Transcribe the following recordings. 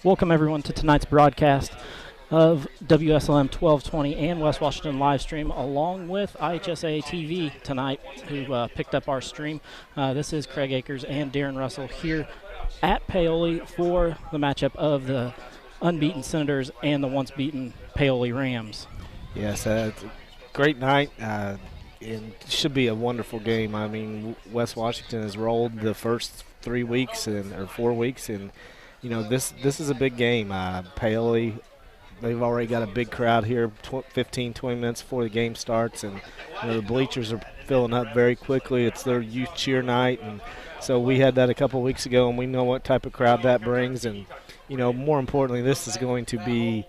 Welcome, everyone, to tonight's broadcast of WSLM 1220 and West Washington live stream, along with IHSA TV tonight, who picked up our stream. This is Craig Akers and Darren Russell here at Paoli for the matchup of the unbeaten Senators and the once-beaten Paoli Rams. Yes, it's a great night. It should be a wonderful game. I mean, West Washington has rolled the first 3 weeks or 4 weeks, and this is a big game. Paoli, they've already got a big crowd here 15, 20 minutes before the game starts, and the bleachers are filling up very quickly. It's their youth cheer night, and so we had that a couple weeks ago, and we know what type of crowd that brings. And more importantly, this is going to be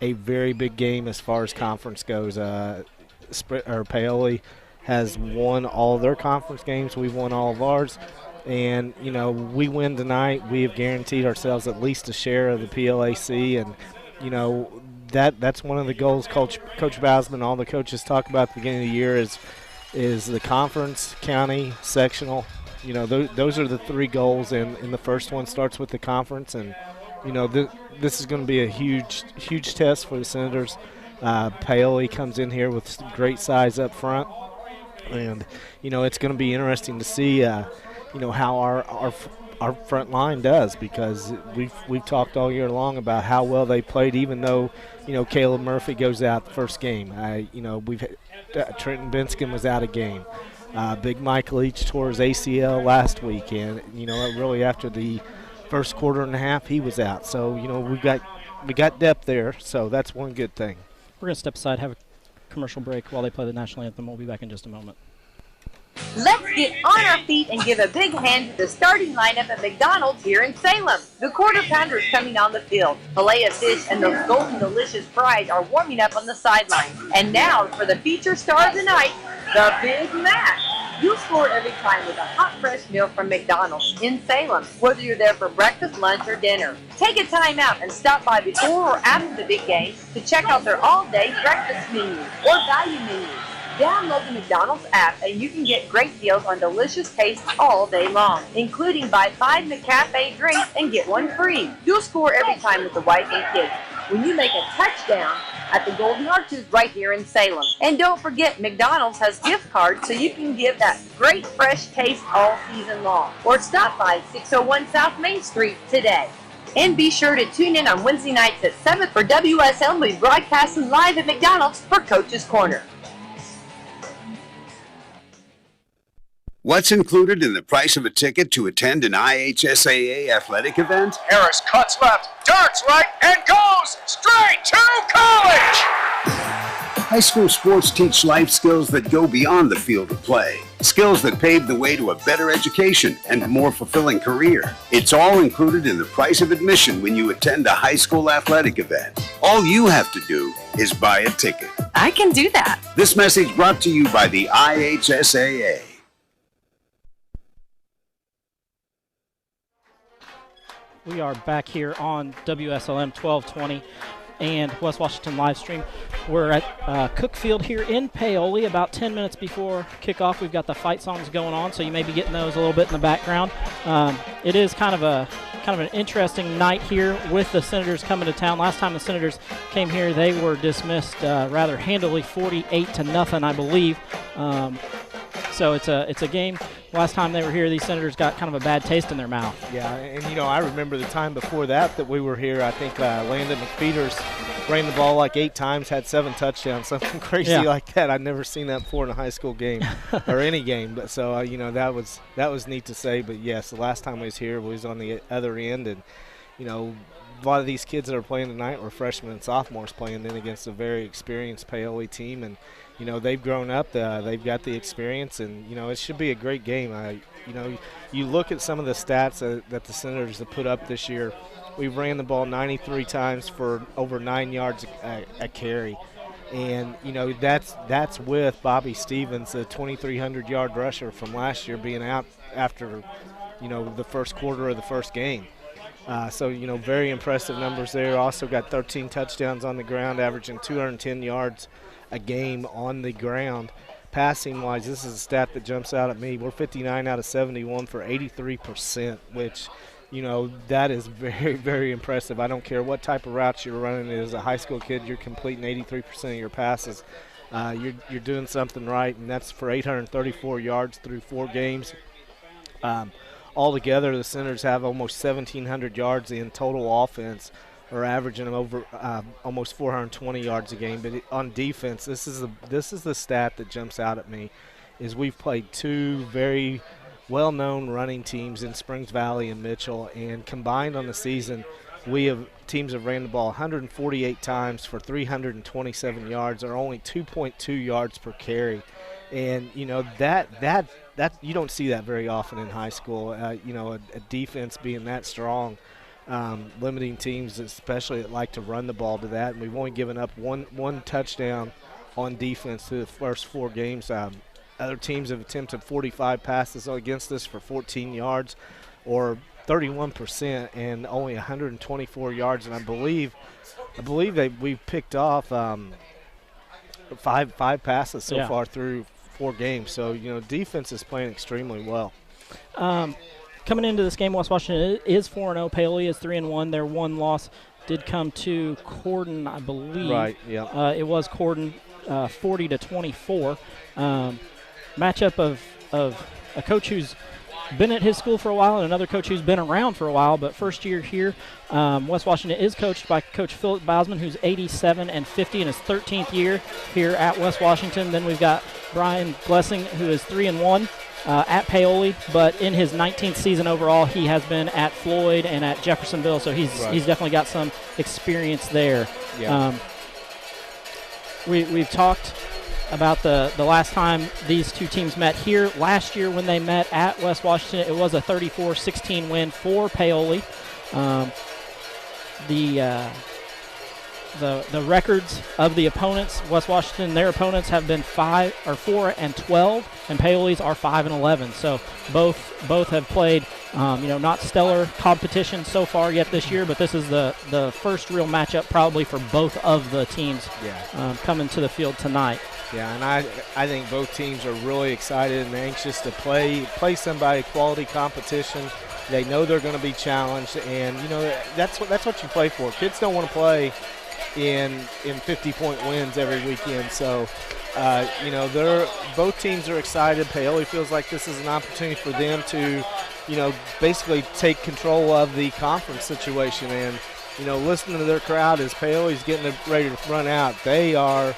a very big game as far as conference goes. Paoli has won all their conference games. We've won all of ours. And, we win tonight, we have guaranteed ourselves at least a share of the PLAC. And, that's one of the goals Coach Bausman, all the coaches talk about at the beginning of the year is the conference, county, sectional. Those are the 3 goals, and the first one starts with the conference. And, this is going to be a huge test for the Senators. Paoli comes in here with great size up front. And, it's going to be interesting to see how our front line does, because we've talked all year long about how well they played, even though Caleb Murphy goes out the first game. Trenton Binskin was out a game. Big Mike Leach tore his ACL last week, and really after the first quarter and a half he was out. So we got depth there, so that's one good thing. We're going to step aside, have a commercial break while they play the national anthem. We'll be back in just a moment. Let's get on our feet and give a big hand to the starting lineup at McDonald's here in Salem. The quarter pounder is coming on the field. Filet of fish and those golden delicious fries are warming up on the sideline. And now for the feature star of the night, the Big Mac. You'll score every time with a hot, fresh meal from McDonald's in Salem, whether you're there for breakfast, lunch, or dinner. Take a time out and stop by before or after the big game to check out their all-day breakfast menu or value menu. Download the McDonald's app and you can get great deals on delicious tastes all day long, including buy 5 McCafe drinks and get 1 free. You'll score every time with the wife and kids when you make a touchdown at the Golden Arches right here in Salem. And don't forget, McDonald's has gift cards so you can give that great fresh taste all season long. Or stop by 601 South Main Street today. And be sure to tune in on Wednesday nights at 7 for WSL. We'll be broadcasting live at McDonald's for Coach's Corner. What's included in the price of a ticket to attend an IHSAA athletic event? Harris cuts left, darts right, and goes straight to college! High school sports teach life skills that go beyond the field of play. Skills that pave the way to a better education and a more fulfilling career. It's all included in the price of admission when you attend a high school athletic event. All you have to do is buy a ticket. I can do that. This message brought to you by the IHSAA. We are back here on WSLM 1220 and West Washington live stream. We're at Cookfield here in Paoli about 10 minutes before kickoff. We've got the fight songs going on, so you may be getting those a little bit in the background. It is kind of an interesting night here with the Senators coming to town. Last time the Senators came here, they were dismissed rather handily, 48-0, I believe. So it's a game. Last time they were here, these Senators got kind of a bad taste in their mouth. Yeah, and I remember the time before that we were here. I think Landon McPeters ran the ball like 8 times, had 7 touchdowns, something crazy like that. I'd never seen that before in a high school game or any game. But so that was neat to say. But yes, the last time we was here, we was on the other end, and a lot of these kids that are playing tonight were freshmen and sophomores playing in against a very experienced Paoli team, and they've grown up, they've got the experience, and it should be a great game. You look at some of the stats that the Senators have put up this year. We've ran the ball 93 times for over 9 yards a carry, and that's with Bobby Stevens, the 2,300-yard rusher from last year, being out after the first quarter of the first game. So very impressive numbers there. Also got 13 touchdowns on the ground, averaging 210 yards a game on the ground. Passing wise, this is a stat that jumps out at me. We're 59 out of 71 for 83%, which you know, that is very, very impressive. I don't care what type of routes you're running. As a high school kid, you're completing 83% of your passes. You're doing something right, and that's for 834 yards through 4 games. Altogether, the Senators have almost 1,700 yards in total offense, or averaging over almost 420 yards a game. But on defense, this is the stat that jumps out at me, is we've played 2 very well-known running teams in Springs Valley and Mitchell, and combined on the season, teams have ran the ball 148 times for 327 yards, or only 2.2 yards per carry. And you know that you don't see that very often in high school. You know, a defense being that strong, limiting teams, especially that like to run the ball to that. And we've only given up one touchdown on defense through the first 4 games. Other teams have attempted 45 passes against us for 14 yards, or 31%, and only 124 yards. And I believe that we've picked off five passes so far through 4 games. So, you know, defense is playing extremely well. Coming into this game, West Washington is 4-0. Paoli is 3-1. Their one loss did come to Corden, I believe. Right, yeah. It was Corden, 40-24. Matchup of a coach who's been at his school for a while and another coach who's been around for a while, but first year here. West Washington is coached by Coach Philip Bausman, who's 87-50 in his 13th year here at West Washington. Then we've got Brian Blessing, who is 3-1 at Paoli, but in his 19th season overall, he has been at Floyd and at Jeffersonville, so he's definitely got some experience there. Yeah. We've talked about the last time these two teams met here. Last year when they met at West Washington, it was a 34-16 win for Paoli. The records of the opponents, West Washington, their opponents have been 4-12, and Paoli's are 5-11. So both have played, not stellar competition so far yet this year, but this is the first real matchup probably for both of the teams coming to the field tonight. Yeah, and I think both teams are really excited and anxious to play somebody quality competition. They know they're going to be challenged, and that's what you play for. Kids don't want to play in 50-point wins every weekend. So, both teams are excited. Paoli feels like this is an opportunity for them to, basically take control of the conference situation. And, listening to their crowd as Paoli's getting ready to run out, they are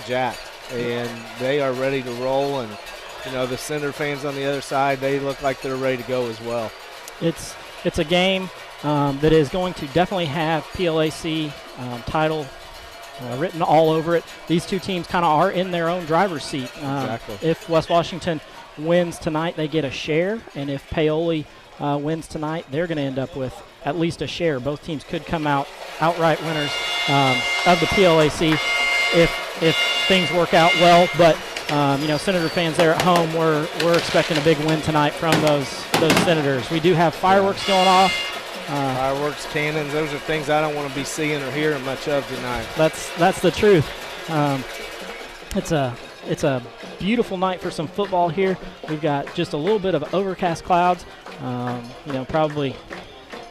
jacked, and they are ready to roll. And, the Senator fans on the other side, they look like they're ready to go as well. It's a game that is going to definitely have PLAC title written all over it. These two teams kind of are in their own driver's seat. Exactly. If West Washington wins tonight, they get a share, and if Paoli wins tonight, they're going to end up with at least a share. Both teams could come out outright winners of the PLAC if things work out well. But Senator fans there at home, we're expecting a big win tonight from those Senators. We do have fireworks going off. Fireworks, cannons, those are things I don't want to be seeing or hearing much of tonight. That's the truth. It's a beautiful night for some football here. We've got just a little bit of overcast clouds, probably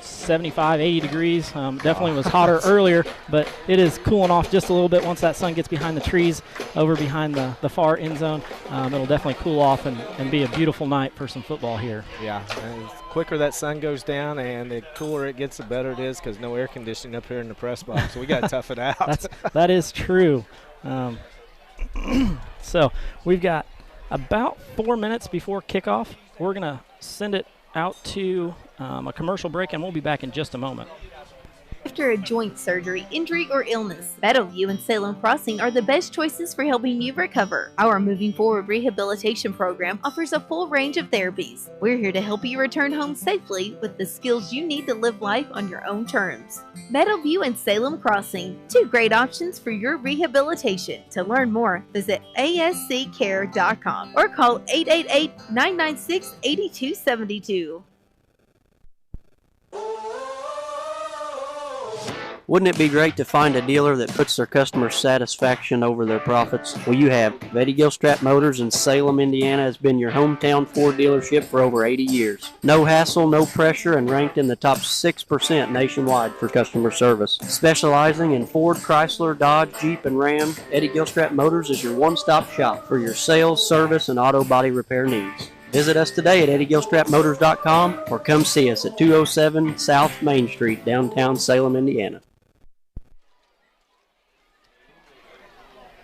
75, 80 degrees. Definitely was hotter earlier, but it is cooling off just a little bit once that sun gets behind the trees over behind the far end zone. It'll definitely cool off and be a beautiful night for some football here. Yeah, and the quicker that sun goes down and the cooler it gets, the better it is, because no air conditioning up here in the press box, so we got to tough it out. That is true. So we've got about 4 minutes before kickoff. We're going to send it out to a commercial break, and we'll be back in just a moment. After a joint surgery, injury, or illness, Meadowview and Salem Crossing are the best choices for helping you recover. Our Moving Forward Rehabilitation Program offers a full range of therapies. We're here to help you return home safely with the skills you need to live life on your own terms. Meadowview and Salem Crossing, 2 great options for your rehabilitation. To learn more, visit asccare.com or call 888-996-8272. Wouldn't it be great to find a dealer that puts their customer satisfaction over their profits? Well, you have. Eddie Gilstrap Motors in Salem, Indiana has been your hometown Ford dealership for over 80 years. No hassle, no pressure, and ranked in the top 6% nationwide for customer service. Specializing in Ford, Chrysler, Dodge, Jeep, and Ram, Eddie Gilstrap Motors is your one-stop shop for your sales, service, and auto body repair needs. Visit us today at EddieGilstrapMotors.com or come see us at 207 South Main Street, downtown Salem, Indiana.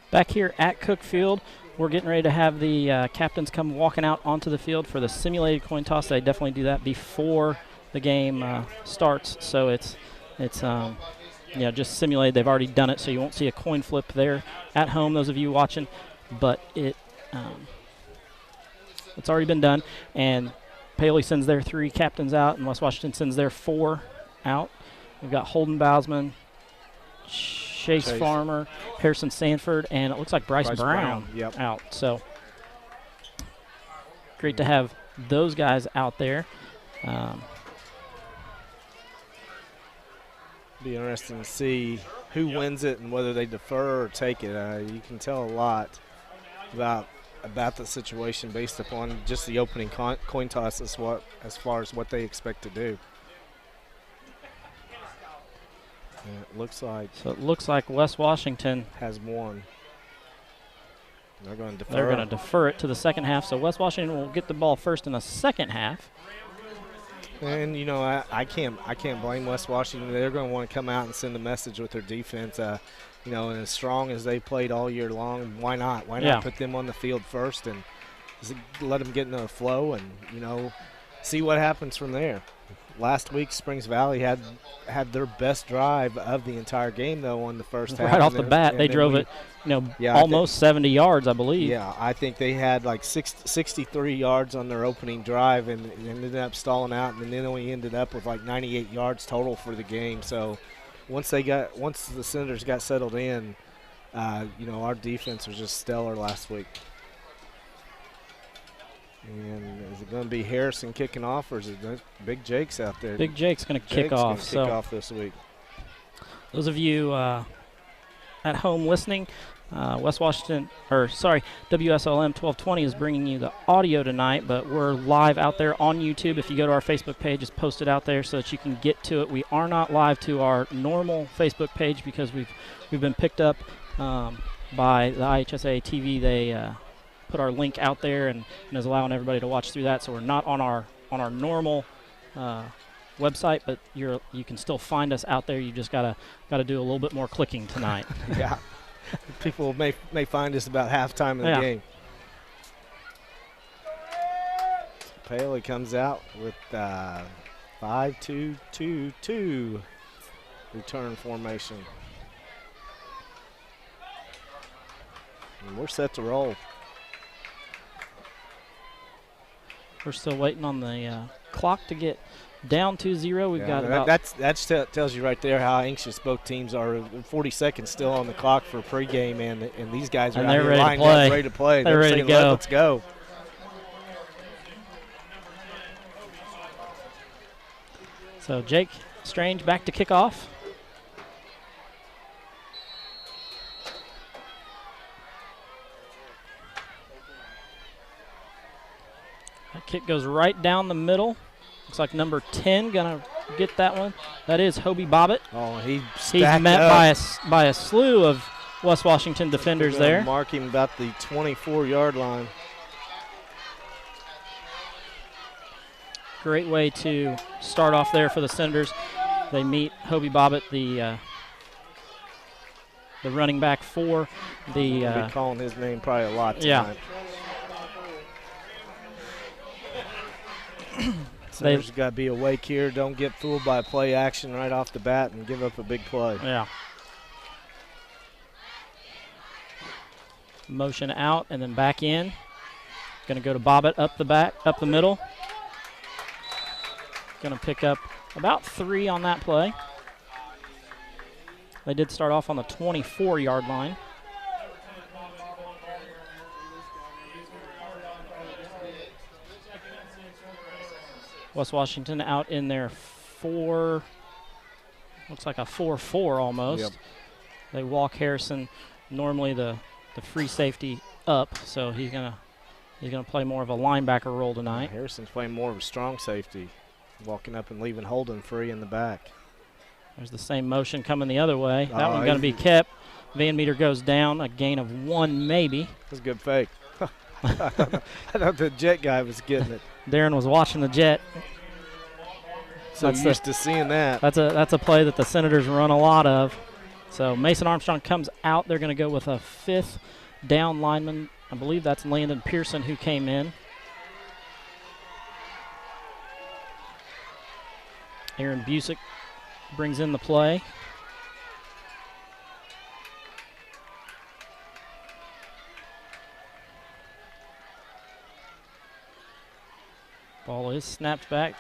Back here at Cook Field, we're getting ready to have the captains come walking out onto the field for the simulated coin toss. They definitely do that before the game starts, so it's just simulated. They've already done it, so you won't see a coin flip there at home, those of you watching, but it's already been done, and Paoli sends their 3 captains out, and West Washington sends their 4 out. We've got Holden Bousman, Chase Farmer, Harrison Sanford, and it looks like Bryce Brown out. So great to have those guys out there. Be interesting to see who wins it and whether they defer or take it. You can tell a lot about the situation based upon just the opening coin toss as far as what they expect to do. And it looks like West Washington has won. They're going to defer. They're going to defer it to the second half, so West Washington will get the ball first in the second half. And I can't blame West Washington. They're going to want to come out and send a message with their defense. And as strong as they played all year long, why not? Why not put them on the field first and let them get into a flow and see what happens from there. Last week, Springs Valley had their best drive of the entire game, though, on the first half. Right off the bat, they drove it, almost 70 yards, I believe. Yeah, I think they had like 63 yards on their opening drive and ended up stalling out, and then only ended up with like 98 yards total for the game. So once the Senators got settled in, our defense was just stellar last week. And is it going to be Harrison kicking off, or is it Big Jake's out there? Big Jake's going to kick off. Kick off this week. Those of you at home listening, WSLM 1220 is bringing you the audio tonight, but we're live out there on YouTube. If you go to our Facebook page, it's posted out there so that you can get to it. We are not live to our normal Facebook page because we've been picked up by the IHSA TV. They put our link out there and is allowing everybody to watch through that. So we're not on our normal website, but you can still find us out there. You just gotta do a little bit more clicking tonight. Yeah, people may find us about halftime of the game. Paoli comes out with 5-2-2-2 return formation, and we're set to roll. We're still waiting on the clock to get down 2-0. We've got about that tells you right there how anxious both teams are. 40 seconds still on the clock for pregame, and these guys are out here lined up, ready to play. They're ready to go. Let's go. So Jake Strange back to kick off. That kick goes right down the middle. Looks like number 10 gonna get that one. That is Hobie Bobbitt. Oh, he's met by a slew of West Washington defenders there. Mark him about the 24-yard line. Great way to start off there for the Senators. They meet Hobie Bobbitt, the running back for the. We'll be calling his name probably a lot tonight. Yeah. There's got to be awake here. Don't get fooled by play action right off the bat and give up a big play. Yeah. Motion out and then back in. Going to go to Bobbitt up the middle. Going to pick up about 3 on that play. They did start off on the 24-yard line. West Washington out in their 4, looks like a 4-4 almost. Yep. They walk Harrison, normally the free safety up, so he's gonna play more of a linebacker role tonight. Harrison's playing more of a strong safety, walking up and leaving Holden free in the back. There's the same motion coming the other way. That Oh, one going to be kept. Van Meter goes down, a gain of 1 maybe. That's a good fake. I thought the jet guy was getting it. Darren was watching the jet. So used to seeing that. That's a play that the Senators run a lot of. So Mason Armstrong comes out. They're going to go with a 5th down lineman. I believe that's Landon Pearson who came in. Aaron Busick brings in the play. Ball is snapped back.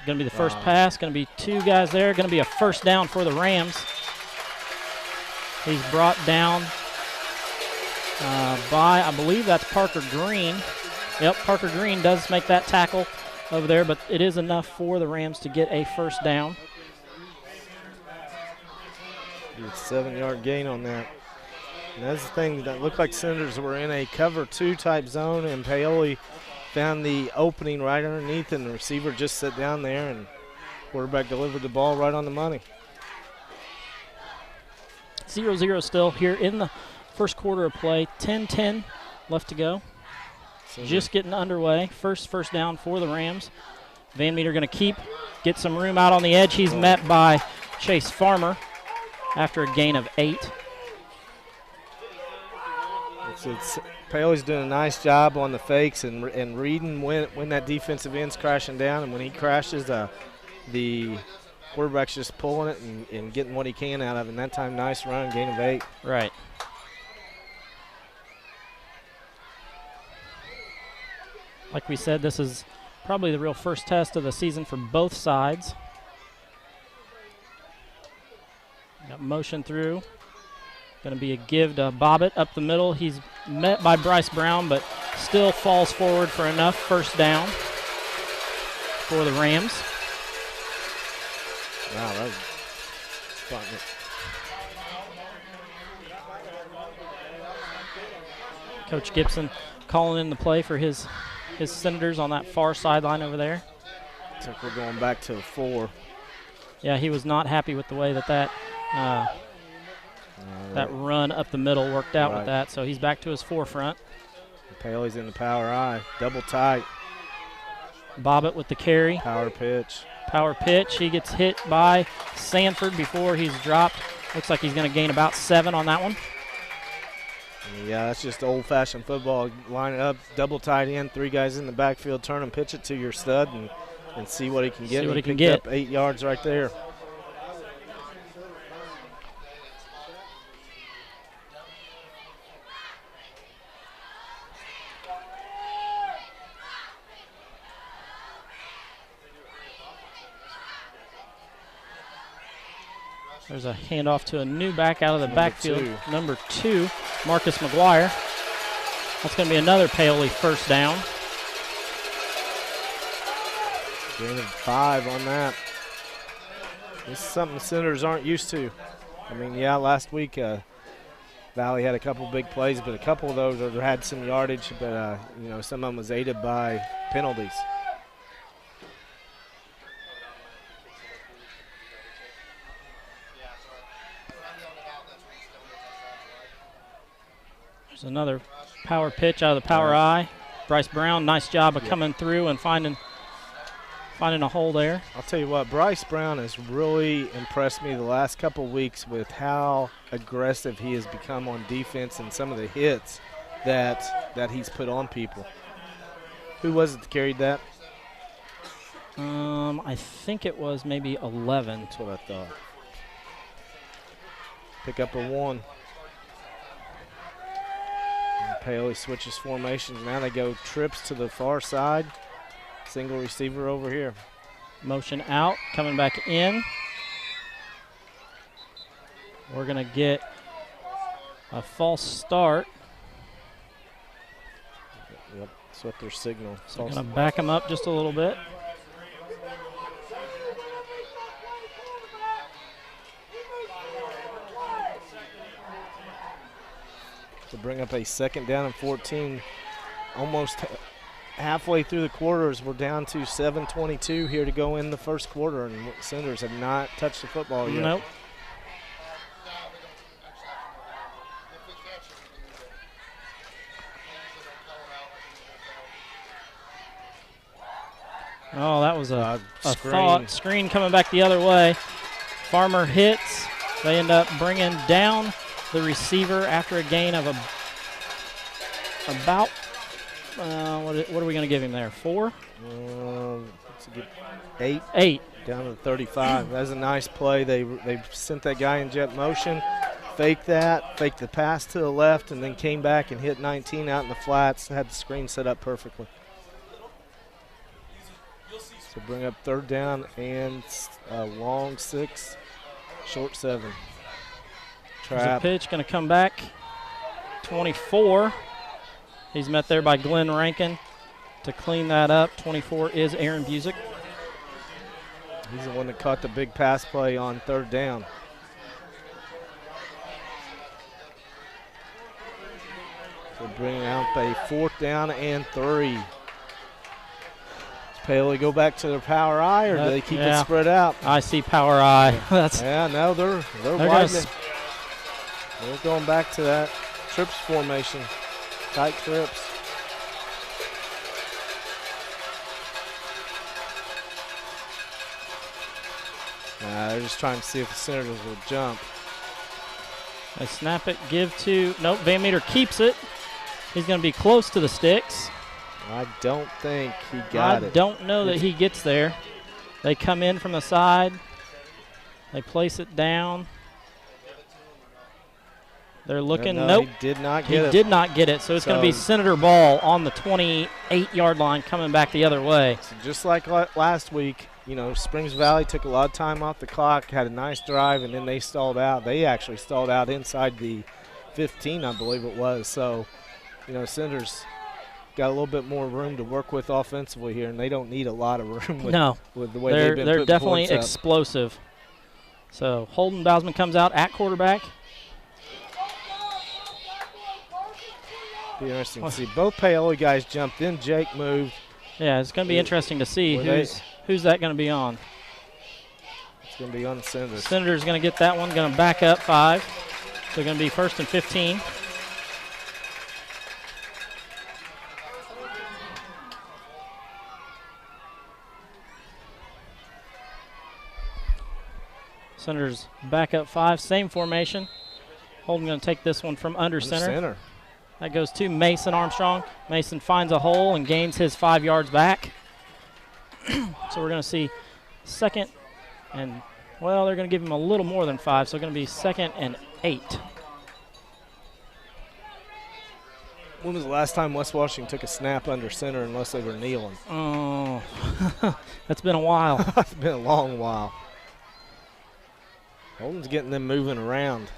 Going to be the first pass. Going to be 2 guys there. Going to be a first down for the Rams. He's brought down by, I believe that's Parker Green. Yep, Parker Green does make that tackle over there, but it is enough for the Rams to get a first down. 7-yard gain on that. And that's the thing, that looked like Senators were in a cover 2 type zone, and Paoli found the opening right underneath, and the receiver just sat down there, and quarterback delivered the ball right on the money. 0-0 still here in the first quarter of play. 10-10 left to go. Just getting underway. First down for the Rams. Van Meter going to get some room out on the edge. He's met by Chase Farmer after a gain of 8. Paoli's doing a nice job on the fakes and reading when that defensive end's crashing down, and when he crashes, the quarterback's just pulling it and getting what he can out of it. And that time, nice run, gain of 8. Right. Like we said, this is probably the real first test of the season for both sides. Got motion through. Going to be a give to Bobbitt up the middle. He's met by Bryce Brown, but still falls forward for enough first down for the Rams. Wow, that was spotting it. Coach Gibson calling in the play for his Senators on that far sideline over there. Looks like we're going back to a 4. Yeah, he was not happy with the way that run up the middle worked out with that, so he's back to his forefront. Paoli's in the power eye, double tight. Bobbitt with the carry. Power pitch. He gets hit by Sanford before he's dropped. Looks like he's going to gain about 7 on that one. Yeah, that's just old-fashioned football. Line it up, double tight end, 3 guys in the backfield, turn and pitch it to your stud and see what he can get. See what he can get. get. Up 8 yards right there. There's a handoff to a new back out of the backfield. Number 2, Marcus McGuire. That's going to be another Paoli first down. Gain of 5 on that. This is something the Senators aren't used to. I mean, yeah, last week Valley had a couple big plays, but a couple of those had some yardage, but some of them was aided by penalties. There's another power pitch out of the power eye. Bryce Brown, nice job of coming through and finding a hole there. I'll tell you what, Bryce Brown has really impressed me the last couple weeks with how aggressive he has become on defense and some of the hits that he's put on people. Who was it that carried that? I think it was maybe 11. That's what I thought. Pick up a 1. Paoli switches formations. Now they go trips to the far side. Single receiver over here. Motion out, coming back in. We're going to get a false start. Yep, that's what their signal. So going to back him up just a little bit. to bring up a 2nd down and 14. Almost halfway through the quarters, we're down to 7:22 here to go in the first quarter, and Senators have not touched the football yet. Nope. Oh, that was a screen coming back the other way. Farmer hits. They end up bringing down the receiver after a gain of about, what are we going to give him there, 4? 8. 8. Down to the 35. That's a nice play. They sent that guy in jet motion, faked the pass to the left, and then came back and hit 19 out in the flats. Had the screen set up perfectly. So bring up 3rd down and long 6, short 7. There's a Trap. pitch going to come back. 24. He's met there by Glenn Rankin to clean that up. 24 is Aaron Busick. He's the one that caught the big pass play on 3rd down. So bringing out a 4th down and 3. Paoli go back to their power eye, or do they keep it spread out? I see power eye. That's no, they're widening. They're going back to that trips formation, tight trips. They're just trying to see if the Senators will jump. They snap it, give to, nope, Van Meter keeps it. He's going to be close to the sticks. I don't think he got it. I don't know that he gets there. They come in from the side. They place it down. They're looking. No, nope. He did not get it. He did not get it. So it's going to be Senator Ball on the 28-yard line coming back the other way. So just like last week, Springs Valley took a lot of time off the clock, had a nice drive, and then they stalled out. They actually stalled out inside the 15, I believe it was. So, Senators got a little bit more room to work with offensively here, and they don't need a lot of room with the way they've been they're putting definitely points up. explosive. So Holden Bausman comes out at quarterback. Be interesting to see. Both Paoli guys jumped in. Jake moved. Yeah, it's going to be interesting to see who's that going to be on. It's going to be on the Senators. Senators going to get that one, going to back up 5. So going to be 1st and 15. Senators back up 5, same formation. Holden going to take this one from under center. That goes to Mason Armstrong. Mason finds a hole and gains his 5 yards back. So we're going to see 2nd and, well, they're going to give him a little more than 5, so it's going to be 2nd and 8. When was the last time West Washington took a snap under center unless they were kneeling? Oh, that's been a while. It's been a long while. Holden's getting them moving around.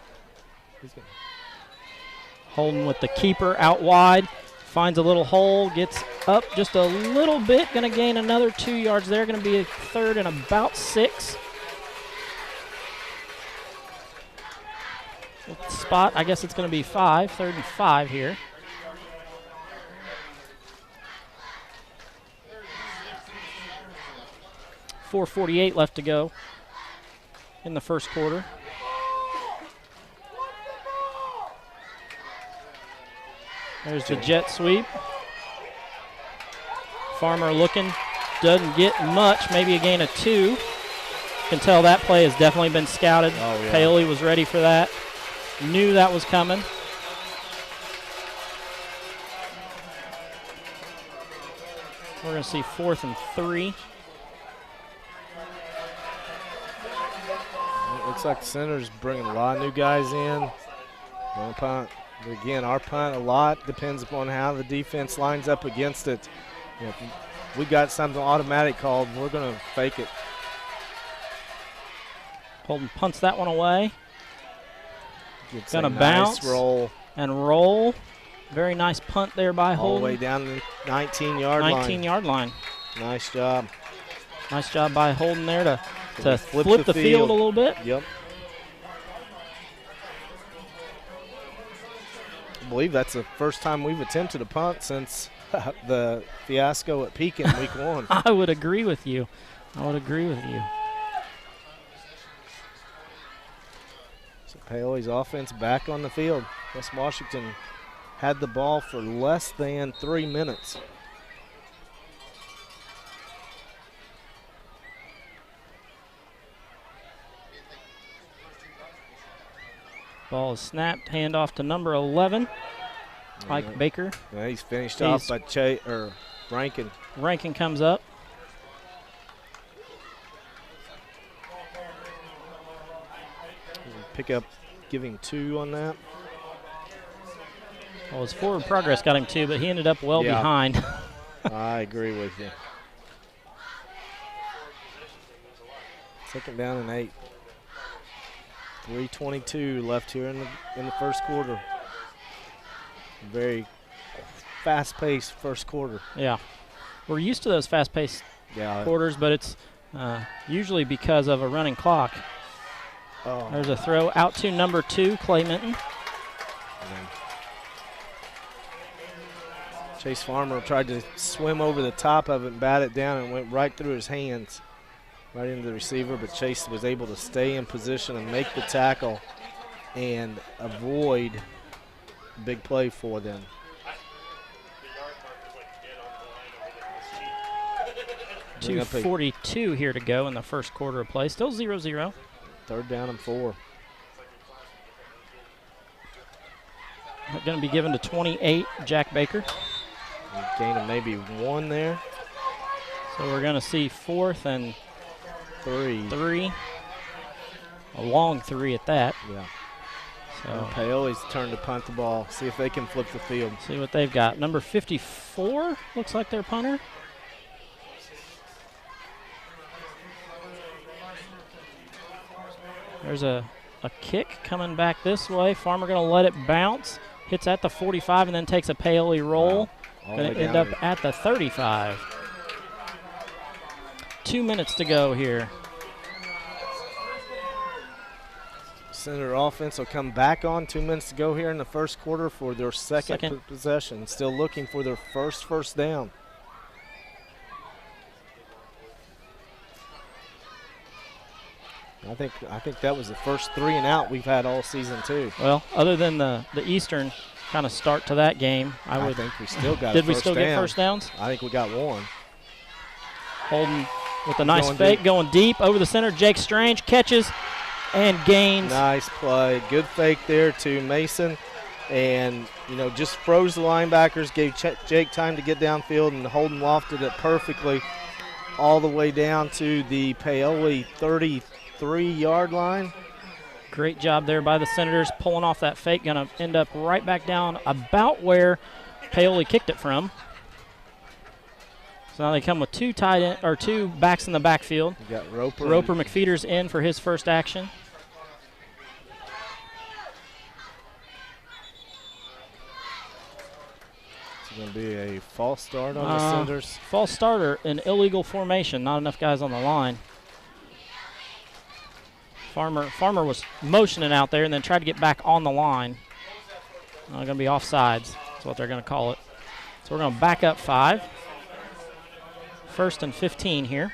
Holden with the keeper out wide, finds a little hole, gets up just a little bit, going to gain another 2 yards there, going to be a 3rd and about 6. Spot, I guess it's going to be 5, 3rd and 5 here. .448 left to go in the first quarter. There's the jet sweep. Farmer looking, doesn't get much, maybe a gain of 2. Can tell that play has definitely been scouted. Oh, yeah. Paoli was ready for that. Knew that was coming. We're going to see 4th and 3. It looks like the Senators bringing a lot of new guys in. One punt. But again, our punt a lot depends upon how the defense lines up against it. If we got something automatic called, we're going to fake it. Holden punts that one away. It's going to nice bounce roll. And roll. Very nice punt there by Holden. All the way down the 19-yard line. 19-yard line. Nice job. Nice job by Holden there to flip the field a little bit. Yep. believe that's the first time we've attempted a punt since the fiasco at Pekin week 1. I would agree with you. I would agree with you. So Paoli's offense back on the field. West Washington had the ball for less than 3 minutes. Ball is snapped. Handoff to number 11, Mike Baker. Yeah, he's finished off by Rankin. Rankin comes up. Pick up, giving 2 on that. Well, his forward progress got him 2, but he ended up well behind. I agree with you. 2nd down and 8. 3:22 left here in the first quarter. Very fast-paced first quarter. Yeah, we're used to those fast-paced quarters, but it's usually because of a running clock. Oh. There's a throw out to number 2, Clay Minton. Chase Farmer tried to swim over the top of it and bat it down and went right through his hands, right into the receiver, but Chase was able to stay in position and make the tackle and avoid a big play for them. .242 here to go in the first quarter of play. Still 0-0. 3rd down and 4. Going to be given to 28, Jack Baker. Gain of maybe 1 there. So we're going to see 4th and 3. A long 3 at that. Yeah. So Paoli's turn to punt the ball. See if they can flip the field. See what they've got. Number 54 looks like their punter. There's a kick coming back this way. Farmer going to let it bounce. Hits at the 45 and then takes a Paoli roll. Wow. Going to end up at the 35. 2 minutes to go here. Senator offense will come back on. 2 minutes to go here in the first quarter for their second possession. Still looking for their first down. I think that was the first 3 and out we've had all season too. Well, other than the Eastern kind of start to that game, I think we still got. Did we still get first downs? I think we got 1. Holden with a nice fake, going deep over the center. Jake Strange catches and gains. Nice play, good fake there to Mason, and just froze the linebackers, gave Jake time to get downfield, and Holden lofted it perfectly all the way down to the Paoli 33-yard line. Great job there by the Senators, pulling off that fake. Going to end up right back down about where Paoli kicked it from. So now they come with 2 backs in the backfield. You got Roper. Roper McFeeder's in for his first action. It's going to be a false start on the Senators. False starter, an illegal formation. Not enough guys on the line. Farmer was motioning out there and then tried to get back on the line. Going to be offsides. That's what they're going to call it. So we're going to back up 5. 1st and 15 here.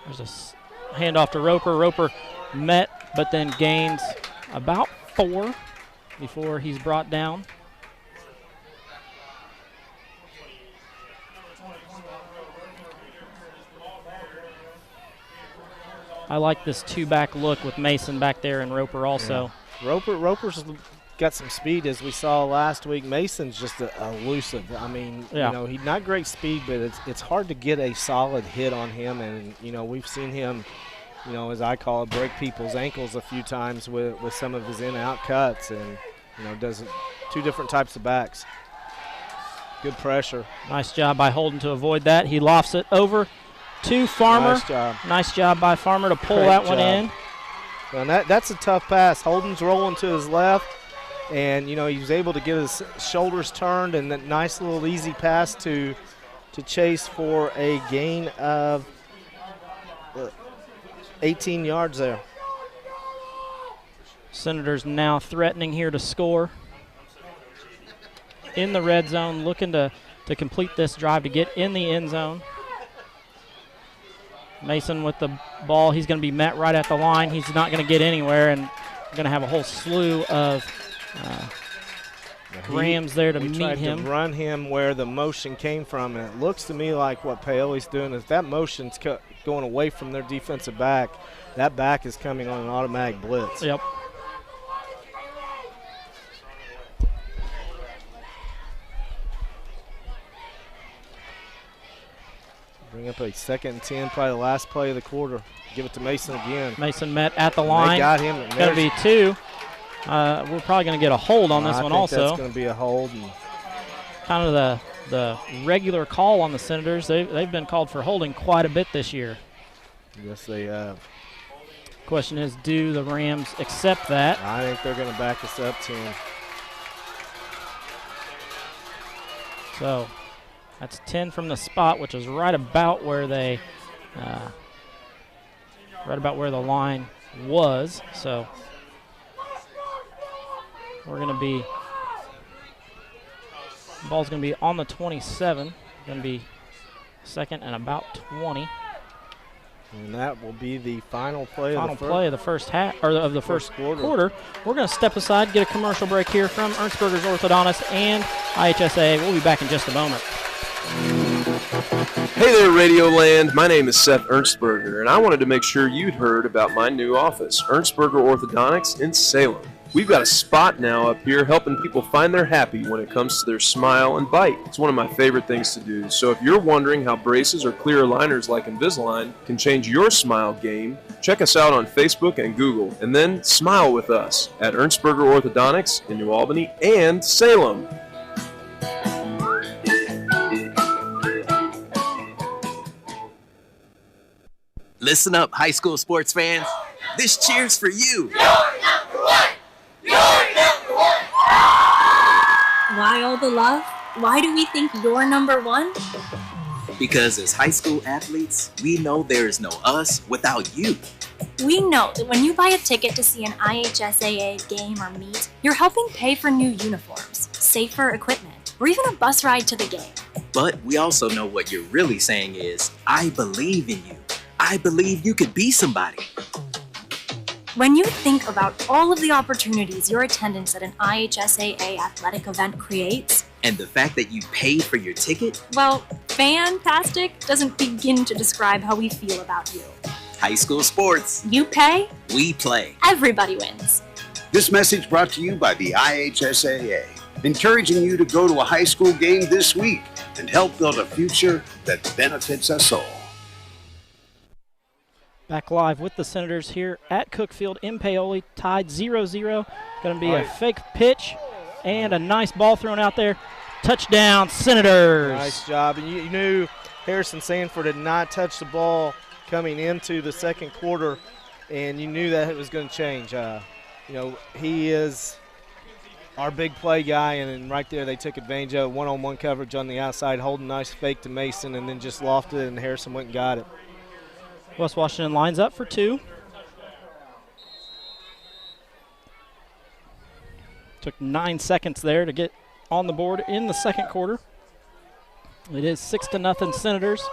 There's a handoff to Roper. Roper met, but then gains about 4 before he's brought down. I like this 2-back look with Mason back there and Roper also. Yeah. Roper's got some speed, as we saw last week. Mason's just elusive. I mean, he's not great speed, but it's hard to get a solid hit on him. And we've seen him, as I call it, break people's ankles a few times with some of his in-out cuts, and does 2 different types of backs. Good pressure. Nice job by Holden to avoid that. He lofts it over to Farmer. Nice job. Nice job by Farmer to pull that one in. And that's a tough pass. Holden's rolling to his left, and he was able to get his shoulders turned, and that nice little easy pass to Chase for a gain of 18 yards there. Senators now threatening here to score in the red zone, looking to complete this drive to get in the end zone. Mason with the ball. He's going to be met right at the line. He's not going to get anywhere, and going to have a whole slew of Rams there to meet him. To run him where the motion came from, and it looks to me like what Paoli's doing is that motion's going away from their defensive back. That back is coming on an automatic blitz. Yep. Bring up a 2nd and 10, probably the last play of the quarter. Give it to Mason again. Mason met at the line. They got him. Going to be 2. We're probably going to get a hold on this one also. I think that's going to be a hold. Kind of the regular call on the Senators. They've been called for holding quite a bit this year. Yes, they have. Question is, do the Rams accept that? I think they're going to back us up, Tim. So that's 10 from the spot, which is right about where they, right about where the line was. So we're going to be, ball's going to be on the 27. Going to be 2nd and about 20. And that will be the final play of the first half, or of the first quarter. We're going to step aside, get a commercial break here from Ernstberger's Orthodontist and IHSA. We'll be back in just a moment. Hey there, Radio Land. My name is Seth Ernstberger, and I wanted to make sure you'd heard about my new office, Ernstberger Orthodontics in Salem. We've got a spot now up here helping people find their happy when it comes to their smile and bite. It's one of my favorite things to do. So if you're wondering how braces or clear aligners like Invisalign can change your smile game, check us out on Facebook and Google, and then smile with us at Ernstberger Orthodontics in New Albany and Salem. Listen up, high school sports fans. This cheer's for you. You're number one! You're number one! Why all the love? Why do we think you're number one? Because as high school athletes, we know there is no us without you. We know that when you buy a ticket to see an IHSAA game or meet, you're helping pay for new uniforms, safer equipment, or even a bus ride to the game. But we also know what you're really saying is, I believe in you. I believe you could be somebody. When you think about all of the opportunities your attendance at an IHSAA athletic event creates, and the fact that you paid for your ticket, well, fantastic doesn't begin to describe how we feel about you. High school sports. You pay. We play. Everybody wins. This message brought to you by the IHSAA, encouraging you to go to a high school game this week and help build a future that benefits us all. Back live with the Senators here at Cookfield in Paoli, tied 0-0. Going to be a fake pitch and a nice ball thrown out there. Touchdown, Senators. Nice job. And you knew Harrison Sanford did not touch the ball coming into the second quarter, and you knew that it was going to change. He is our big play guy, and then right there they took advantage of one-on-one coverage on the outside, holding nice fake to Mason, and then just lofted it, and Harrison went and got it. West Washington lines up for 2. Took 9 seconds there to get on the board in the second quarter. It is 6-0 Senators.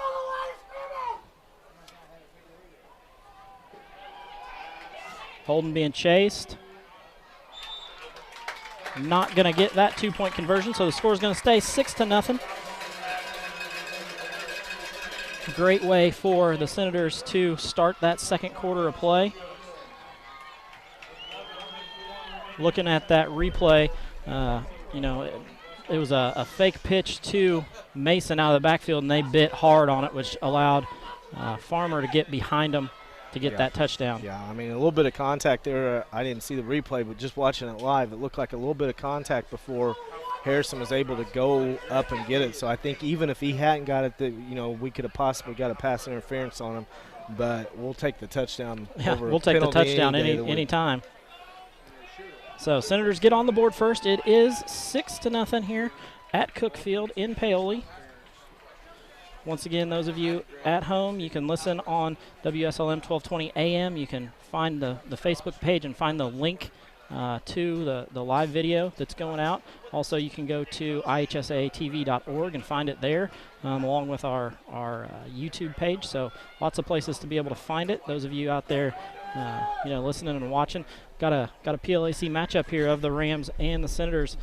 Holden being chased. Not going to get that 2-point conversion, so the score is going to stay 6-0. Great way for the Senators to start that second quarter of play. Looking at that replay, it was a fake pitch to Mason out of the backfield, and they bit hard on it, which allowed Farmer to get behind him to get that touchdown. Yeah, I mean, a little bit of contact there. I didn't see the replay, but just watching it live, it looked like a little bit of contact before Harrison was able to go up and get it. So I think even if he hadn't got it, we could have possibly got a pass interference on him. But we'll take the touchdown. Yeah, we'll take the touchdown any time. So Senators get on the board first. It is 6-0 here at Cookfield in Paoli. Once again, those of you at home, you can listen on WSLM 1220 AM. You can find the Facebook page and find the link to the live video that's going out. Also, you can go to ihsaatv.org and find it there, along with our YouTube page. So lots of places to be able to find it. Those of you out there, listening and watching, got a PLAC matchup here of the Rams and the Senators.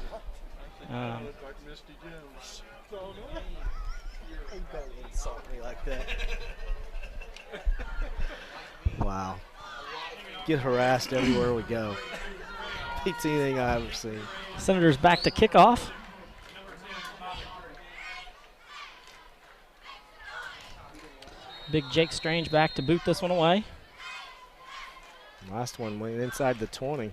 Wow. Get harassed everywhere we go. Beats anything I've ever seen. Senators back to kickoff. Big Jake Strange back to boot this one away. Last one went inside the 20.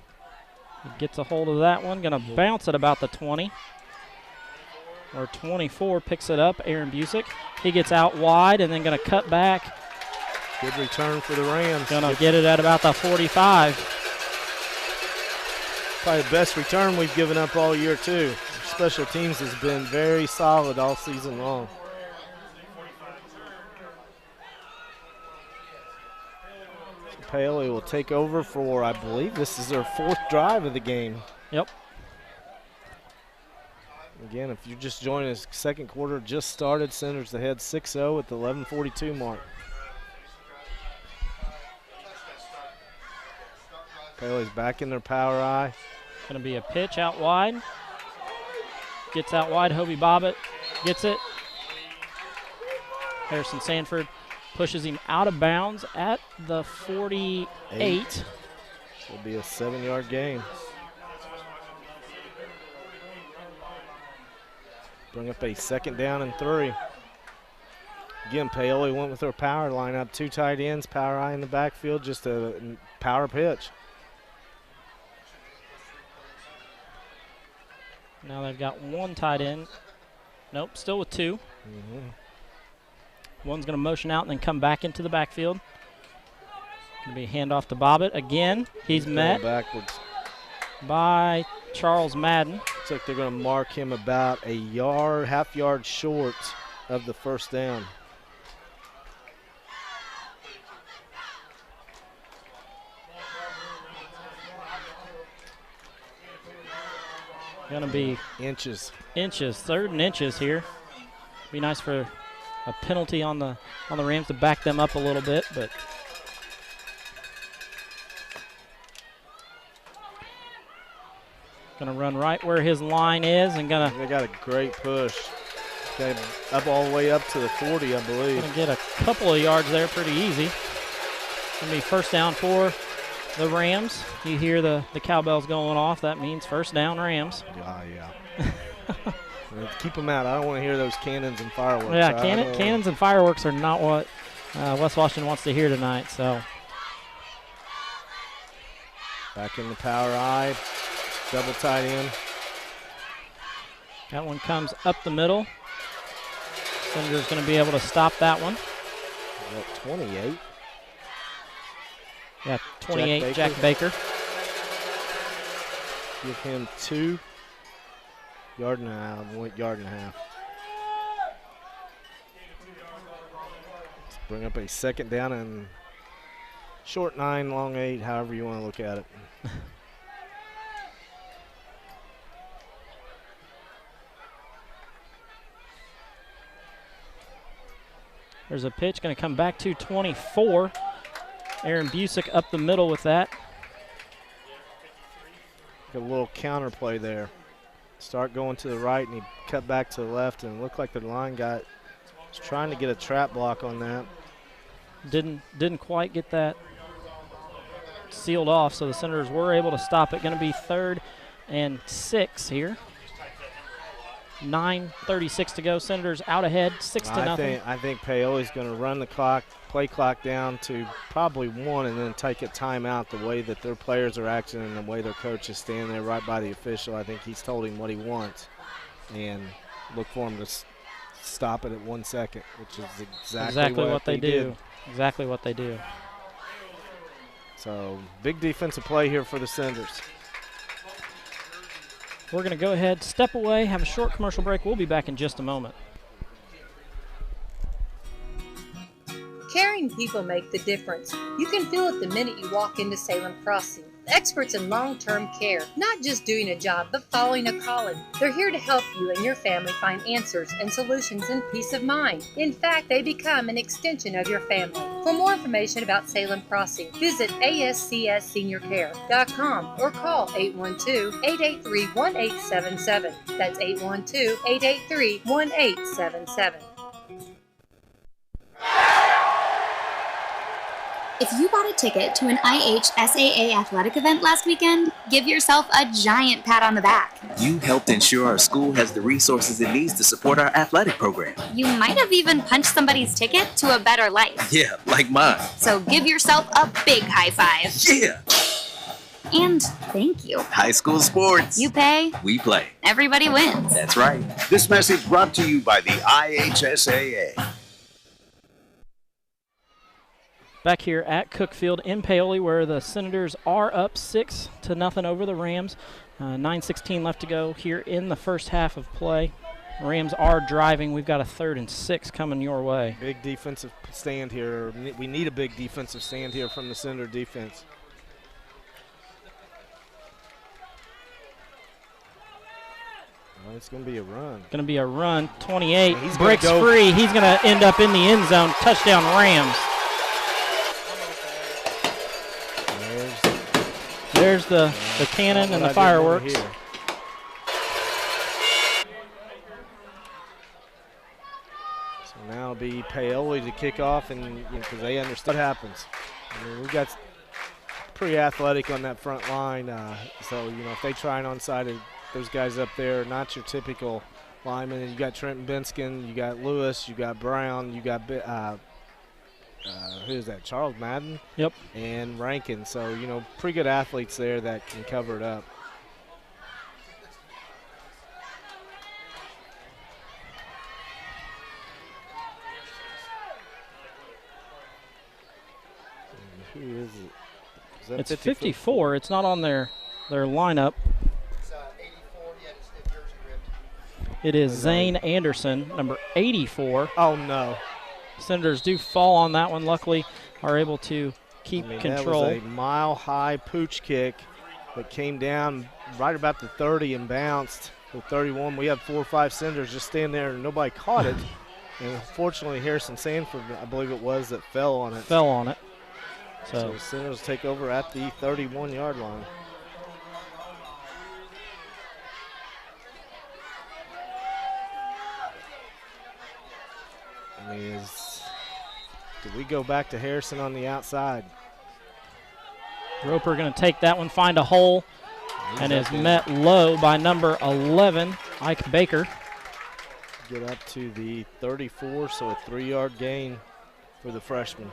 He gets a hold of that one. Going to bounce at about the 20. Or 24 picks it up. Aaron Busick. He gets out wide and then going to cut back. Good return for the Rams. Going to get it at about the 45. Probably the best return we've given up all year, too. Special teams has been very solid all season long. Paoli will take over for, I believe, this is their 4th drive of the game. Yep. Again, if you're just joining us, second quarter just started. Senators ahead 6-0 at the 11:42 mark. Paoli's back in their power eye. Going to be a pitch out wide. Gets out wide. Hobie Bobbitt gets it. Harrison Sanford pushes him out of bounds at the 48. This will be a 7-yard gain. Bring up a 2nd down and 3. Again, Paoli went with their power lineup. 2 tight ends, power eye in the backfield, just a power pitch. Now they've got 1 tight end. Nope, still with 2. One's going to motion out and then come back into the backfield. Going to be a handoff to Bobbitt again. He's met backwards by Charles Madden. Looks like they're going to mark him about a half yard short of the 1st down. Going to be inches, 3rd and inches here. Be nice for a penalty on the Rams to back them up a little bit, but going to run right where his line is and going to. They got a great push. Got him up all the way up to the 40, I believe. Going to get a couple of yards there pretty easy. Going to be 1st down for the Rams. You hear the cowbells going off. That means 1st down Rams. Yeah. Keep them out. I don't want to hear those cannons and fireworks. Yeah, cannons and fireworks are not what West Washington wants to hear tonight. So back in the power eye, double tight end. That one comes up the middle. Senators going to be able to stop that one. 28. Yeah, 28, Jack Baker. Give him 2. Yard and a half. Let's bring up a 2nd down and short 9, long 8, however you want to look at it. There's a pitch going to come back to 24. Aaron Busick up the middle with that. A little counter play there. Start going to the right, and he cut back to the left, and it looked like the line was trying to get a trap block on that. Didn't quite get that sealed off, so the Senators were able to stop it. Going to be 3rd and 6 here. 9:36 to go. Senators out ahead, 6-0. I think Paoli's going to run the play clock down to probably 1 and then take a timeout the way that their players are acting and the way their coach is standing there right by the official. I think he's told him what he wants and look for him to stop it at 1 second, which is exactly what they do. Exactly what they do. So big defensive play here for the Senators. We're going to go ahead, step away, have a short commercial break. We'll be back in just a moment. Caring people make the difference. You can feel it the minute you walk into Salem Crossing. Experts in long-term care, not just doing a job, but following a calling. They're here to help you and your family find answers and solutions and peace of mind. In fact, they become an extension of your family. For more information about Salem Crossing, visit ASCSSeniorCare.com or call 812-883-1877. That's 812-883-1877. If you bought a ticket to an IHSAA athletic event last weekend, give yourself a giant pat on the back. You helped ensure our school has the resources it needs to support our athletic program. You might have even punched somebody's ticket to a better life. Yeah, like mine. So give yourself a big high five. Yeah! And thank you. High school sports. You pay. We play. Everybody wins. That's right. This message brought to you by the IHSAA. Back here at Cookfield in Paoli, where the Senators are up 6-0 over the Rams. 9:16 left to go here in the first half of play. Rams are driving. We've got a 3rd and 6 coming your way. Big defensive stand here. We need a big defensive stand here from the Senator defense. Well, it's going to be a run. Going to be a run. 28 He's breaks free. He's going to end up in the end zone. Touchdown Rams. There's the cannon and the fireworks. So now it'll be Paoli to kick off, and because they understand what happens. I mean, we've got pretty athletic on that front line, so if they try and onside those guys up there, not your typical linemen. And you got Trenton Binskin, you got Lewis, you got Brown, you got who is that? Charles Madden? Yep. And Rankin. So, pretty good athletes there that can cover it up. And who is it? Is that it's 54. It's not on their lineup. It's 84. Yeah, it's jersey ripped. It is Zane Anderson, number 84. Oh, no. Senators do fall on that one. Luckily, are able to keep control. That was a mile-high pooch kick that came down right about the 30 and bounced to 31. We had 4 or 5 Senators just stand there and nobody caught it. And unfortunately, Harrison Sanford, I believe it was, that fell on it. So the Senators take over at the 31-yard line. Do we go back to Harrison on the outside? Roper going to take that one, find a hole, and is met low by number 11, Ike Baker. Get up to the 34, so a 3-yard gain for the freshman.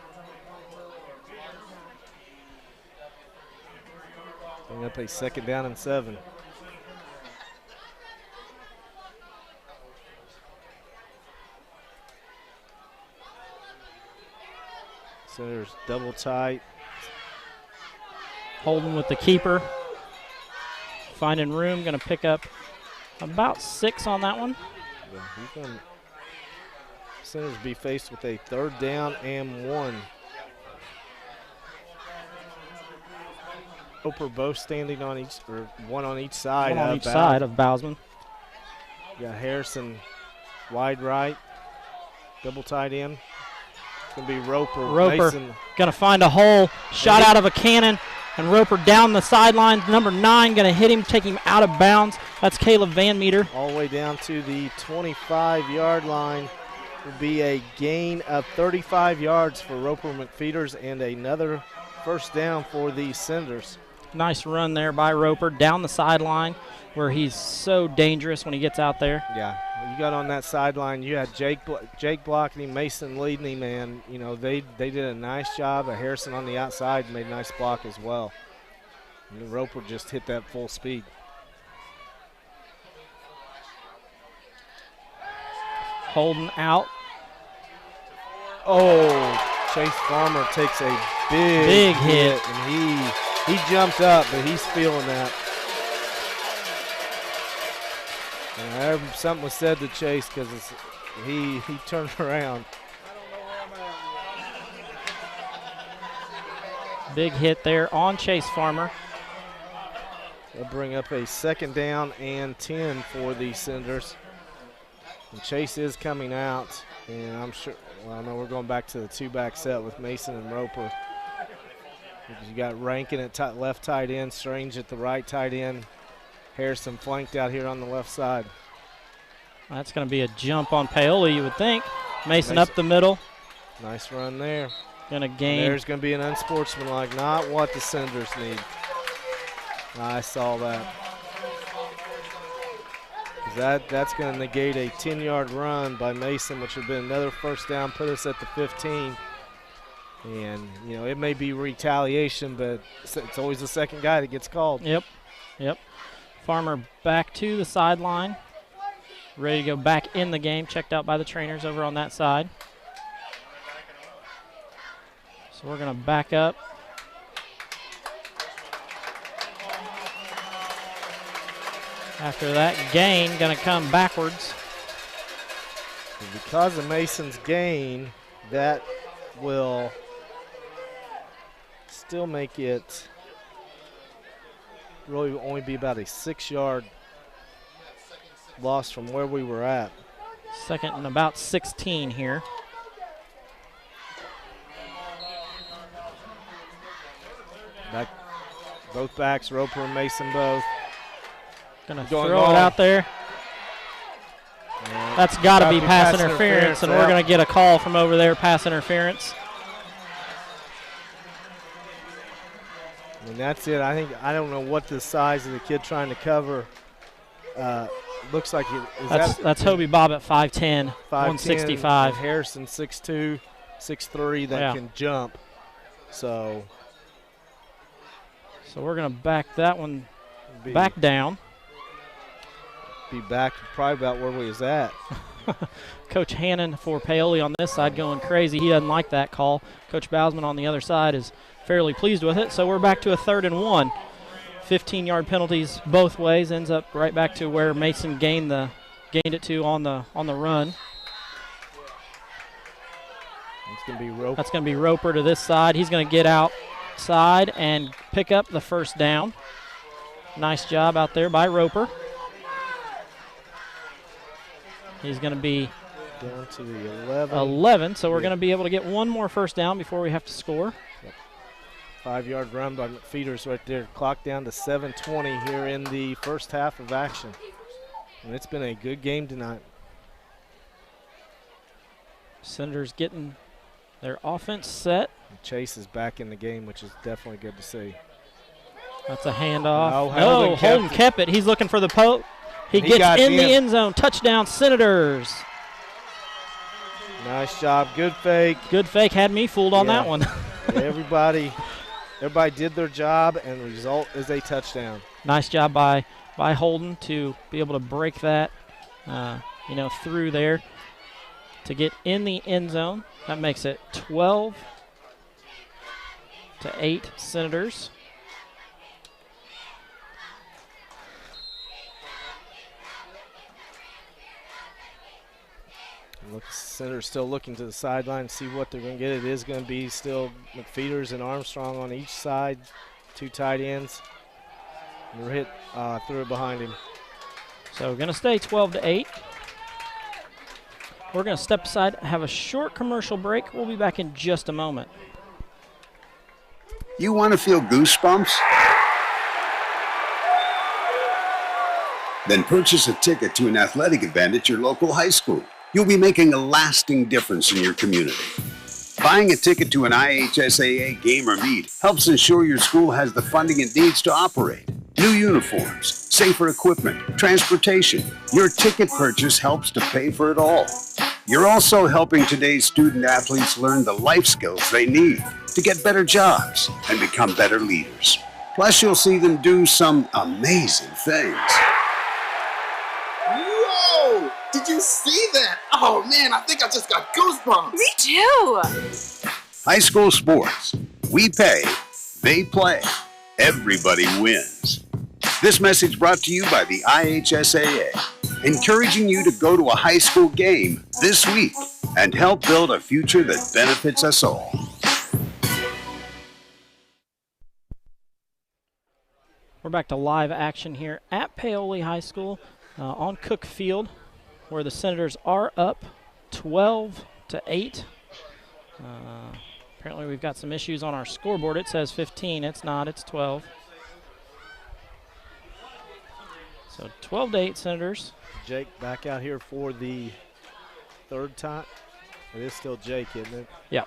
Bring up a 2nd down and 7. Senators double tight. Holden with the keeper. Finding room, going to pick up about 6 on that one. Yeah, Senators be faced with a 3rd down and 1. Roper both standing on each, or one on each side. One on each side of Bousman. Got Harrison wide right, double tight end. Going to be Roper. Roper going to find a hole, shot out of a cannon, and Roper down the sideline. Number 9 going to hit him, take him out of bounds. That's Caleb Van Meter. All the way down to the 25-yard line. Will be a gain of 35 yards for Roper McFeeters and another 1st down for the Senators. Nice run there by Roper down the sideline where he's so dangerous when he gets out there. Yeah, you got on that sideline. You had Jake blocking him, Mason leading him, and they did a nice job. Harrison on the outside made a nice block as well. And Roper just hit that full speed. Holden out. Oh, Chase Farmer takes a big hit, and he jumped up, but he's feeling that. And something was said to Chase because he turned around. Big hit there on Chase Farmer. They'll bring up a 2nd down and 10 for the Senators. And Chase is coming out, and I'm sure, well, I know we're going back to the 2-back set with Mason and Roper. You got Rankin at left tight end, Strange at the right tight end, Harrison flanked out here on the left side. That's going to be a jump on Paoli, you would think. Mason up the middle. Nice run there. Going to gain. And there's going to be an unsportsmanlike, not what the Senators need. I saw that. That's going to negate a 10-yard run by Mason, which would have been another 1st down, put us at the 15. And, you know, it may be retaliation, but it's always the second guy that gets called. Yep. Farmer back to the sideline. Ready to go back in the game. Checked out by the trainers over on that side. So we're going to back up. After that gain, going to come backwards. And because of Mason's gain, that will still make it really only be about a 6-yard loss from where we were at. 2nd and about 16 here. Back, both backs, Roper and Mason both. Gonna throw it out there. And that's got to be pass interference, and we're going to get a call from over there, pass interference. I mean, that's it. I don't know what the size of the kid trying to cover. Looks like that's Hobie Bob at 5'10", 165. Harrison 6'2", 6'3", that can jump. So we're going to back that one back down. Be back probably about where we was at. Coach Hannon for Paoli on this side going crazy. He doesn't like that call. Coach Bausman on the other side is fairly pleased with it. So we're back to a 3rd and 1. 15-yard penalties both ways. Ends up right back to where Mason gained it to on the run. It's going to be Roper. That's going to be Roper to this side. He's going to get outside and pick up the 1st down. Nice job out there by Roper. He's going to be down to the 11, so we're going to be able to get one more 1st down before we have to score. 5-yard run by McFeeters right there. Clock down to 7:20 here in the 1st half of action. And it's been a good game tonight. Senators getting their offense set. And Chase is back in the game, which is definitely good to see. That's a handoff. No, Holden kept it. He's looking for the poke. He gets in the end zone. Touchdown, Senators. Nice job. Good fake. Good fake. Had me fooled on that one. Everybody did their job, and the result is a touchdown. Nice job by Holden to be able to break that, through there to get in the end zone. That makes it 12-8 Senators. Senators still looking to the sideline, see what they're going to get. It is going to be still McFeeters and Armstrong on each side, 2 tight ends. And they're hit through it behind him. So we're going to stay 12-8. We're going to step aside, have a short commercial break. We'll be back in just a moment. You want to feel goosebumps? Then purchase a ticket to an athletic event at your local high school. You'll be making a lasting difference in your community. Buying a ticket to an IHSAA game or meet helps ensure your school has the funding it needs to operate. New uniforms, safer equipment, transportation. Your ticket purchase helps to pay for it all. You're also helping today's student athletes learn the life skills they need to get better jobs and become better leaders. Plus, you'll see them do some amazing things. Whoa! Did you see that? Oh man, I think I just got goosebumps. Me too. High school sports. We pay, they play. Everybody wins. This message brought to you by the IHSAA, encouraging you to go to a high school game this week and help build a future that benefits us all. We're back to live action here at Paoli High School on Cook Field, where the Senators are up 12-8. Apparently we've got some issues on our scoreboard. It says 15. It's not. It's 12. So 12-8 Senators. Jake back out here for the third time. It is still Jake, isn't it? Yeah.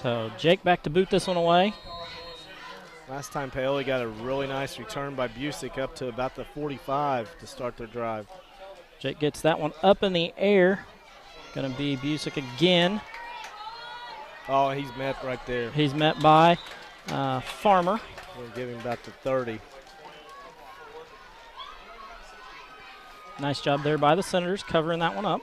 So Jake back to boot this one away. Last time Paoli got a really nice return by Busick up to about the 45 to start their drive. Jake gets that one up in the air. Going to be Busick again. Oh, he's met right there. He's met by Farmer. We'll give him about the 30. Nice job there by the Senators covering that one up.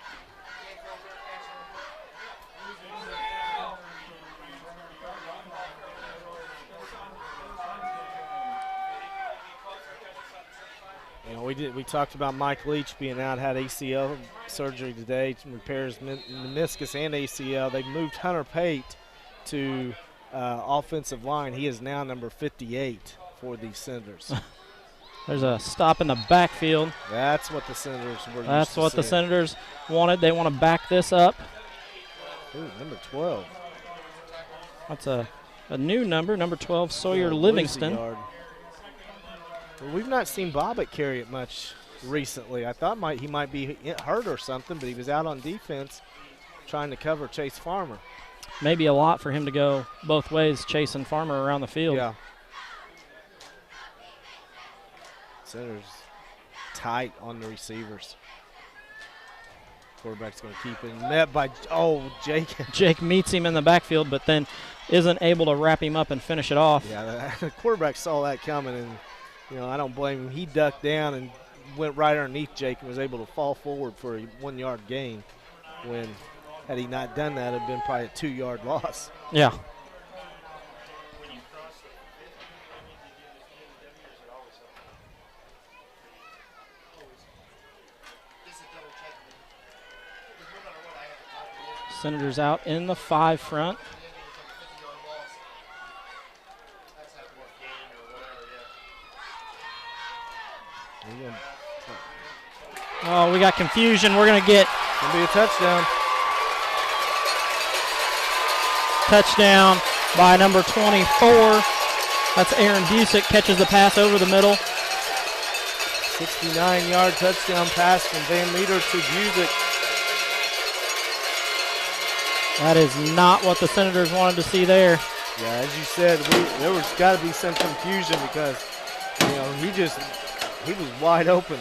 We talked about Mike Leach being out, had ACL surgery today to repair his meniscus and ACL. They moved Hunter Pate to offensive line. He is now number 58 for the Senators. There's a stop in the backfield. That's what the Senators were used That's to what the seeing. Senators wanted. They want to back this up. Ooh, number 12. That's a new number, number 12, Sawyer Livingston. Well, we've not seen Bobbitt carry it much recently. I thought he might be hurt or something, but he was out on defense trying to cover Chase Farmer. Maybe a lot for him to go both ways, chasing Farmer around the field. Yeah. Senators tight on the receivers. Quarterback's going to keep it. Met by, Jake. Jake meets him in the backfield, but then isn't able to wrap him up and finish it off. Yeah, the quarterback saw that coming, and, I don't blame him. He ducked down and went right underneath Jake and was able to fall forward for a 1-yard gain when, had he not done that, it would have been probably a 2-yard loss. Yeah. Senators out in the 5 front. Oh, we got confusion. We're going to get Going to be a touchdown. Touchdown by number 24. That's Aaron Busick, catches the pass over the middle. 69-yard touchdown pass from Van Meter to Busick. That is not what the Senators wanted to see there. Yeah, as you said, there was got to be some confusion because, he was wide open.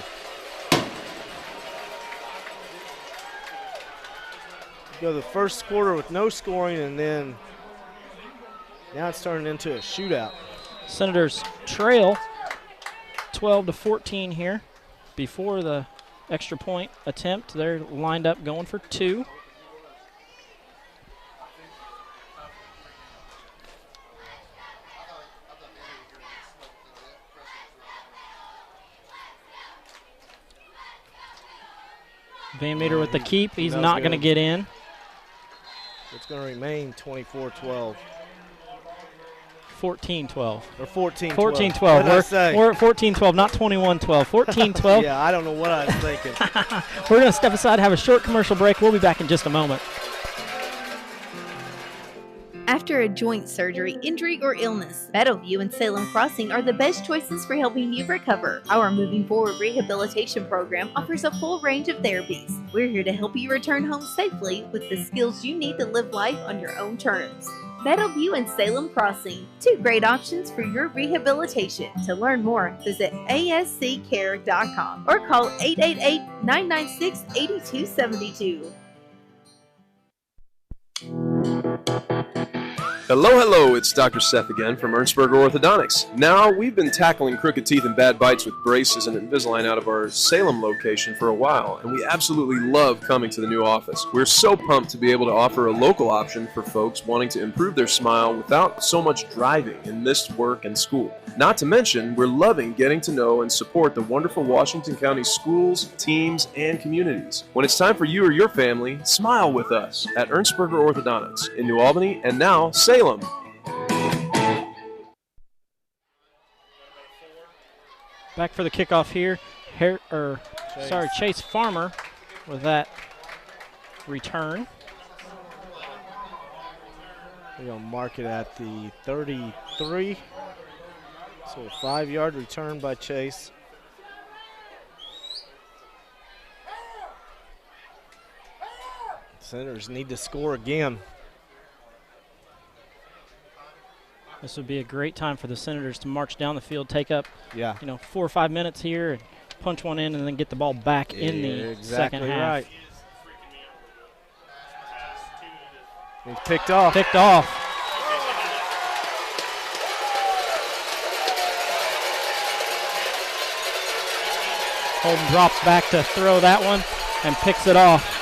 Go the first quarter with no scoring, and then now it's turning into a shootout. Senators trail 12-14 here before the extra point attempt. They're lined up going for 2. Van Meter with the keep. He's not going to get in. It's going to remain 24-12. 14-12. Or 14-12. 14-12. We're at 14-12, not 21-12. 14-12. Yeah, I don't know what I was thinking. We're going to step aside, have a short commercial break. We'll be back in just a moment. After a joint surgery, injury, or illness, Meadowview and Salem Crossing are the best choices for helping you recover. Our Moving Forward rehabilitation program offers a full range of therapies. We're here to help you return home safely with the skills you need to live life on your own terms. Meadowview and Salem Crossing, 2 great options for your rehabilitation. To learn more, visit asccare.com or call 888-996-8272. Hello, it's Dr. Seth again from Ernstberger Orthodontics. Now, we've been tackling crooked teeth and bad bites with braces and Invisalign out of our Salem location for a while, and we absolutely love coming to the new office. We're so pumped to be able to offer a local option for folks wanting to improve their smile without so much driving and missed work and school. Not to mention, we're loving getting to know and support the wonderful Washington County schools, teams, and communities. When it's time for you or your family, smile with us at Ernstberger Orthodontics in New Albany and now Salem. Back for the kickoff here. Chase Farmer with that return. We're going to mark it at the 33. So a 5-yard return by Chase. Senators need to score again. This would be a great time for the Senators to march down the field, take up 4 or 5 minutes here, and punch one in, and then get the ball back in the second half. Right. He's picked off. Picked off. Holden drops back to throw that one and picks it off.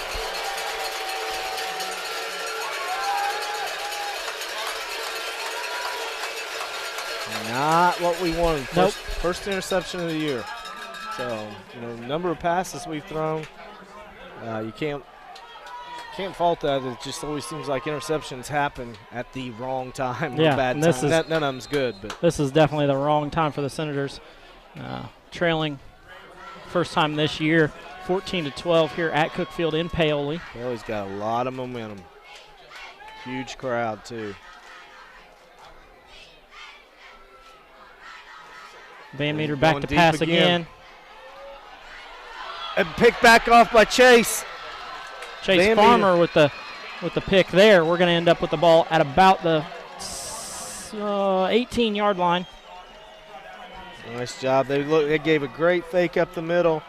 Not what we wanted. Nope. First interception of the year. So, number of passes we've thrown, you can't fault that. It just always seems like interceptions happen at the wrong time. Yeah, or bad and this time. is, None of them's good. But this is definitely the wrong time for the Senators. Trailing first time this year, 14-12 here at Cookfield in Paoli. Paoli's got a lot of momentum. Huge crowd, too. Van Meter back to pass again. And picked back off by Chase. Chase Van Farmer with the pick there. We're going to end up with the ball at about the 18-yard line. Nice job. They gave a great fake up the middle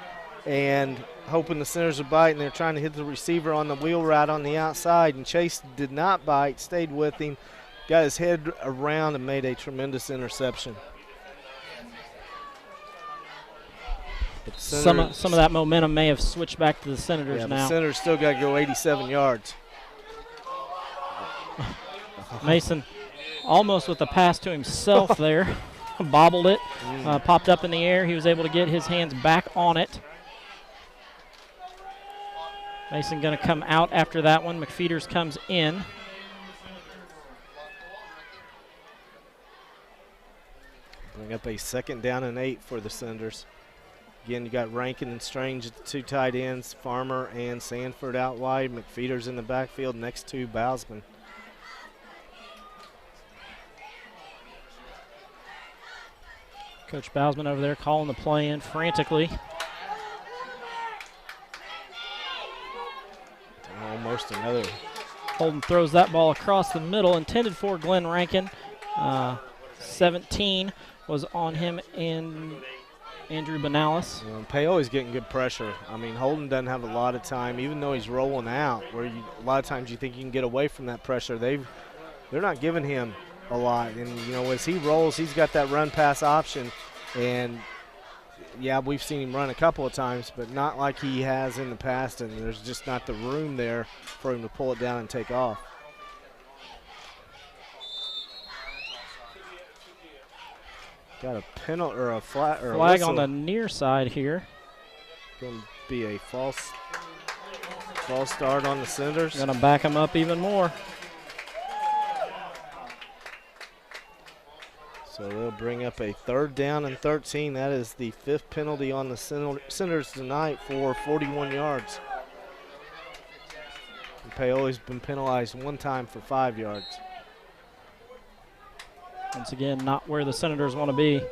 and hoping the Senators would bite, and they're trying to hit the receiver on the wheel route on the outside, and Chase did not bite, stayed with him, got his head around and made a tremendous interception. Some of that momentum may have switched back to the Senators now. The Senators still got to go 87 yards. Mason almost with the pass to himself there. Bobbled it, popped up in the air. He was able to get his hands back on it. Mason going to come out after that one. McFeeters comes in. Bring up a 2nd down and 8 for the Senators. Again, you got Rankin and Strange at the 2 tight ends, Farmer and Sanford out wide, McFeeters in the backfield next to Bousman. Coach Bousman over there calling the play in frantically. Almost another. Holden throws that ball across the middle, intended for Glenn Rankin. 17 was on him and Andrew Benalis. Paoli's getting good pressure. I mean, Holden doesn't have a lot of time, even though he's rolling out, where a lot of times you think you can get away from that pressure. They're not giving him a lot. And, as he rolls, he's got that run-pass option. And, yeah, we've seen him run a couple of times, but not like he has in the past, and there's just not the room there for him to pull it down and take off. Got a penalty or a flag or flag on the near side here. Going to be a false start on the Senators. Going to back them up even more. So they'll bring up a 3rd down and 13. That is the 5th penalty on the Senators tonight for 41 yards. And Paoli's been penalized 1 time for 5 yards. Once again, not where the Senators want to be.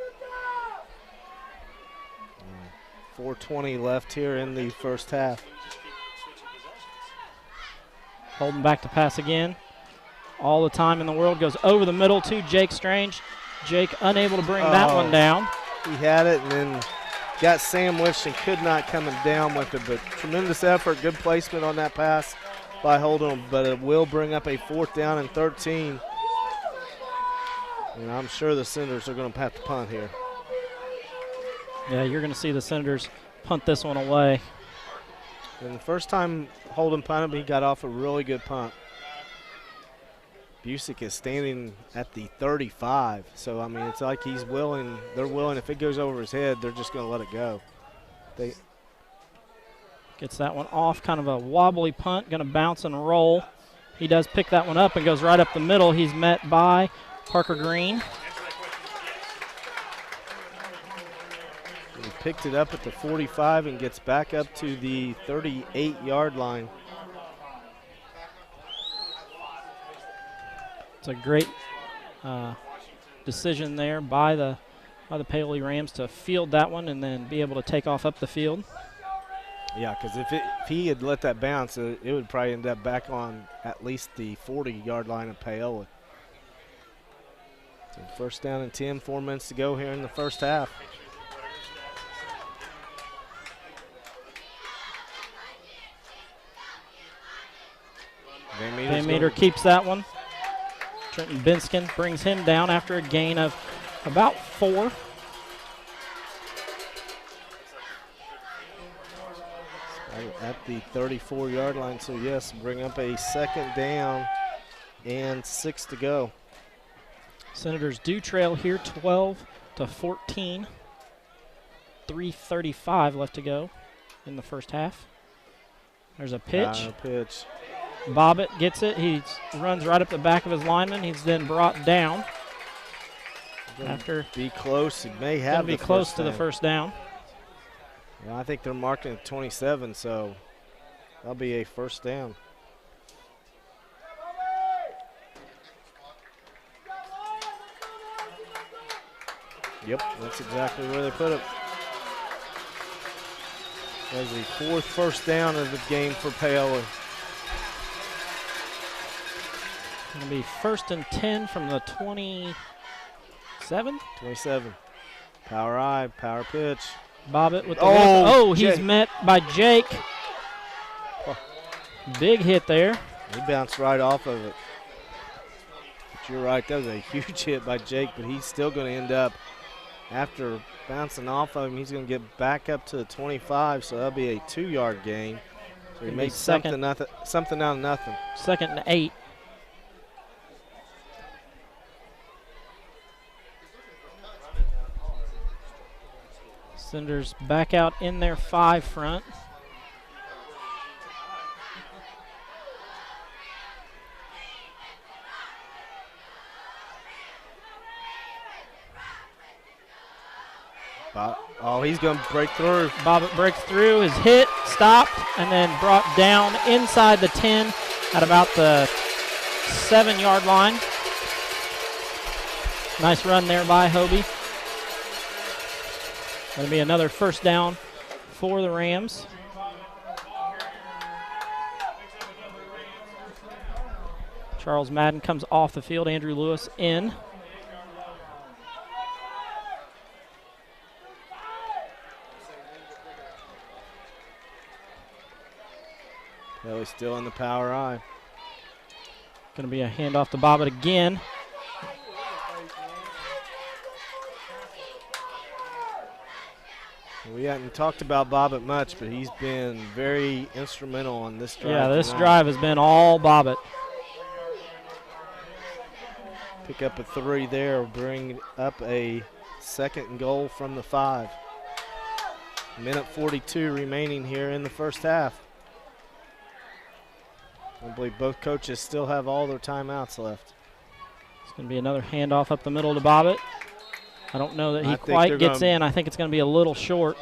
4:20 left here in the first half. Holden back to pass again. All the time in the world, goes over the middle to Jake Strange. Jake unable to bring that one down. He had it and then got sandwiched and could not come down with it, but tremendous effort, good placement on that pass by Holden, but it will bring up a 4th down and 13. And I'm sure the Senators are going to have to punt here. Yeah, you're going to see the Senators punt this one away. And the first time Holden punted, he got off a really good punt. Busick is standing at the 35. So, I mean, it's like he's willing. They're willing. If it goes over his head, they're just going to let it go. Gets that one off. Kind of a wobbly punt. Going to bounce and roll. He does pick that one up and goes right up the middle. He's met by Parker Green. picked it up at the 45 and gets back up to the 38-yard line. It's a great decision there by the Paoli Rams to field that one and then be able to take off up the field. Yeah, because if he had let that bounce, it would probably end up back on at least the 40-yard line of Paoli. So first down and 10, 4 minutes to go here in the first half. Van Meter keeps that one. Trenton Binskin brings him down after a gain of about 4. At the 34-yard line, so yes, bring up a second down and 6 to go. Senators do trail here 12-14. 3:35 left to go in the first half. There's a pitch. Bobbitt gets it. He runs right up the back of his lineman. He's then brought down. After be close, he may have be close to the first down. Yeah, I think they're marking at 27, so that'll be a first down. Yep, that's exactly where they put it. That's the 4th first down of the game for Paoli. Going to be 1st and 10 from the 27? 27. Power eye, power pitch. Bobbitt with the he's Jake. met by Jake. Big hit there. He bounced right off of it. But you're right, that was a huge hit by Jake, but he's still going to end up, after bouncing off of him, he's going to get back up to the 25, so that'll be a 2-yard gain. So he made something out of nothing. 2nd and 8. Senators back out in their 5 front. He's going to break through. Bobbitt breaks through, is hit, stopped, and then brought down inside the 10 at about the 7-yard line. Nice run there by Hobie. Going to be another first down for the Rams. Charles Madden comes off the field. Andrew Lewis in. He's still in the power eye. Going to be a handoff to Bobbitt again. We hadn't talked about Bobbitt much, but he's been very instrumental on this drive. Yeah, this drive has been all Bobbitt. Pick up a 3 there, bring up a 2nd and goal from the 5. Minute 42 remaining here in the first half. I believe both coaches still have all their timeouts left. It's going to be another handoff up the middle to Bobbitt. I don't know that he quite gets in. I think it's going to be a little short.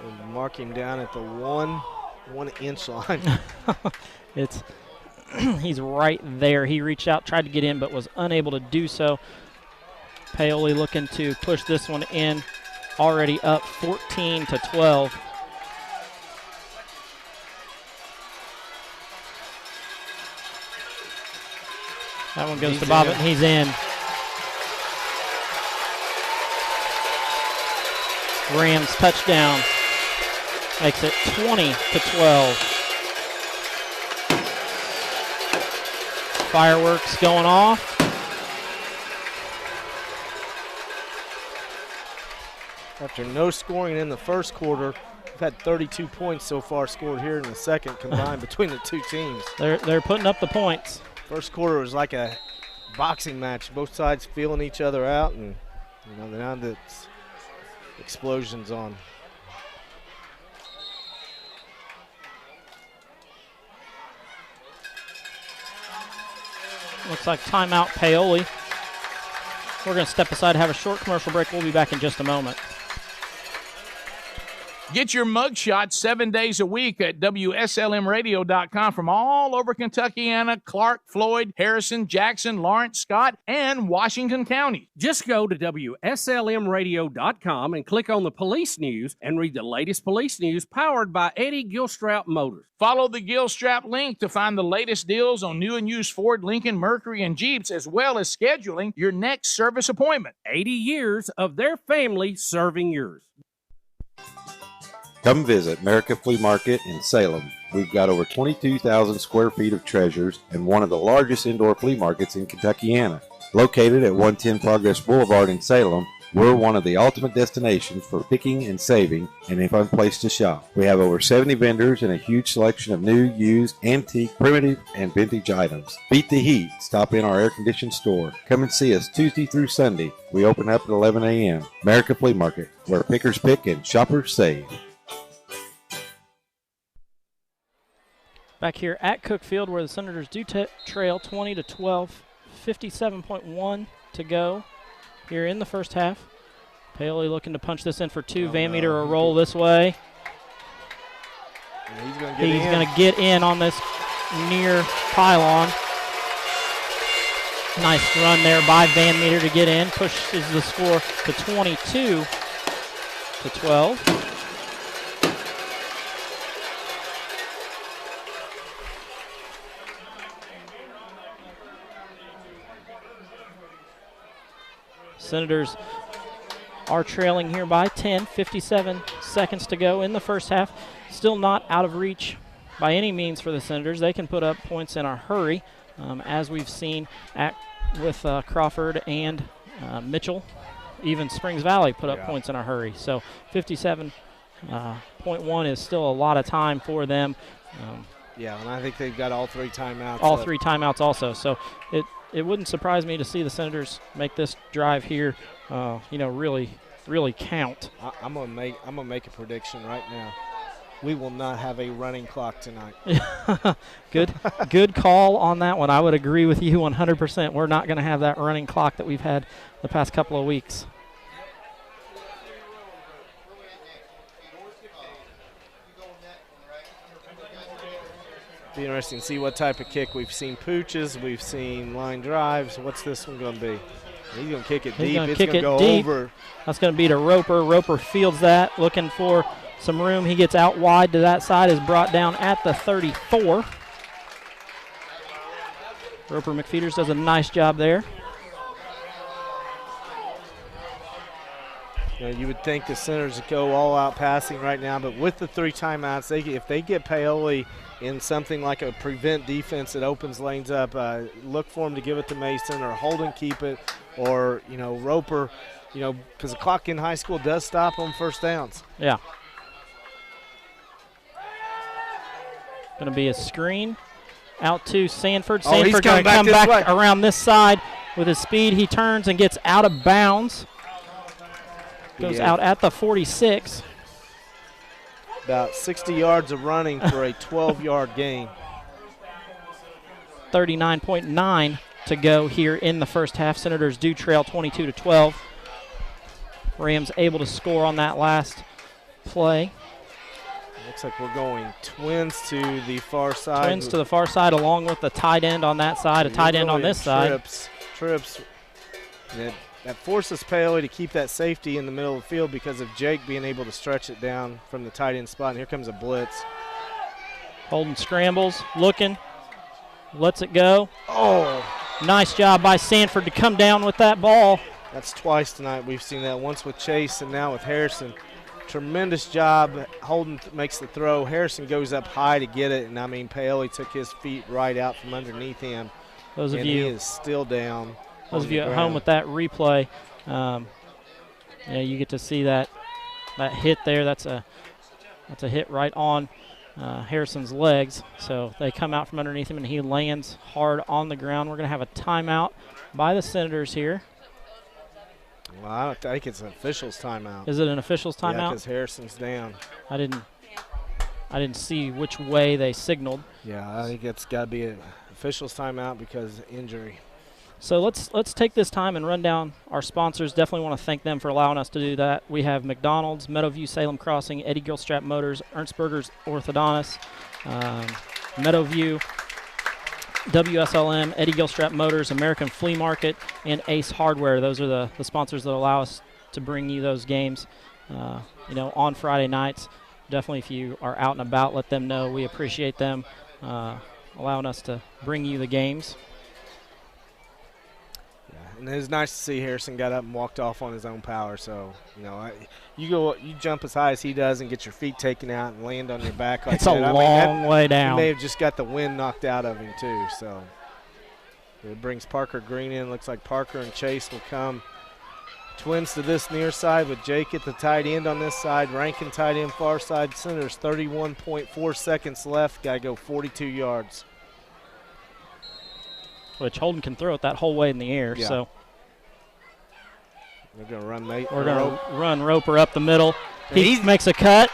And mark him down at the 1-inch line. He's right there. He reached out, tried to get in, but was unable to do so. Paoli looking to push this one in. Already up 14-12. That one goes to Bobbitt, and he's in. Rams touchdown. Makes it 20-12. Fireworks going off. After no scoring in the first quarter, we've had 32 points so far scored here in the second combined between the two teams. They're putting up the points. First quarter was like a boxing match, both sides feeling each other out, and now that's explosions on. Looks like timeout Paoli. We're going to step aside, have a short commercial break. We'll be back in just a moment. Get your mug shot 7 days a week at WSLMradio.com from all over Kentuckiana, Clark, Floyd, Harrison, Jackson, Lawrence, Scott, and Washington counties. Just go to WSLMradio.com and click on the police news and read the latest police news powered by Eddie Gilstrap Motors. Follow the Gilstrap link to find the latest deals on new and used Ford, Lincoln, Mercury, and Jeeps, as well as scheduling your next service appointment. 80 years of their family serving yours. Come visit America Flea Market in Salem. We've got over 22,000 square feet of treasures and one of the largest indoor flea markets in Kentuckiana. Located at 110 Progress Boulevard in Salem, we're one of the ultimate destinations for picking and saving and a fun place to shop. We have over 70 vendors and a huge selection of new, used, antique, primitive, and vintage items. Beat the heat. Stop in our air-conditioned store. Come and see us Tuesday through Sunday. We open up at 11 a.m. America Flea Market, where pickers pick and shoppers save. Back here at Cookfield, where the Senators do trail 20-12, 57.1 to go here in the first half. Paoli looking to punch this in for two. Van Meter a roll this way. And he's going to get in on this near pylon. Nice run there by Van Meter to get in. Pushes the score to 22-12. Senators are trailing here by 10, 57 seconds to go in the first half. Still not out of reach by any means for the Senators. They can put up points in a hurry, as we've seen with Crawford and Mitchell. Even Springs Valley put up points in a hurry. So 57.1 is still a lot of time for them. Yeah, and I think they've got all three timeouts. All three timeouts also. So it wouldn't surprise me to see the Senators make this drive here, really count. I'm gonna make a prediction right now. We will not have a running clock tonight. Good call on that one. I would agree with you 100%. We're not going to have that running clock that we've had the past couple of weeks. Be interesting to see what type of kick. We've seen pooches, we've seen line drives. What's this one going to be? He's going to kick it deep. It's going to go over. That's going to be to Roper. Roper fields that, looking for some room. He gets out wide to that side, is brought down at the 34. Roper McFeeters does a nice job there. You would think the Senators would go all out passing right now, but with the three timeouts, if they get Paoli in something like a prevent defense that opens lanes up, look for him to give it to Mason or hold and keep it, or Roper, because the clock in high school does stop on first downs. Yeah. Going to be a screen out to Sanford. Sanford going to come back around this side with his speed. He turns and gets out of bounds. Goes out at the 46. About 60 yards of running for a 12-yard gain. 39.9 to go here in the first half. Senators do trail 22-12. Rams able to score on that last play. Looks like we're going twins to the far side. Twins to the far side along with the tight end on that side, a tight end on this side. Trips. That forces Paoli to keep that safety in the middle of the field because of Jake being able to stretch it down from the tight end spot. And here comes a blitz. Holden scrambles, looking, lets it go. Oh! Nice job by Sanford to come down with that ball. That's twice tonight. We've seen that, once with Chase and now with Harrison. Tremendous job. Holden makes the throw. Harrison goes up high to get it, and Paoli took his feet right out from underneath him. Those of and you he is still down. Those of you at home with that replay, you get to see that hit there. That's a hit right on Harrison's legs. So they come out from underneath him, and he lands hard on the ground. We're going to have a timeout by the Senators here. Well, I don't think it's an official's timeout. Is it an official's timeout? Yeah, because Harrison's down. I didn't see which way they signaled. Yeah, I think it's got to be an official's timeout because of injury. So let's take this time and run down our sponsors. Definitely want to thank them for allowing us to do that. We have McDonald's, Meadowview Salem Crossing, Eddie Gilstrap Motors, Ernstberger's Orthodontists, Meadowview, WSLM, Eddie Gilstrap Motors, American Flea Market, and Ace Hardware. Those are the sponsors that allow us to bring you those games, on Friday nights. Definitely, if you are out and about, let them know. We appreciate them allowing us to bring you the games. And it was nice to see Harrison got up and walked off on his own power. So, you jump as high as he does and get your feet taken out and land on your back like it's that. a long way down. He may have just got the wind knocked out of him too. So it brings Parker Green in. Looks like Parker and Chase will come twins to this near side with Jake at the tight end on this side. Rankin tight end far side. Centers 31.4 seconds left. Got to go 42 yards. Which Holden can throw it that whole way in the air. Yeah. So we're going to run We're going to run Roper up the middle. He makes a cut.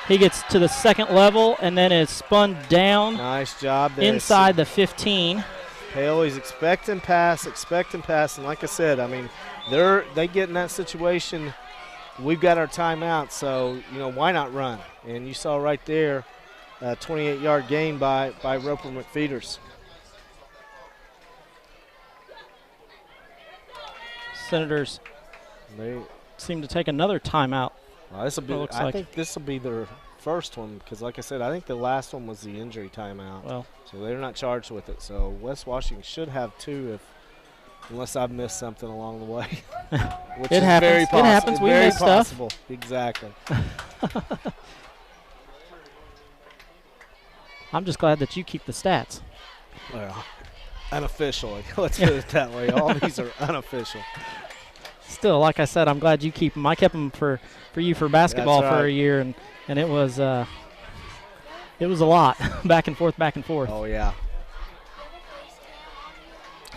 He gets to the second level and then is spun down. Nice job there. Inside the 15. Paoli's expect and pass. And like I said, they get in that situation. We've got our timeout, so, why not run? And you saw right there a 28-yard gain by Roper McFeeters. Senators seem to take another timeout. Well, I think this will be their first one because, like I said, I think the last one was the injury timeout. Well, so they're not charged with it. So West Washington should have two, unless I've missed something along the way. Which it is happens. Very possible. It happens. We very miss possible. Stuff. Exactly. I'm just glad that you keep the stats. Well, unofficially. Let's put it that way. All these are unofficial. Still, like I said, I'm glad you keep them. I kept them for you for basketball That's right. for a year, and it was a lot. Back and forth. Oh, yeah.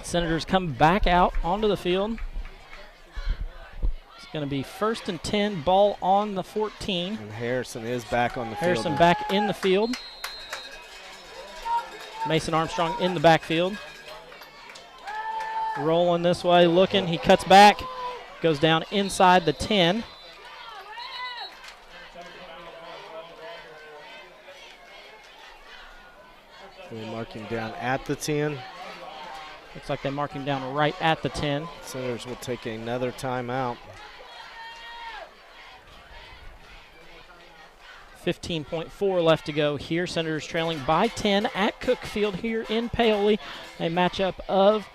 Senators come back out onto the field. It's going to be 1st and 10, ball on the 14. And Harrison is back on the field. Harrison back in the field. Mason Armstrong in the backfield. Rolling this way, looking. He cuts back, goes down inside the 10. They mark him down at the 10. Looks like they mark him down right at the 10. Senators will take another timeout. 15.4 left to go here. Senators trailing by 10 at Cookfield here in Paoli. A matchup of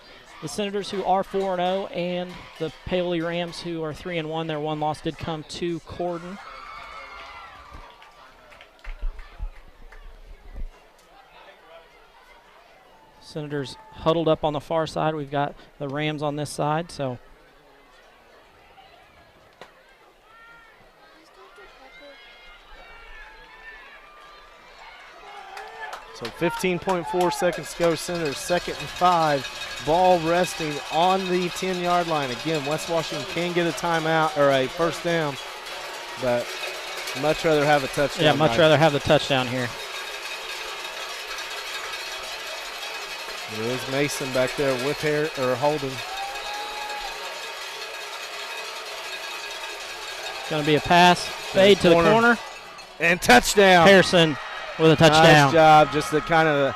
the Senators, who are 4-0, and the Paoli Rams, who are 3-1. Their one loss did come to Corden. Senators huddled up on the far side. We've got the Rams on this side, so So 15.4 seconds to go. Senators 2nd and 5. Ball resting on the 10-yard line. Again, West Washington can get a timeout or a first down, but much rather have a touchdown. Yeah, much rather have the touchdown here. There is Mason back there with Holden. Going to be a pass. Fade to the corner. And touchdown. Harrison with a touchdown. Nice job. Just the kind of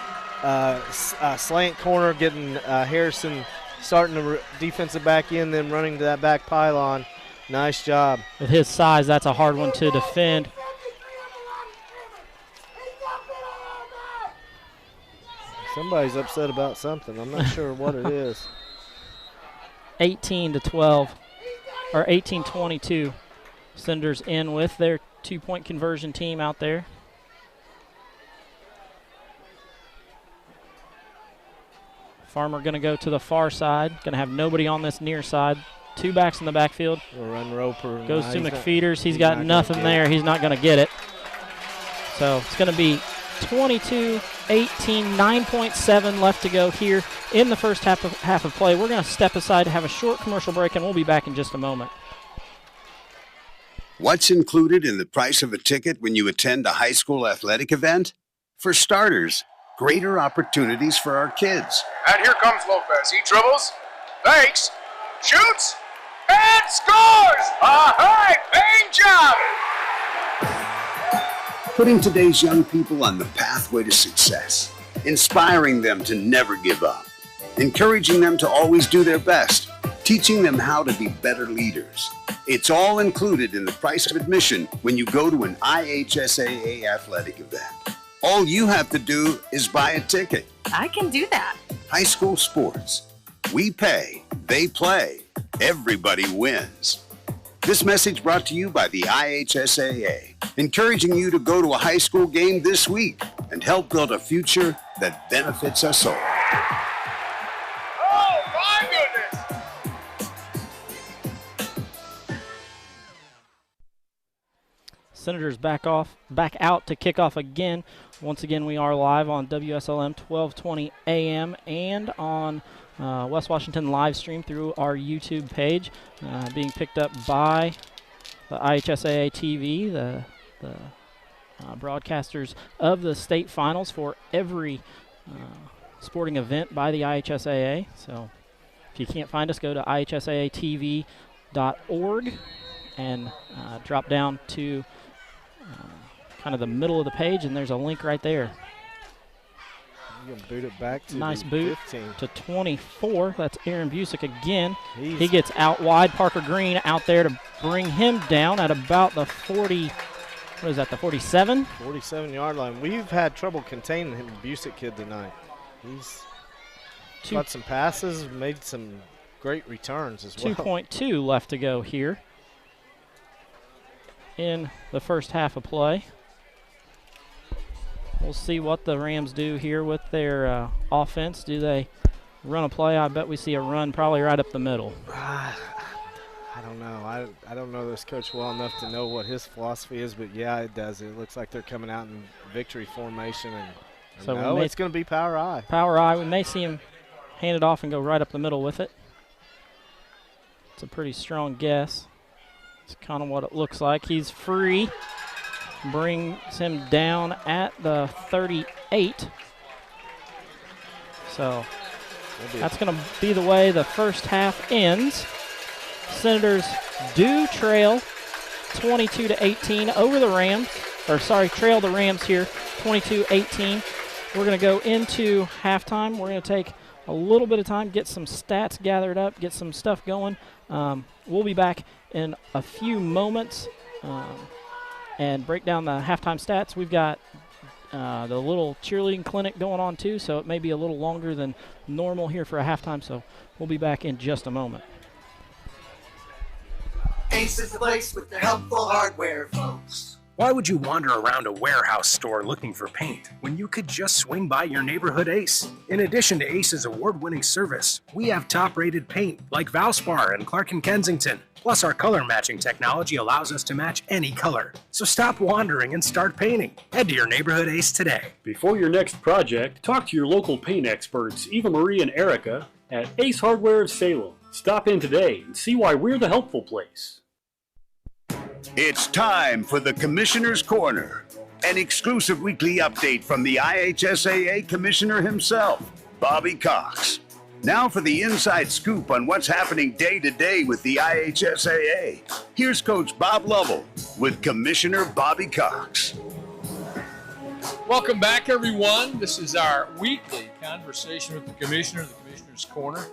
slant corner, getting Harrison starting the defensive back end, then running to that back pylon. Nice job. With his size, that's a hard one to defend. Somebody's upset about something. I'm not sure what it is. 18-12, or 18-22. Senators in with their two-point conversion team out there. Farmer going to go to the far side. Going to have nobody on this near side. Two backs in the backfield. We'll run Roper. Goes to McFeeters. He's got nothing there. He's not going to get it. So it's going to be 22-18, 9.7 left to go here in the first half of play. We're going to step aside to have a short commercial break, and we'll be back in just a moment. What's included in the price of a ticket when you attend a high school athletic event? For starters, greater opportunities for our kids. And here comes Lopez. He dribbles, fakes, shoots, and scores! A high-paying job! Putting today's young people on the pathway to success, inspiring them to never give up, encouraging them to always do their best, teaching them how to be better leaders. It's all included in the price of admission when you go to an IHSAA athletic event. All you have to do is buy a ticket. I can do that. High school sports. We pay, they play, everybody wins. This message brought to you by the IHSAA, encouraging you to go to a high school game this week and help build a future that benefits us all. Oh, my goodness! Senators back out to kick off again. Once again, we are live on WSLM 1220 AM and on West Washington live stream through our YouTube page, being picked up by the IHSAA TV, the broadcasters of the state finals for every sporting event by the IHSAA. So if you can't find us, go to ihsaatv.org and drop down to kind of the middle of the page, and there's a link right there. You can boot it back to nice boot 15. to 24. That's Aaron Busick again. He gets out wide. Parker Green out there to bring him down at about the 40. What is that, the 47? 47-yard line. We've had trouble containing him, Busick kid, tonight. He's caught some passes, made some great returns as well. 2.2 left to go here in the first half of play. We'll see what the Rams do here with their offense. Do they run a play? I bet we see a run probably right up the middle. I don't know. I don't know this coach well enough to know what his philosophy is, but yeah, it does. It looks like they're coming out in victory formation, and so no, it's going to be power I. Power I. We may see him hand it off and go right up the middle with it. It's a pretty strong guess. It's kind of what it looks like. He's free. Brings him down at the 38. So that's going to be the way the first half ends. Senators do trail 22-18 over the Rams. Trail the Rams here 22-18. We're going to go into halftime. We're going to take a little bit of time, get some stats gathered up, get some stuff going. We'll be back in a few moments and break down the halftime stats. We've got the little cheerleading clinic going on too, so it may be a little longer than normal here for a halftime, so we'll be back in just a moment. Ace is the place with the helpful hardware, folks. Why would you wander around a warehouse store looking for paint when you could just swing by your neighborhood Ace? In addition to Ace's award-winning service, we have top-rated paint like Valspar and Clark & Kensington. Plus, our color matching technology allows us to match any color. So stop wandering and start painting. Head to your neighborhood Ace today. Before your next project, talk to your local paint experts, Eva Marie and Erica, at Ace Hardware of Salem. Stop in today and see why we're the helpful place. It's time for the Commissioner's Corner, an exclusive weekly update from the IHSAA Commissioner himself, Bobby Cox. Now for the inside scoop on what's happening day to day with the IHSAA. Here's Coach Bob Lovell with Commissioner Bobby Cox. Welcome back, everyone. This is our weekly conversation with the Commissioner, the Commissioner's Corner.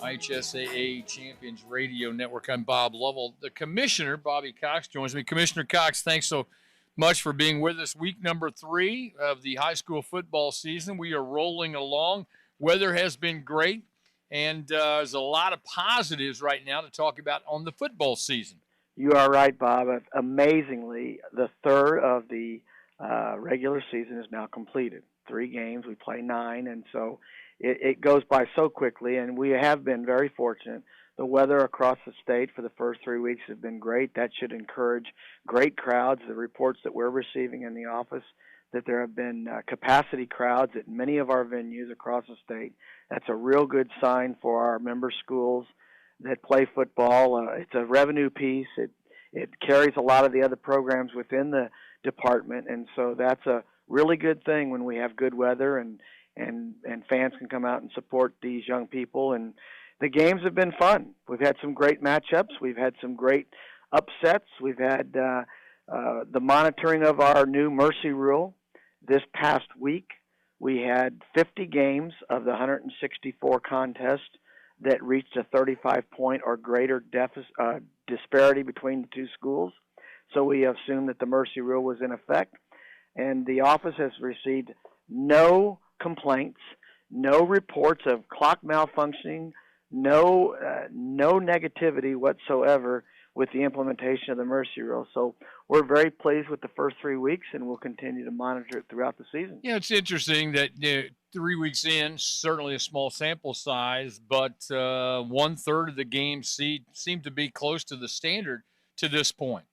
IHSAA Champions Radio Network. I'm Bob Lovell. The Commissioner, Bobby Cox, joins me. Commissioner Cox, thanks so much for being with us. Week number 3 of the high school football season. We are rolling along. Weather has been great, and there's a lot of positives right now to talk about on the football season. You are right, Bob. Amazingly, the third of the regular season is now completed. 3 games. We play 9, and so it goes by so quickly, and we have been very fortunate. The weather across the state for the first 3 weeks has been great. That should encourage great crowds. The reports that we're receiving in the office that there have been capacity crowds at many of our venues across the state. That's a real good sign for our member schools that play football. It's a revenue piece. It carries a lot of the other programs within the department, and so that's a really good thing when we have good weather and fans can come out and support these young people. And the games have been fun. We've had some great matchups. We've had some great upsets. We've had the monitoring of our new mercy rule this past week. We had 50 games of the 164 contests that reached a 35-point or greater disparity between the two schools. So we assume that the mercy rule was in effect. And the office has received no complaints, no reports of clock malfunctioning, no negativity whatsoever with the implementation of the mercy rule. So we're very pleased with the first 3 weeks, and we'll continue to monitor it throughout the season. Yeah, it's interesting that 3 weeks in, certainly a small sample size, but 1/3 of the games seem to be close to the standard to this point.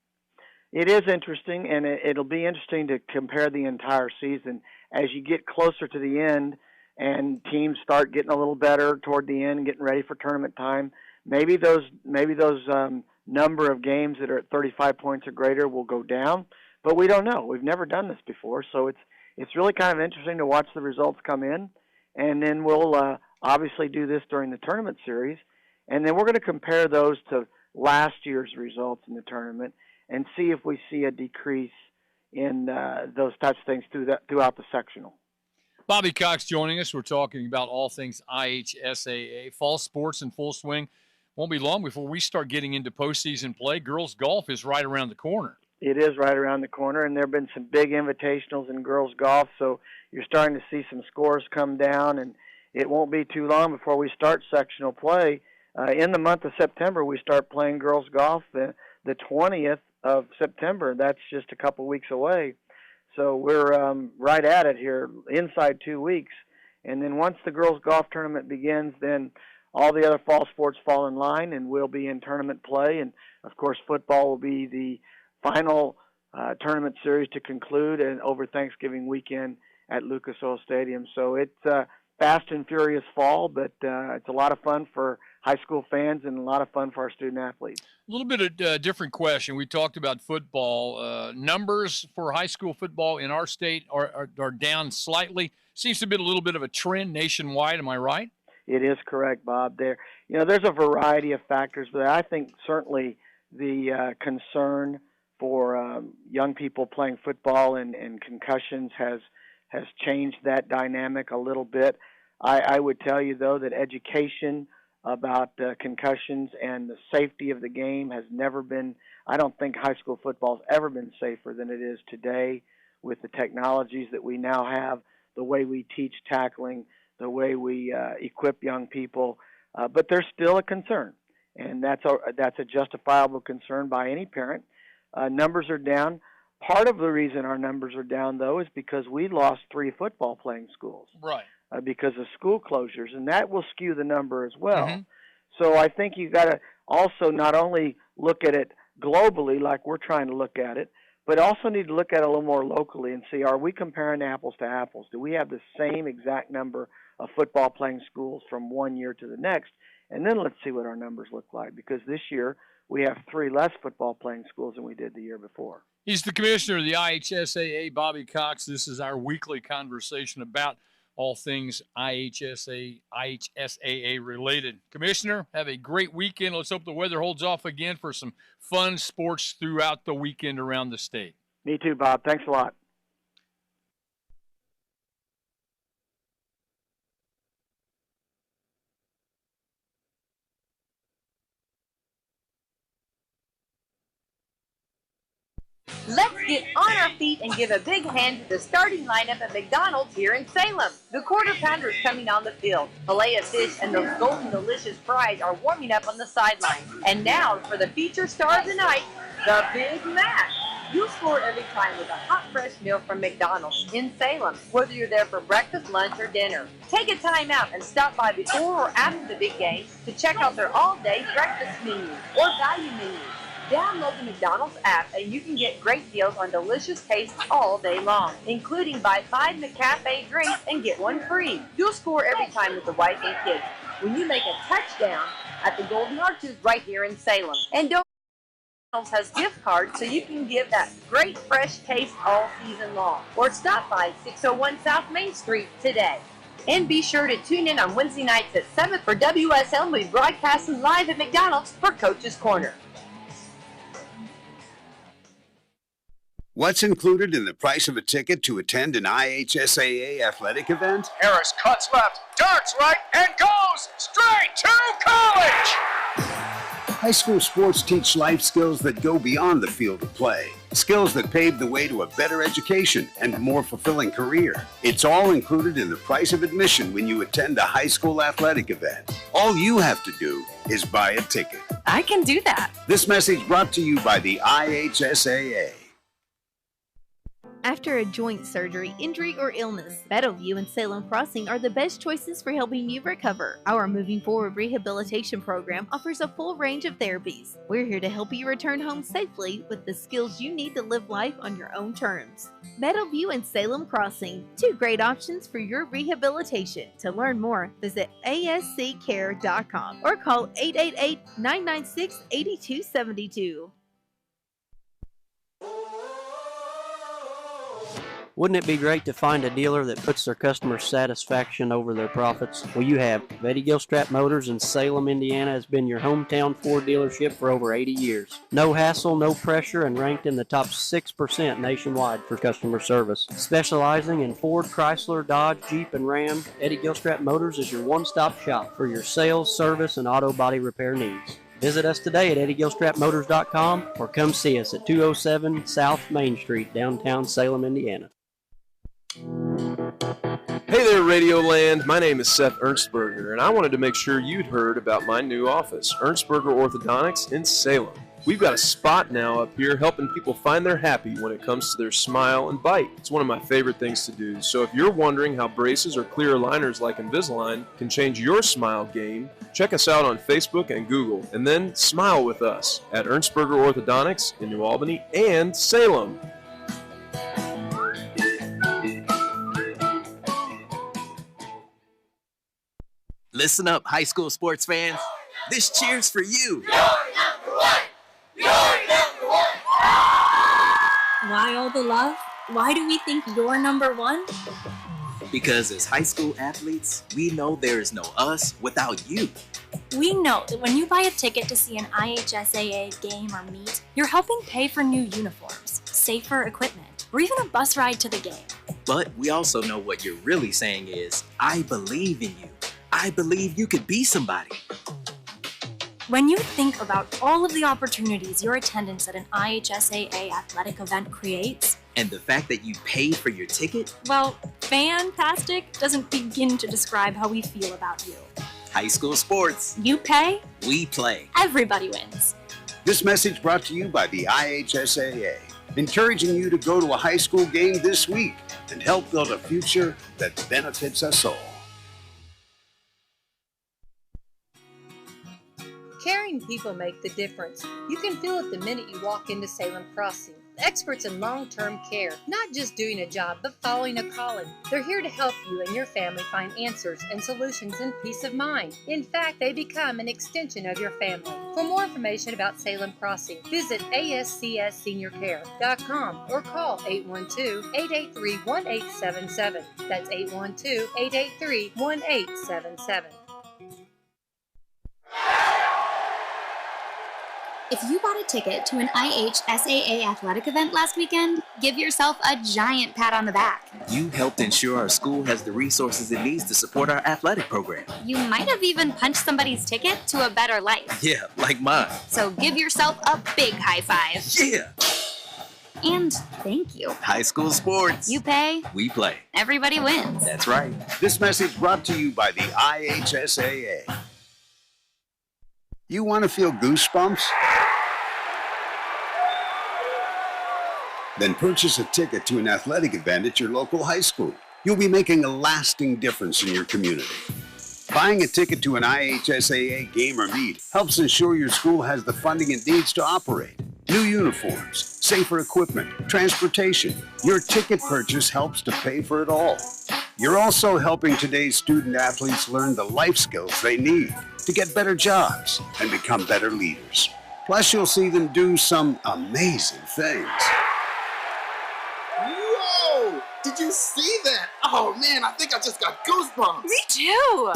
It is interesting, and it'll be interesting to compare the entire season. As you get closer to the end and teams start getting a little better toward the end, getting ready for tournament time, maybe those number of games that are at 35 points or greater will go down, but we don't know. We've never done this before, so it's really kind of interesting to watch the results come in, and then we'll obviously do this during the tournament series, and then we're going to compare those to last year's results in the tournament and see if we see a decrease in those types of things throughout the sectional. Bobby Cox joining us. We're talking about all things IHSAA. Fall sports in full swing. Won't be long before we start getting into postseason play. Girls golf is right around the corner. It is right around the corner, and there have been some big invitationals in girls golf, so you're starting to see some scores come down, and it won't be too long before we start sectional play. In the month of September, we start playing girls golf the 20th of September. That's just a couple weeks away. So we're right at it here, inside 2 weeks. And then once the girls golf tournament begins, then all the other fall sports fall in line, and we'll be in tournament play. And, of course, football will be the final tournament series to conclude and over Thanksgiving weekend at Lucas Oil Stadium. So it's a fast and furious fall, but it's a lot of fun for high school fans and a lot of fun for our student athletes. A little bit of a different question. We talked about football. Numbers for high school football in our state are down slightly. Seems to be a little bit of a trend nationwide. Am I right? It is correct, Bob. There's a variety of factors, but I think certainly the concern for young people playing football and concussions has changed that dynamic a little bit. I would tell you, though, that education about concussions and the safety of the game has never been, I don't think high school football has ever been safer than it is today with the technologies that we now have, the way we teach tackling, the way we equip young people. But there's still a concern, and that's a justifiable concern by any parent. Numbers are down. Part of the reason our numbers are down, though, is because we lost 3 football playing schools. Right. Because of school closures, and that will skew the number as well. Mm-hmm. So I think you've got to also not only look at it globally like we're trying to look at it, but also need to look at it a little more locally and see, are we comparing apples to apples? Do we have the same exact number of football playing schools from one year to the next? And then let's see what our numbers look like, because this year we have 3 less football playing schools than we did the year before. He's the commissioner of the IHSAA, Bobby Cox. This is our weekly conversation about all things IHSAA related. Commissioner, have a great weekend. Let's hope the weather holds off again for some fun sports throughout the weekend around the state. Me too, Bob. Thanks a lot. Let's get on our feet and give a big hand to the starting lineup at McDonald's here in Salem. The Quarter Pounder is coming on the field. Filet of fish and those golden delicious fries are warming up on the sidelines. And now for the feature star of the night, the Big Mac. You score every time with a hot, fresh meal from McDonald's in Salem, whether you're there for breakfast, lunch, or dinner. Take a time out and stop by before or after the big game to check out their all-day breakfast menu or value menu. Download the McDonald's app and you can get great deals on delicious tastes all day long, including buy 5 McCafe drinks and get 1 free. You'll score every time with the wife and kids when you make a touchdown at the Golden Arches right here in Salem. And don't McDonald's has gift cards so you can give that great fresh taste all season long. Or stop by 601 South Main Street today. And be sure to tune in on Wednesday nights at 7 for WSL. We'll be broadcasting live at McDonald's for Coach's Corner. What's included in the price of a ticket to attend an IHSAA athletic event? Harris cuts left, darts right, and goes straight to college! High school sports teach life skills that go beyond the field of play. Skills that pave the way to a better education and a more fulfilling career. It's all included in the price of admission when you attend a high school athletic event. All you have to do is buy a ticket. I can do that. This message brought to you by the IHSAA. After a joint surgery, injury, or illness, Meadowview and Salem Crossing are the best choices for helping you recover. Our Moving Forward rehabilitation program offers a full range of therapies. We're here to help you return home safely with the skills you need to live life on your own terms. Meadowview and Salem Crossing, two great options for your rehabilitation. To learn more, visit asccare.com or call 888-996-8272. Wouldn't it be great to find a dealer that puts their customer satisfaction over their profits? Well, you have. Eddie Gilstrap Motors in Salem, Indiana has been your hometown Ford dealership for over 80 years. No hassle, no pressure, and ranked in the top 6% nationwide for customer service. Specializing in Ford, Chrysler, Dodge, Jeep, and Ram, Eddie Gilstrap Motors is your one-stop shop for your sales, service, and auto body repair needs. Visit us today at EddieGilstrapMotors.com or come see us at 207 South Main Street, downtown Salem, Indiana. Hey there, Radio Land. My name is Seth Ernstberger, and I wanted to make sure you'd heard about my new office, Ernstberger Orthodontics in Salem. We've got a spot now up here helping people find their happy when it comes to their smile and bite. It's one of my favorite things to do. So if you're wondering how braces or clear aligners like Invisalign can change your smile game, check us out on Facebook and Google, and then smile with us at Ernstberger Orthodontics in New Albany and Salem. Listen up, high school sports fans. This cheer's for you. You're number one! You're number one! Why all the love? Why do we think you're number one? Because as high school athletes, we know there is no us without you. We know that when you buy a ticket to see an IHSAA game or meet, you're helping pay for new uniforms, safer equipment, or even a bus ride to the game. But we also know what you're really saying is, I believe in you. I believe you could be somebody. When you think about all of the opportunities your attendance at an IHSAA athletic event creates, And the fact that you paid for your ticket? well, fantastic doesn't begin to describe how we feel about you. High school sports. You pay, We play. everybody wins. This message brought to you by the IHSAA, encouraging you to go to a high school game this week and help build a future that benefits us all. Caring people make the difference. You can feel it the minute you walk into Salem Crossing. The experts in long-term care, not just doing a job, but following a calling. They're here to help you and your family find answers and solutions and peace of mind. In fact, they become an extension of your family. For more information about Salem Crossing, visit ASCSSeniorCare.com or call 812-883-1877. That's 812-883-1877. If you bought a ticket to an IHSAA athletic event last weekend, give yourself a giant pat on the back. You helped ensure our school has the resources it needs to support our athletic program. You might have even punched somebody's ticket to a better life. Yeah, like mine. So give yourself a big high five. Yeah! And thank you. High school sports. You pay, We play. everybody wins. That's right. This message brought to you by the IHSAA. You want to feel goosebumps? Then purchase a ticket to an athletic event at your local high school. You'll be making a lasting difference in your community. Buying a ticket to an IHSAA game or meet helps ensure your school has the funding it needs to operate. New uniforms, safer equipment, transportation. Your ticket purchase helps to pay for it all. You're also helping today's student athletes learn the life skills they need to get better jobs and become better leaders. Plus, you'll see them do some amazing things. Whoa! Did you see that? Oh, man, I think I just got goosebumps. Me too.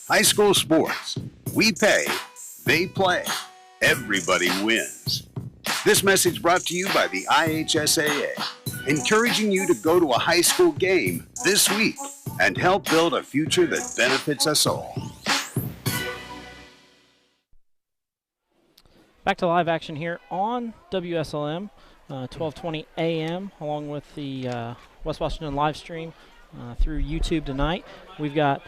High school sports. We pay, they play. Everybody wins. This message brought to you by the IHSAA, encouraging you to go to a high school game this week and help build a future that benefits us all. Back to live action here on WSLM, 12:20 a.m., along with the West Washington live stream through YouTube tonight. We've got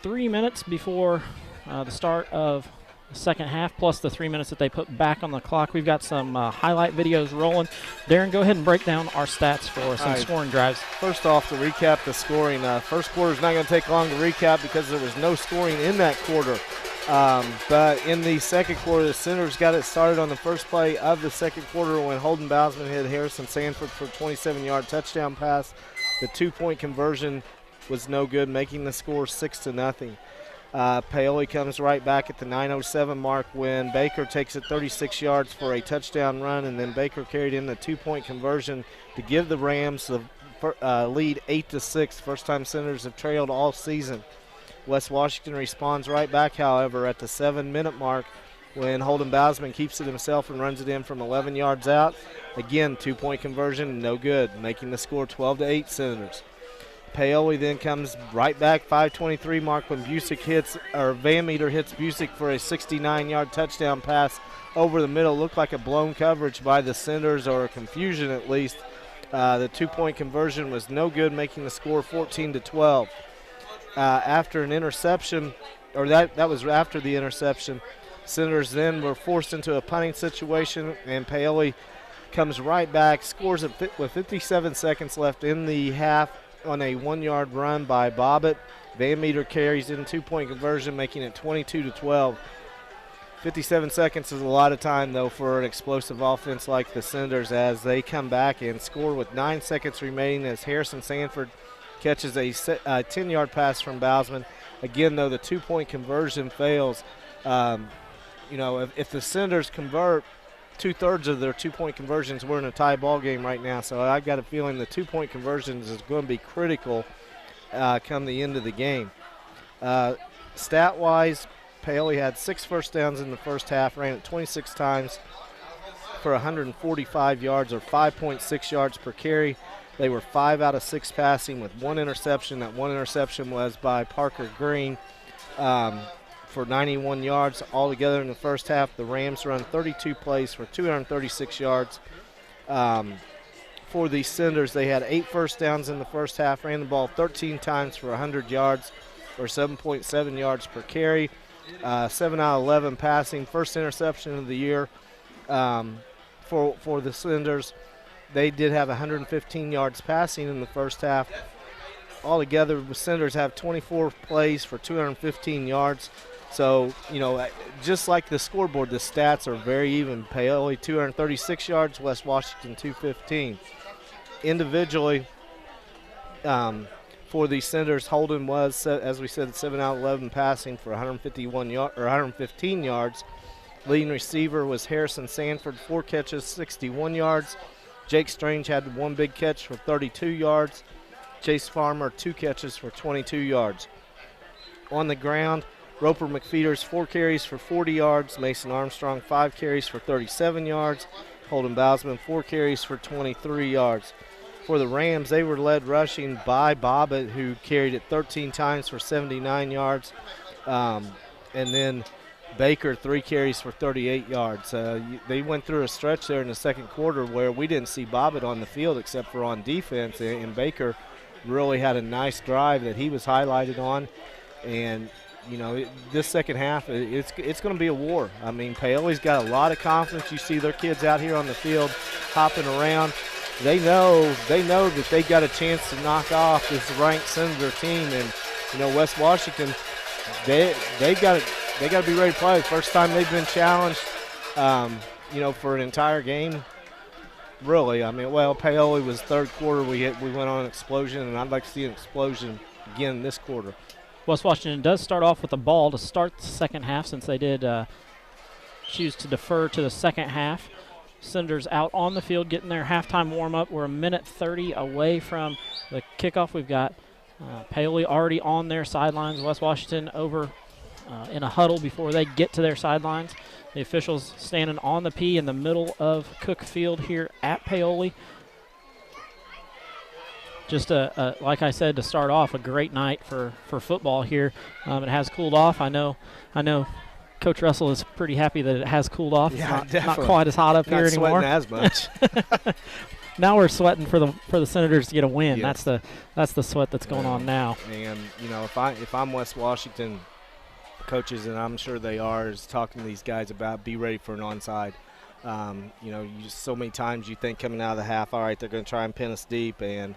3 minutes before the start of the second half, plus the 3 minutes that they put back on the clock. We've got some highlight videos rolling. Darren, go ahead and break down our stats for us on scoring drives. First off, to recap the scoring, first quarter is not going to take long to recap because there was no scoring in that quarter. But in the second quarter, the Senators got it started on the first play of the second quarter when Holden Bousman hit Harrison Sanford for a 27-yard touchdown pass. The 2-point conversion was no good, making the score 6-0. Paoli comes right back at the 9:07 mark when Baker takes it 36 yards for a touchdown run, and then Baker carried in the 2-point conversion to give the Rams the lead 8-6. First time Senators have trailed all season. West Washington responds right back, however, at the 7-minute mark when Holden Bousman keeps it himself and runs it in from 11 yards out. Again, 2-point conversion, no good, making the score 12-8 Senators. Paoli then comes right back, 5:23 mark when Van Meter hits Busick for a 69-yard touchdown pass over the middle. Looked like a blown coverage by the Senators, or a confusion at least. The 2-point conversion was no good, making the score 14-12. After an interception, or that was after the interception, Senators then were forced into a punting situation, and Paoli comes right back, scores it with 57 seconds left in the half on a 1-yard run by Bobbitt. Van Meter carries in 2-point conversion, making it 22-12. 57 seconds is a lot of time, though, for an explosive offense like the Senators, as they come back and score with 9 seconds remaining as Harrison Sanford catches a 10-yard pass from Bousman. Again, though, the 2-point conversion fails. If the Senators convert 2/3 of their 2-point conversions, we're in a tie ball game right now. So I've got a feeling the 2-point conversions is going to be critical come the end of the game. Stat-wise, Paoli had 6 first downs in the first half, ran it 26 times for 145 yards, or 5.6 yards per carry. They were 5 out of 6 passing with 1 interception. That 1 interception was by Parker Green for 91 yards. Altogether in the first half, the Rams run 32 plays for 236 yards. For the Senators, they had 8 first downs in the first half, ran the ball 13 times for 100 yards, or 7.7 yards per carry. 7 out of 11 passing. First interception of the year for the Senators. They did have 115 yards passing in the first half. Altogether, the Senators have 24 plays for 215 yards. So, just like the scoreboard, the stats are very even. Paoli 236 yards, West Washington 215. Individually, for the Senators, Holden was, as we said, 7 out of 11 passing for 115 yards. Leading receiver was Harrison Sanford, 4 catches, 61 yards. Jake Strange had 1 big catch for 32 yards. Chase Farmer, 2 catches for 22 yards. On the ground, Roper McFeeters, 4 carries for 40 yards. Mason Armstrong, 5 carries for 37 yards. Holden Bousman, 4 carries for 23 yards. For the Rams, they were led rushing by Bobbitt, who carried it 13 times for 79 yards. And then Baker, 3 carries for 38 yards. They went through a stretch there in the second quarter where we didn't see Bobbitt on the field except for on defense, and Baker really had a nice drive that he was highlighted on. And this second half, it's going to be a war. I mean, Paoli's got a lot of confidence. You see their kids out here on the field hopping around. They know that they got a chance to knock off this ranked Senator team, and West Washington, they got to be ready to play. First time they've been challenged, for an entire game. Really, Paoli was third quarter. We went on an explosion, and I'd like to see an explosion again this quarter. West Washington does start off with a ball to start the second half, since they did choose to defer to the second half. Senators out on the field getting their halftime warm-up. We're a minute 30 away from the kickoff. We've got Paoli already on their sidelines. West Washington over in a huddle before they get to their sidelines. The officials standing on the P in the middle of Cook Field here at Paoli. Just like I said to start off, a great night for football here. It has cooled off. I know. Coach Russell is pretty happy that it has cooled off. Yeah, it's not quite as hot up here anymore. Not sweating as much. Now we're sweating for the Senators to get a win. Yes. That's the sweat that's going on now. And if I'm West Washington coaches, and I'm sure they are, is talking to these guys about be ready for an onside. So many times you think coming out of the half, all right, they're going to try and pin us deep, and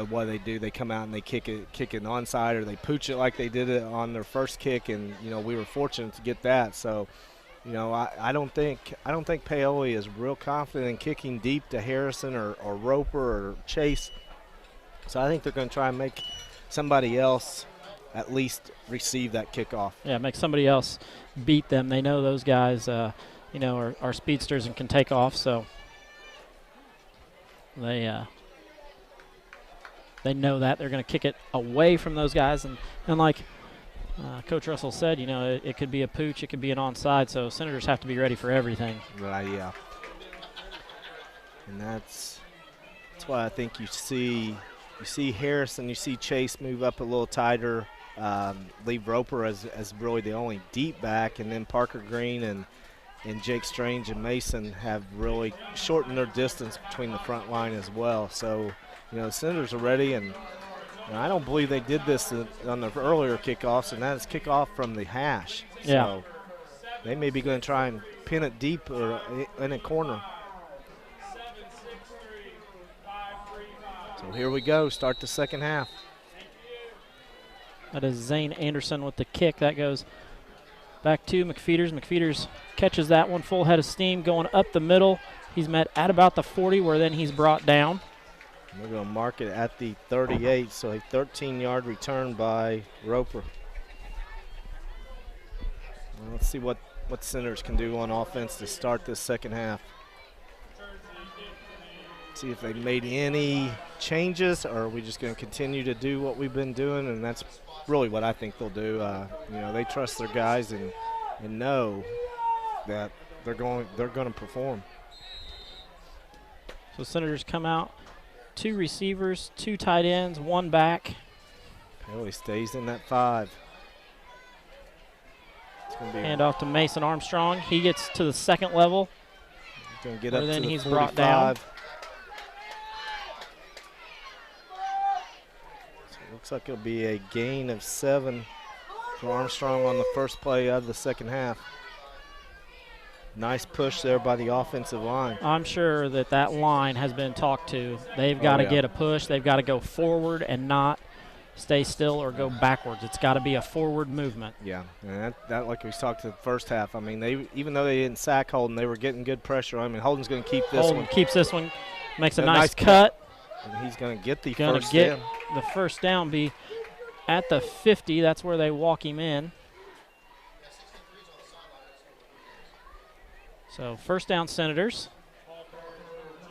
what they do, they come out and they kick an onside, or they pooch it like they did it on their first kick, and we were fortunate to get that. So I don't think Paoli is real confident in kicking deep to Harrison or Roper or Chase. So I think they're going to try and make somebody else at least receive that kickoff. Yeah, make somebody else beat them. They know those guys, are speedsters and can take off. So they know that they're going to kick it away from those guys, and like Coach Russell said, it could be a pooch, it could be an onside, so Senators have to be ready for everything. Right, yeah. And that's why I think you see Harrison, you see Chase move up a little tighter, leave Roper as really the only deep back, and then Parker Green and Jake Strange and Mason have really shortened their distance between the front line as well. So, the Senators are ready, and I don't believe they did this on the earlier kickoffs, and that is kickoff from the hash. Yeah. So they may be going to try and pin it deep or in a corner. So here we go, start the second half. That is Zane Anderson with the kick. That goes back to McFeeters. McFeeters catches that one, full head of steam, going up the middle. He's met at about the 40, where then he's brought down. We're going to mark it at the 38, so a 13-yard return by Roper. Well, let's see what Senators can do on offense to start this second half. See if they made any changes, or are we just going to continue to do what we've been doing, and that's really what I think they'll do. They trust their guys and know that they're going to perform. So Senators come out. 2 receivers, 2 tight ends, 1 back. Paoli stays in that 5. It's going to be hand off to Mason Armstrong. He gets to the second level. He's going to get up then to the he's 45. brought down. So it looks like it'll be a gain of 7 for Armstrong on the first play of the second half. Nice push there by the offensive line. I'm sure that line has been talked to. They've got to get a push. They've got to go forward and not stay still or go backwards. It's got to be a forward movement. Yeah, and that like we talked to the first half. I mean, even though they didn't sack Holden, they were getting good pressure on him. And Holden's going to keep this one. Keeps this one, makes a nice cut. And he's going to get the first down. The first down be at the 50. That's where they walk him in. So first down, Senators.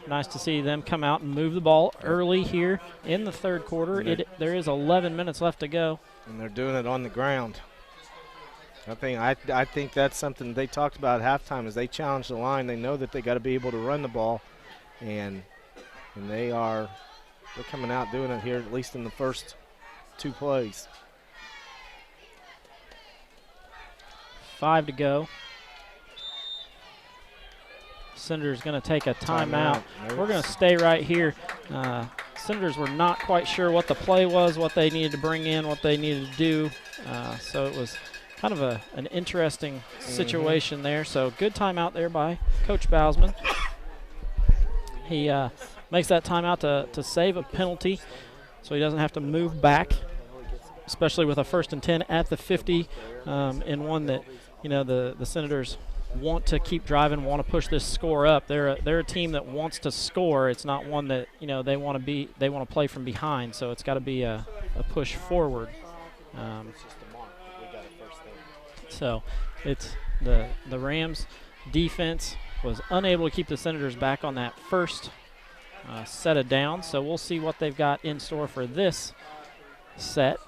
Nice to see them come out and move the ball early here in the third quarter. There is 11 minutes left to go. And they're doing it on the ground. I think that's something they talked about at halftime as they challenge the line. They know that they got to be able to run the ball, and they're coming out doing it here at least in the first 2 plays. 5 to go. Senators going to take a timeout. We're going to stay right here. Senators were not quite sure what the play was, what they needed to bring in, what they needed to do. So it was kind of an interesting situation there. So good timeout there by Coach Bousman. He makes that timeout to save a penalty so he doesn't have to move back, especially with a 1st and 10 at the 50 in one that, the Senators want to keep driving, want to push this score up. They're a team that wants to score. It's not one that they want to play from behind. So it's got to be a push forward. So it's the Rams defense was unable to keep the Senators back on that first set of downs. So we'll see what they've got in store for this set.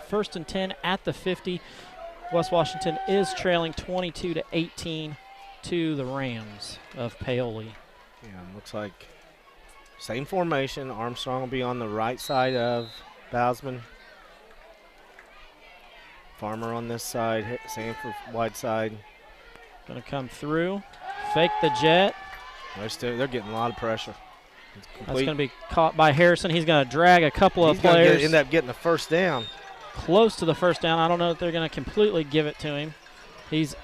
1st and 10 at the 50. West Washington is trailing 22-18 to the Rams of Paoli. Yeah, looks like same formation. Armstrong will be on the right side of Bousman. Farmer on this side, same for wide side. Going to come through, fake the jet. They're getting a lot of pressure. That's going to be caught by Harrison. He's going to drag a couple of He's players. going to end up getting the first down. Close to the first down. I don't know if they're going to completely give it to him. He's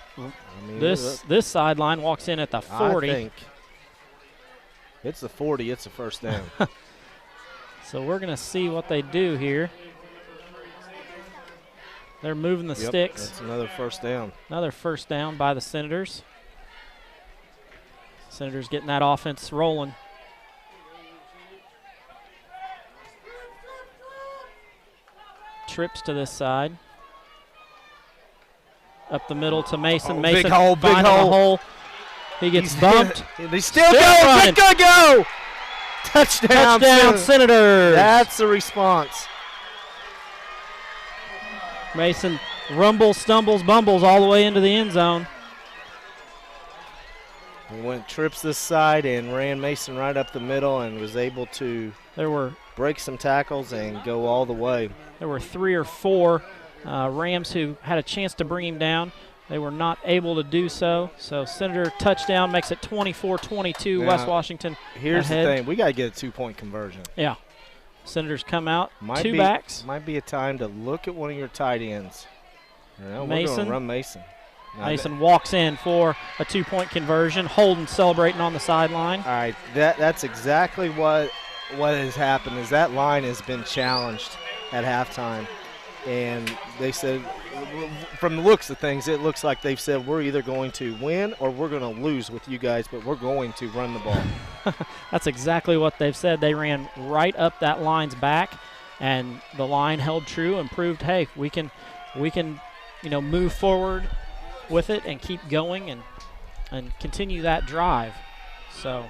this sideline walks in at the 40. I think it's the 40. It's the first down. So we're going to see what they do here. They're moving the sticks. That's another first down. Another first down by the Senators. Senators getting that offense rolling. Trips to this side. Up the middle to Mason. Oh, Mason big hole, big finding a hole. He gets bumped. They still go. It's going to go. Touchdown, Senators. That's the response. Mason rumbles, stumbles, bumbles all the way into the end zone. He went trips this side and ran Mason right up the middle and was able to break some tackles and go all the way. There were 3 or 4 Rams who had a chance to bring him down. They were not able to do so. So Senator touchdown makes it 24-22. West Washington Here's ahead. the thing. We got to get a 2-point conversion. Yeah. Senators come out, two be, backs. Might be a time to look at one of your tight ends. We're Mason. going to run Mason. Mason walks in for a 2-point conversion. Holden celebrating on the sideline. All right, that's exactly what has happened is that line has been challenged at halftime. And they said, from the looks of things, it looks like they've said we're either going to win or we're going to lose with you guys, but we're going to run the ball. That's exactly what they've said. They ran right up that line's back, and the line held true and proved, hey, we can move forward with it and keep going and continue that drive. So.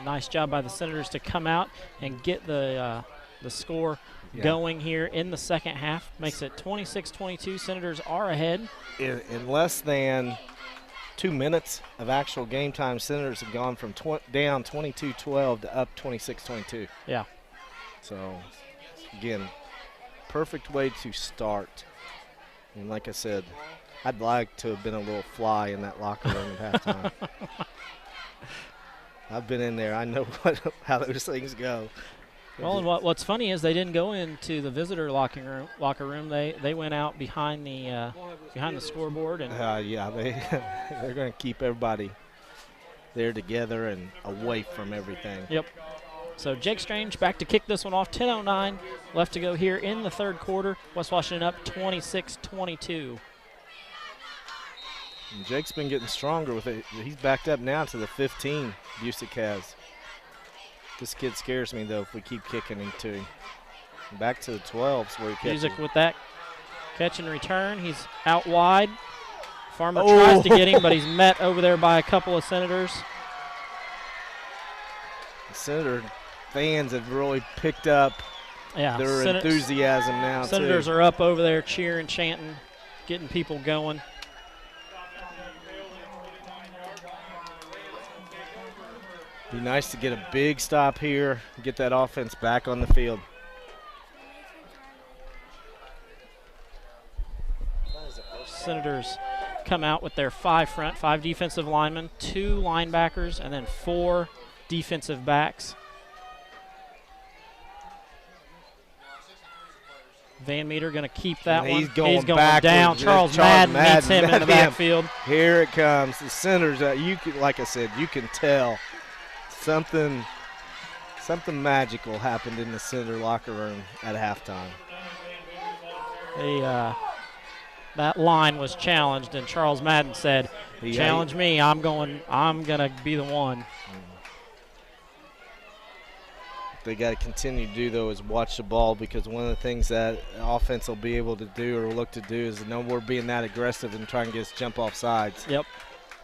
Nice job by the Senators to come out and get the score going here in the second half. Makes it 26-22. Senators are ahead. In less than 2 minutes of actual game time, Senators have gone from down 22-12 to up 26-22. Yeah. So, again, perfect way to start. And like I said, I'd like to have been a little fly in that locker room at halftime. I've been in there. I know how those things go. Well, and what's funny is they didn't go into the visitor locker room. They went out behind the scoreboard and. They're going to keep everybody there together and away from everything. Yep. So Jake Strange back to kick this one off. 10:09 left to go here in the third quarter. West Washington up 26-22. And Jake's been getting stronger with it. He's backed up now to the 15 Busick has. This kid scares me, though, if we keep kicking him to him. Back to the 12s where he catches. Busick with that catch and return. He's out wide. Farmer tries to get him, but he's met over there by a couple of Senators. The Senator fans have really picked up their enthusiasm now, Senators are up over there cheering, chanting, getting people going. Be nice to get a big stop here, get that offense back on the field. Senators come out with their 5 defensive linemen, 2 linebackers, and then 4 defensive backs. Van Meter going to keep that one. He's going down. Charles Madden meets him in the backfield. Here it comes. The Senators, like I said, you can tell something magical happened in the Senator locker room at halftime. That line was challenged, and Charles Madden said, "Challenge me. I'm gonna be the one." they got to continue to do, though, is watch the ball, because one of the things that offense will be able to do or look to do is no more being that aggressive and trying to get us jump off sides. Yep.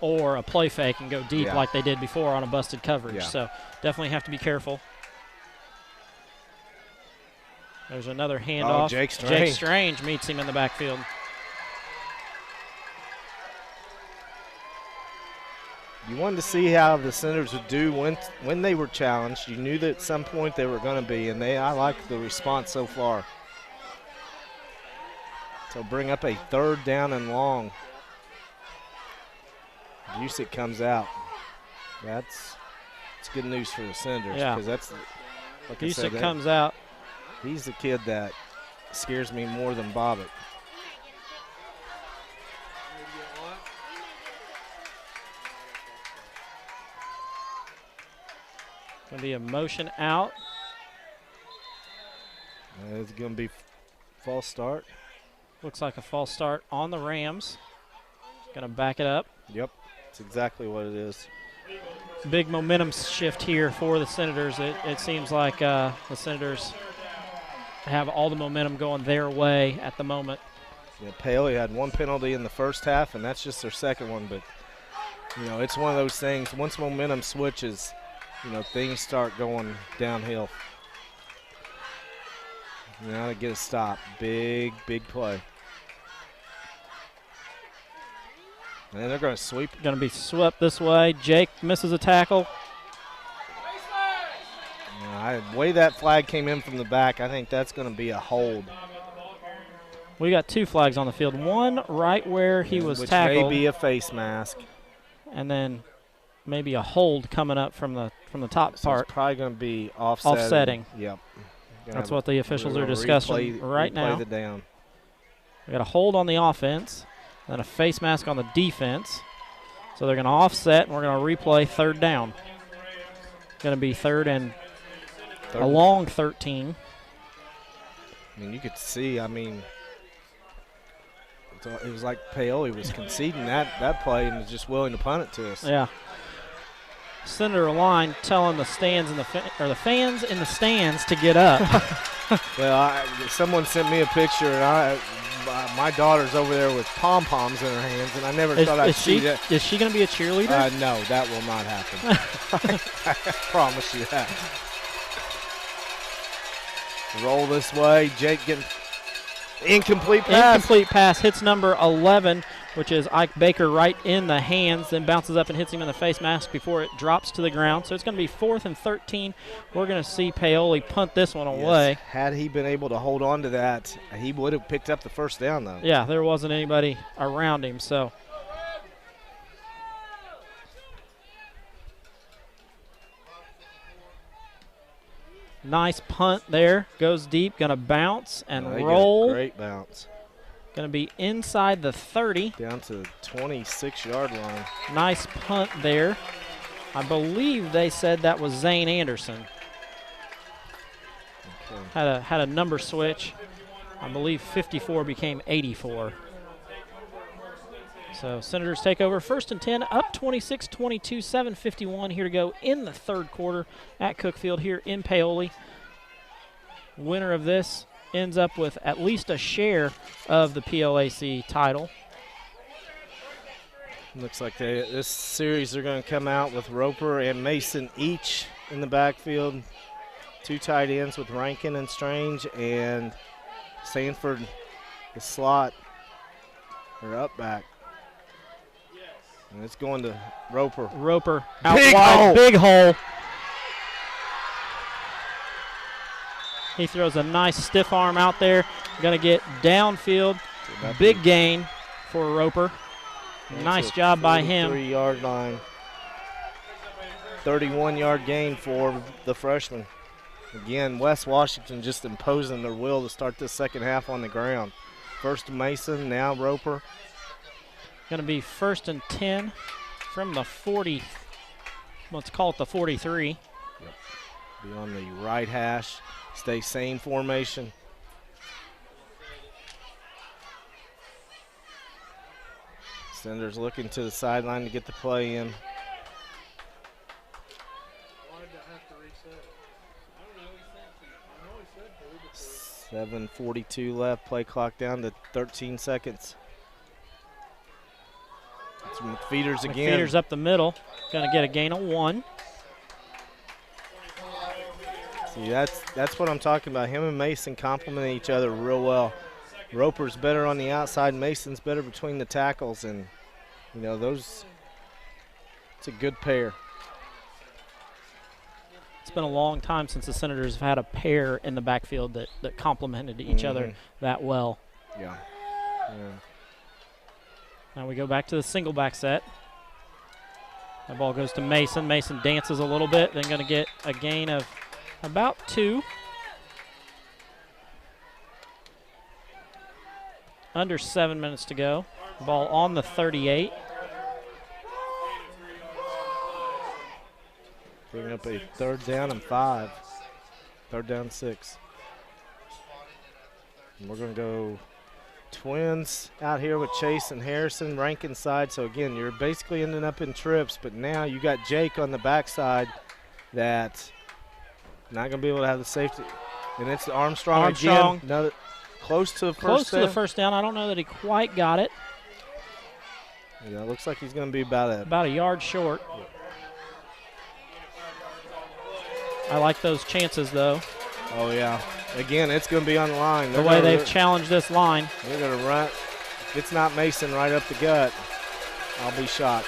Or a play fake and go deep Yeah. like they did before on a busted coverage. Yeah. So definitely have to be careful. There's another handoff. Jake Strange. Jake Strange meets him in the backfield. You wanted to see how the Senators would do when they were challenged. You knew that at some point they were going to be, and I like the response so far. So bring up a 3rd down and long. Busick comes out. That's good news for the Senators. Yeah. Because that's, like I said, Busick comes out. He's the kid that scares me more than Bobbitt. Going to be a motion out. It's going to be false start. Looks like a false start on the Rams. Going to back it up. Yep, that's exactly what it is. Big momentum shift here for the Senators. It seems like the Senators have all the momentum going their way at the moment. Yeah, Paoli had 1 penalty in the first half, and that's just their second one. But, it's one of those things. Once momentum switches, things start going downhill. Now to get a stop. Big play. And they're going to sweep. Going to be swept this way. Jake misses a tackle. The way that flag came in from the back, I think that's going to be a hold. We got 2 flags on the field. One right where he was tackled. Which may be a face mask. And then maybe a hold coming up from the top So part. it's probably going to be offsetting. Offsetting. Yep. That's what the officials are discussing right now. Replay the down. We got a hold on the offense, then a face mask on the defense. So they're going to offset, and we're going to replay 3rd down. Going to be 3rd and a long 13. I mean, you could see, it was like Paoli was conceding that play and was just willing to punt it to us. Yeah. Senator line telling the fans in the stands to get up. Well, someone sent me a picture, and my daughter's over there with pom-poms in her hands, and I never thought I'd see that. Is she going to be a cheerleader? No, that will not happen. I promise you that. Roll this way. Jake getting incomplete pass. Incomplete pass hits number 11, which is Ike Baker, right in the hands, then bounces up and hits him in the face mask before it drops to the ground. So it's going to be 4th and 13. We're going to see Paoli punt this one away. Yes. Had he been able to hold on to that, he would have picked up the 1st down, though. Yeah, there wasn't anybody around him, so. Nice punt there. Goes deep, going to bounce and roll. Great bounce. Going to be inside the 30. Down to the 26-yard line. Nice punt there. I believe they said that was Zane Anderson. Okay. Had a number switch. I believe 54 became 84. So Senators take over 1st and 10, up 26-22, 7:51 here to go in the 3rd quarter at Cookfield here in Paoli. Winner of this ends up with at least a share of the PLAC title. Looks like this series they're going to come out with Roper and Mason each in the backfield. 2 tight ends with Rankin and Strange, and Sanford, the slot, or up back. And it's going to Roper. Roper out wide, big hole. He throws a nice stiff arm out there. Going to get downfield. Big gain for Roper. Nice job by him. 3-yard line. 31-yard gain for the freshman. Again, West Washington just imposing their will to start this second half on the ground. First Mason, now Roper. Going to be 1st and 10 from the 40. Let's call it the 43. Yep. Be on the right hash. Stay same formation. Senators looking to the sideline to get the play in. 7:42 left. Play clock down to 13 seconds. It's McFeeters again. McFeeters up the middle. Going to get a gain of 1. See, that's what I'm talking about. Him and Mason complement each other real well. Roper's better on the outside. Mason's better between the tackles, and you know it's a good pair. It's been a long time since the Senators have had a pair in the backfield that complemented each other that well. Yeah. Now we go back to the single back set. The ball goes to Mason. Mason dances a little bit, then going to get a gain of about 2. Under 7 minutes to go. Ball on the 38. Bring up a 3rd down and 5. 3rd down 6. And we're going to go twins out here with Chase and Harrison, Rankin side. So again, you're basically ending up in trips, but now you got Jake on the backside that not going to be able to have the safety. And it's Armstrong again. Another close to the first down. I don't know that he quite got it. Yeah, it looks like he's going to be about a yard short. I like those chances, though. Oh, yeah. Again, it's going to be on the line. The way they've challenged this line. They're going to run. If it's not Mason right up the gut, I'll be shocked.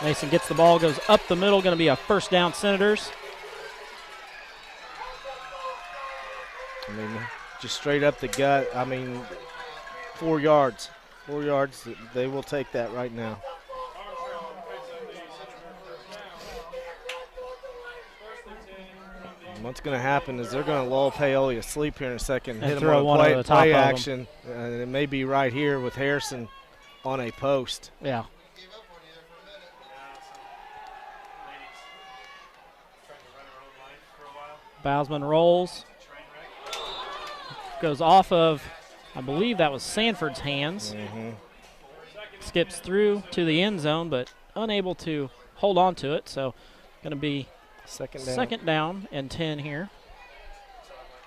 Mason gets the ball, goes up the middle, going to be a first down Senators. I mean, just straight up the gut. I mean, 4 yards. 4 yards. They will take that right now. And what's going to happen is they're going to lull Paoli asleep here in a second and hit him on a play action. And it may be right here with Harrison on a post. Yeah. Bousman rolls. Goes off of, I believe that was Sanford's hands. Skips through to the end zone, but unable to hold on to it. So going to be second down and 10 here.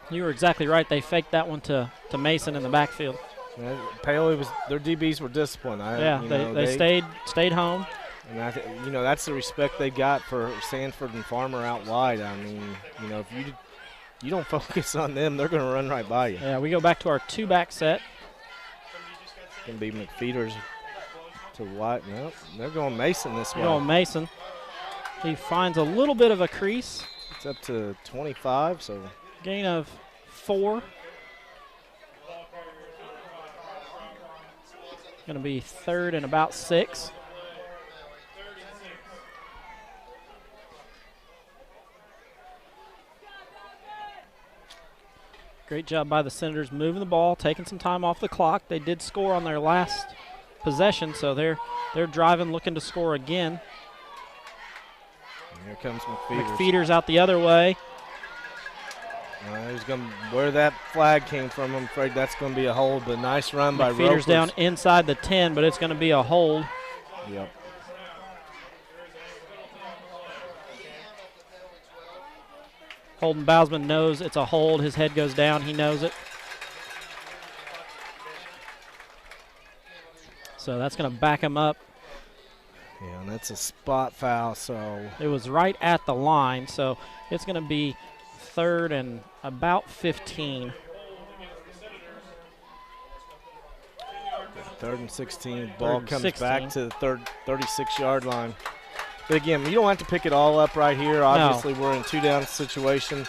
You were exactly right. They faked that one to Mason in the backfield. Paoli their DBs were disciplined. They stayed home. And that's the respect they got for Sanford and Farmer out wide. I mean, if you don't focus on them, they're going to run right by you. Yeah, we go back to our 2-back set. It's going to be McFeeters to White. No, they're going Mason this way. Going Mason. He finds a little bit of a crease. It's up to 25, so. Gain of 4. Going to be 3rd and about 6. Great job by the Senators moving the ball, taking some time off the clock. They did score on their last possession, so they're driving, looking to score again. And here comes McFeeters. McFeeters out the other way. He's going where that flag came from. I'm afraid that's going to be a hold, but nice run by Ropers. McFeeters down inside the 10, but it's going to be a hold. Yep. Holden Bousman knows it's a hold. His head goes down. He knows it. So that's going to back him up. Yeah, and that's a spot foul. So it was right at the line. So it's going to be 3rd and about 15. 3rd and 16. Ball comes back to the 36-yard line. But again, you don't have to pick it all up right here. Obviously, we're in 2-down situation.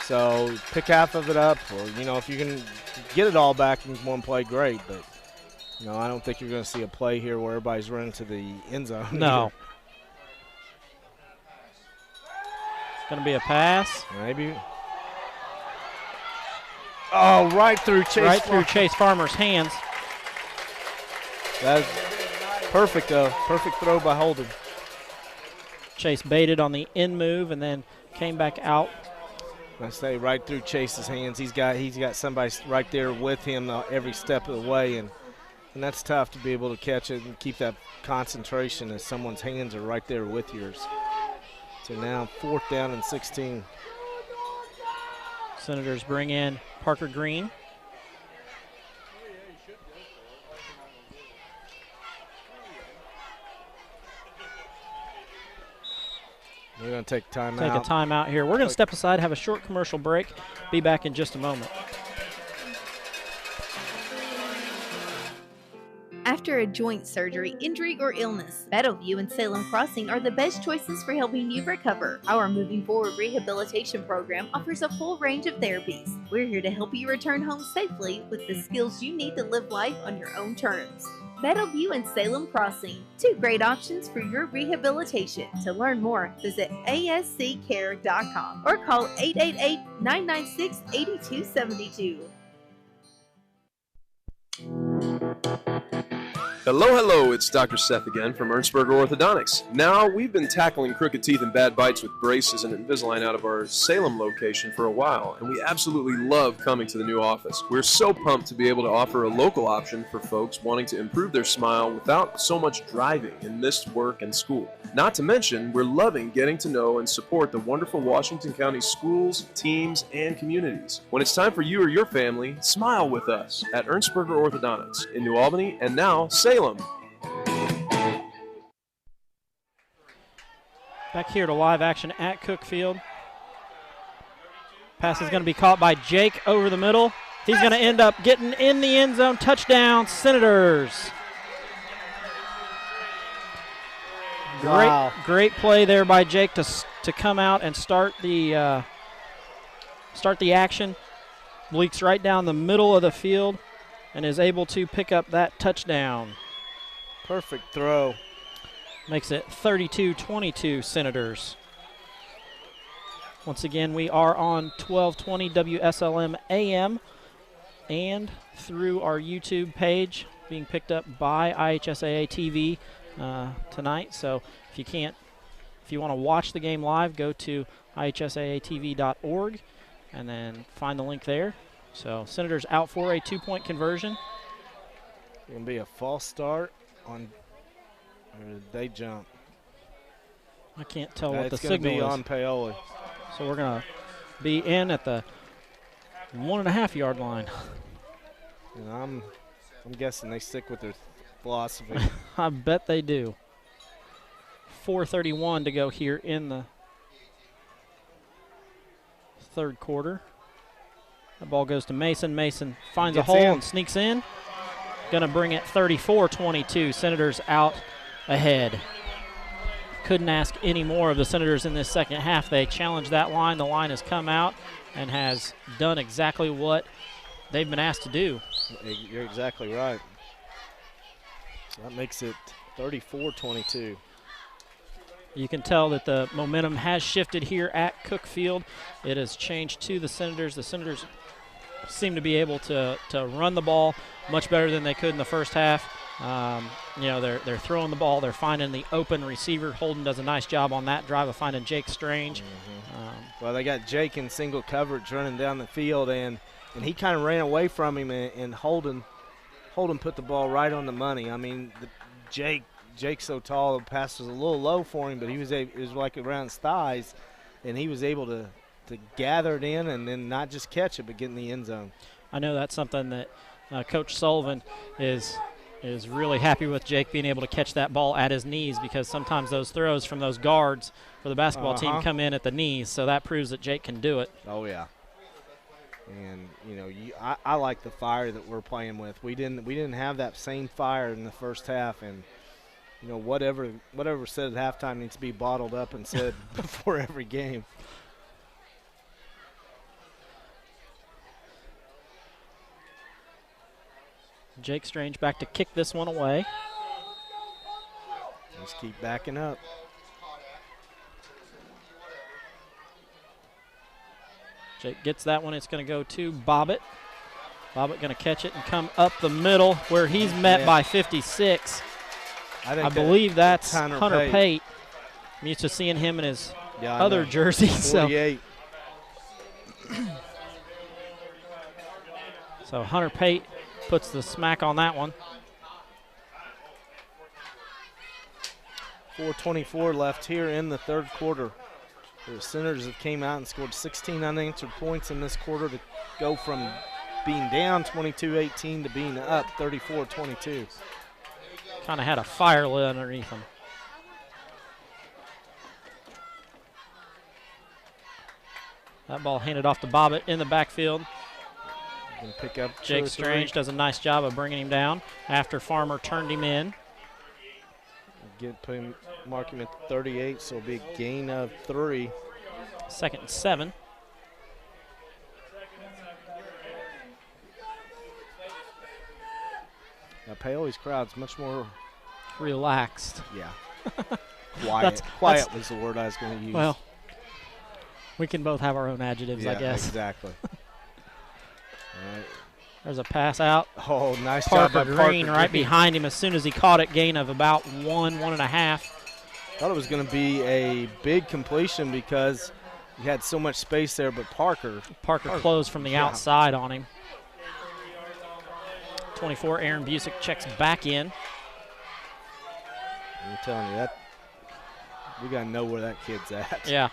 So pick half of it up, or, if you can get it all back in one play, great. But, I don't think you're going to see a play here where everybody's running to the end zone. No. It's going to be a pass. Maybe. Oh, right through Chase. Right through Chase Farmer's hands. That's perfect, though. Perfect throw by Holden. Chase baited on the in move and then came back out. I say right through Chase's hands. He's got somebody right there with him every step of the way, and that's tough to be able to catch it and keep that concentration as someone's hands are right there with yours. So now 4th down and 16. Senators bring in Parker Green. We're going to take timeout. Take a timeout here. We're going to step aside, have a short commercial break. Be back in just a moment. After a joint surgery, injury, or illness, Battleview and Salem Crossing are the best choices for helping you recover. Our Moving Forward rehabilitation program offers a full range of therapies. We're here to help you return home safely with the skills you need to live life on your own terms. Battleview and Salem Crossing, 2 great options for your rehabilitation. To learn more, visit asccare.com or call 888-996-8272. Hello, it's Dr. Seth again from Ernstberger Orthodontics. Now, we've been tackling crooked teeth and bad bites with braces and Invisalign out of our Salem location for a while, and we absolutely love coming to the new office. We're so pumped to be able to offer a local option for folks wanting to improve their smile without so much driving and missed work and school. Not to mention, we're loving getting to know and support the wonderful Washington County schools, teams, and communities. When it's time for you or your family, smile with us at Ernstberger Orthodontics in New Albany and now Salem. Back here to live action at Cook Field. Pass is going to be caught by Jake over the middle. He's going to end up getting in the end zone. Touchdown, Senators. Wow. Great play there by Jake to come out and start the action. Bleaks right down the middle of the field and is able to pick up that touchdown. Perfect throw. Makes it 32-22 Senators. Once again, we are on 1220 WSLM AM and through our YouTube page, being picked up by IHSAA TV tonight. So if you want to watch the game live, go to ihsaatv.org and then find the link there. So Senators out for a 2-point conversion. It's going to be a false start on, or did they jump? I can't tell what the signal is. It's going to be on Paoli. So we're going to be in at the 1.5-yard line. And I'm guessing they stick with their philosophy. I bet they do. 4:31 to go here in the third quarter. The ball goes to Mason. Mason finds a hole and sneaks in. Going to bring it 34-22. Senators out ahead. Couldn't ask any more of the Senators in this second half. They challenged that line. The line has come out and has done exactly what they've been asked to do. You're exactly right. That makes it 34-22. You can tell that the momentum has shifted here at Cook Field. It has changed to the Senators. The Senators seem to be able to run the ball much better than they could in the first half. They're throwing the ball. They're finding the open receiver. Holden does a nice job on that drive of finding Jake Strange. Well, they got Jake in single coverage running down the field, and he kind of ran away from him, and Holden put the ball right on the money. I mean, Jake's so tall, the pass was a little low for him, but it was like around his thighs, and he was able to gather it in and then not just catch it, but get in the end zone. I know that's something that Coach Sullivan is really happy with Jake being able to catch that ball at his knees, because sometimes those throws from those guards for the basketball team come in at the knees, so that proves that Jake can do it. Oh, yeah. And, I like the fire that we're playing with. We didn't have that same fire in the first half, and whatever said at halftime needs to be bottled up and said before every game. Jake Strange back to kick this one away. Just keep backing up. Jake gets that one. It's going to go to Bobbitt. Bobbitt going to catch it and come up the middle where he's met by 56. I believe that's Hunter Pate. I'm used to seeing him in his other jersey. 48. So Hunter Pate puts the smack on that one. 4:24 left here in the third quarter. The Senators have came out and scored 16 unanswered points in this quarter to go from being down 22-18 to being up 34-22. Kind of had a fire lit underneath them. That ball handed off to Bobbitt in the backfield. Can pick up Jake Strange does a nice job of bringing him down after Farmer turned him in. Mark him at 38, so it'll be a gain of 3. 2nd and 7. Now Paoli's crowd's much more relaxed. Yeah. Quiet. Quiet was the word I was going to use. Well, we can both have our own adjectives, yeah, I guess. Exactly. All right. There's a pass out. Oh, nice Parker job by Green Parker right Green. behind him as soon as he caught it, gain of about 1.5. Thought it was going to be a big completion because he had so much space there, but Parker closed from the outside on him. 24, Aaron Busick checks back in. I'm telling you, that we got to know where that kid's at. Yeah.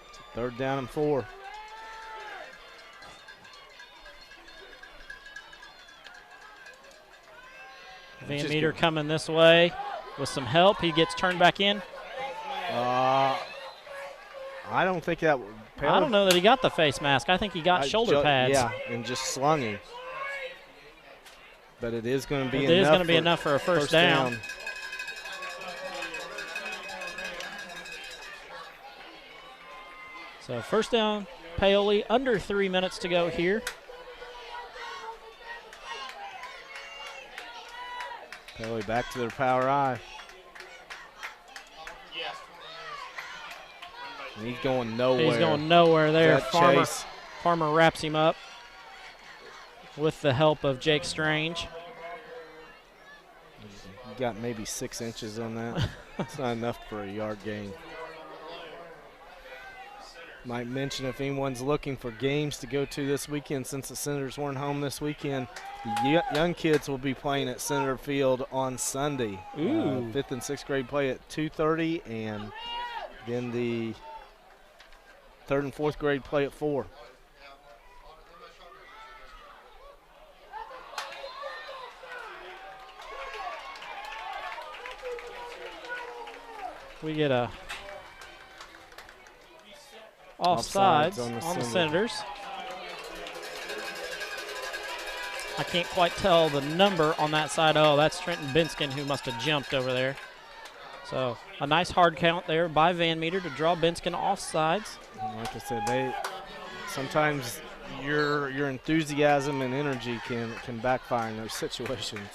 It's a 3rd down and 4. Van Meter coming this way with some help. He gets turned back in. I don't think that. I don't know that he got the face mask. I think he got shoulder pads. Yeah, and just slung him. But it is going to be enough. It is going to be enough for a first down. So first down, Paoli, under 3 minutes to go here. Paoli back to their power eye. And he's going nowhere. He's going nowhere there. That Farmer wraps him up with the help of Jake Strange. You got maybe 6 inches on that. It's not enough for a yard gain. Might mention if anyone's looking for games to go to this weekend, since the Senators weren't home this weekend, the young kids will be playing at Senator Field on Sunday. 5th and 6th grade play at 2:30, and then the 3rd and 4th grade play at 4. We get a offsides on the Senators. I can't quite tell the number on that side. Oh, that's Trenton Binskin who must have jumped over there. So a nice hard count there by Van Meter to draw Binskin offsides. Like I said, sometimes your enthusiasm and energy can backfire in those situations.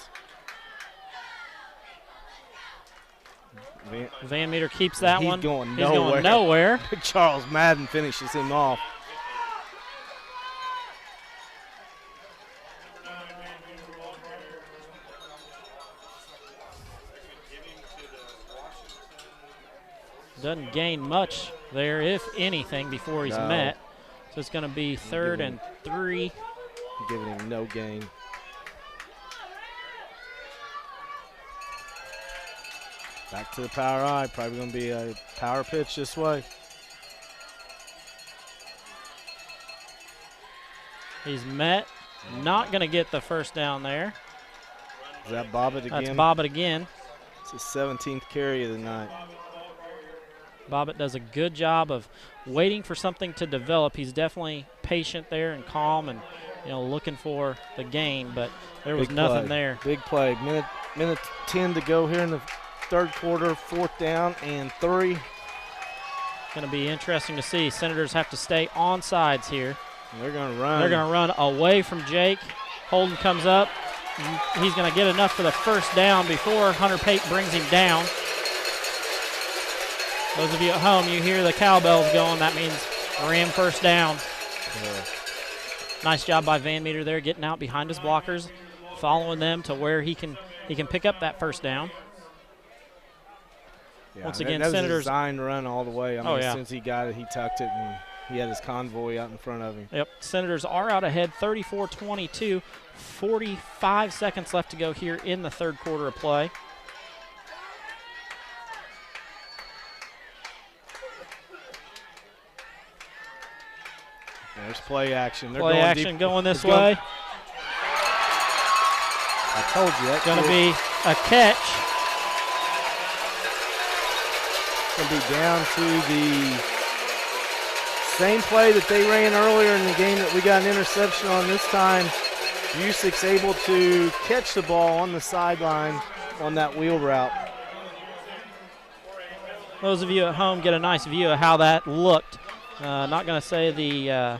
Van Meter keeps that one. He's going nowhere. Charles Madden finishes him off. Doesn't gain much there, if anything, before he's met. So it's going to be 3rd and 3. Giving him no gain. Back to the power eye. Probably going to be a power pitch this way. He's met. Not going to get the first down there. Is that Bobbitt again? That's Bobbitt again. It's his 17th carry of the night. Bobbitt does a good job of waiting for something to develop. He's definitely patient there and calm and looking for the gain, but there was nothing there. Big play. Minute 10 to go here in the 3rd quarter. 4th down and 3. Going to be interesting to see. Senators have to stay on sides here. They're going to run. They're going to run away from Jake. Holden comes up. He's going to get enough for the first down before Hunter Pate brings him down. Those of you at home, you hear the cowbells going. That means Ram first down. Yeah. Nice job by Van Meter there, getting out behind his blockers, following them to where he can pick up that first down. Yeah, Once again, that was Senators designed to run all the way. I mean, yeah. As soon as he got it, he tucked it, and he had his convoy out in front of him. Yep, Senators are out ahead, 34-22. 45 seconds left to go here in the 3rd quarter of play. There's play action. They're play going action deep. going this It's going- way. I told you that's Going to be a catch. Going to be down to the same play that they ran earlier in the game that we got an interception on. This time, Busic's able to catch the ball on the sideline on that wheel route. Those of you at home get a nice view of how that looked. Not going to say the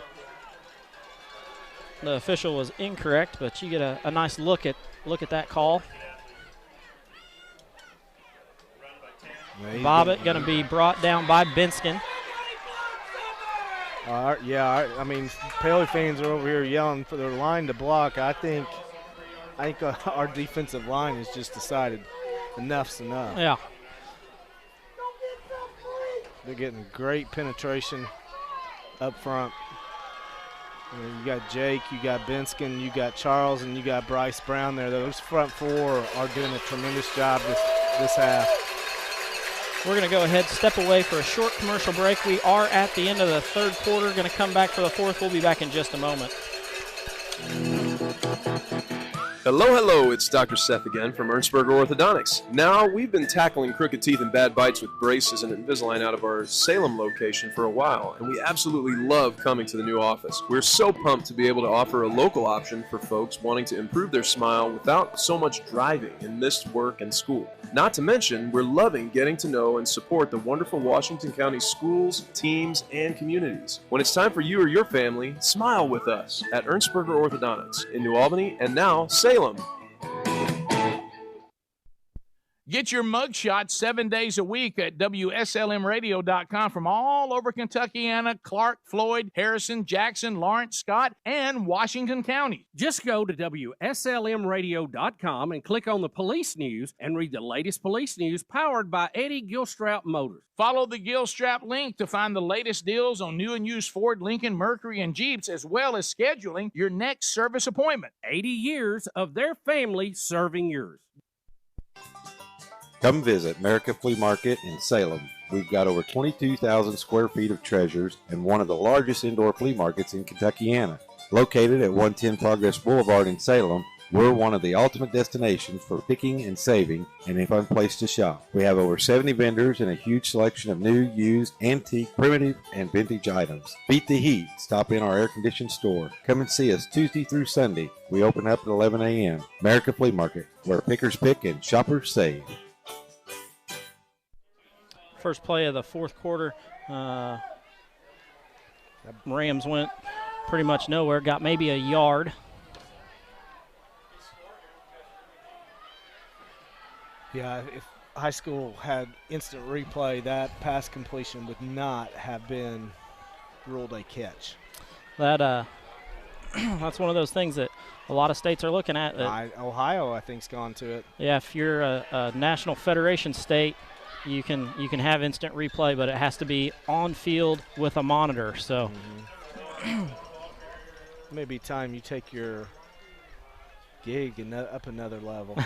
official was incorrect, but you get a nice look at that call. Bobbitt going to be brought down by Binskin. I mean, Paoli fans are over here yelling for their line to block. I think our defensive line has just decided enough's enough. Yeah. They're getting great penetration up front. You got Jake, you got Binskin, you got Charles, and you got Bryce Brown there. Those front four are doing a tremendous job this half. We're going to go ahead, step away for a short commercial break. We are at the end of the third quarter, going to come back for the fourth. We'll be back in just a moment. Hello, it's Dr. Seth again from Ernstberger Orthodontics. Now, we've been tackling crooked teeth and bad bites with braces and Invisalign out of our Salem location for a while, and we absolutely love coming to the new office. We're so pumped to be able to offer a local option for folks wanting to improve their smile without so much driving and missed work and school. Not to mention, we're loving getting to know and support the wonderful Washington County schools, teams, and communities. When it's time for you or your family, smile with us at Ernstberger Orthodontics in New Albany and now Salem. Get your mugshot 7 days a week at WSLMradio.com from all over Kentuckiana, Clark, Floyd, Harrison, Jackson, Lawrence, Scott, and Washington counties. Just go to WSLMradio.com and click on the police news and read the latest police news powered by Eddie Gilstrap Motors. Follow the Gilstrap link to find the latest deals on new and used Ford, Lincoln, Mercury, and Jeeps, as well as scheduling your next service appointment. 80 years of their family serving yours. Come visit America Flea Market in Salem. We've got over 22,000 square feet of treasures and one of the largest indoor flea markets in Kentuckiana. Located at 110 Progress Boulevard in Salem, we're one of the ultimate destinations for picking and saving and a fun place to shop. We have over 70 vendors and a huge selection of new, used, antique, primitive, and vintage items. Beat the heat. Stop in our air-conditioned store. Come and see us Tuesday through Sunday. We open up at 11 a.m. America Flea Market, where pickers pick and shoppers save. First play of the fourth quarter, Rams went pretty much nowhere, got maybe a yard. Yeah, if high school had instant replay, that pass completion would not have been ruled a catch. That that's one of those things that a lot of states are looking at. Ohio, I think, has gone to it. Yeah, if you're a National Federation state, you can have instant replay, but it has to be on field with a monitor. So maybe time you take your gig and up another level.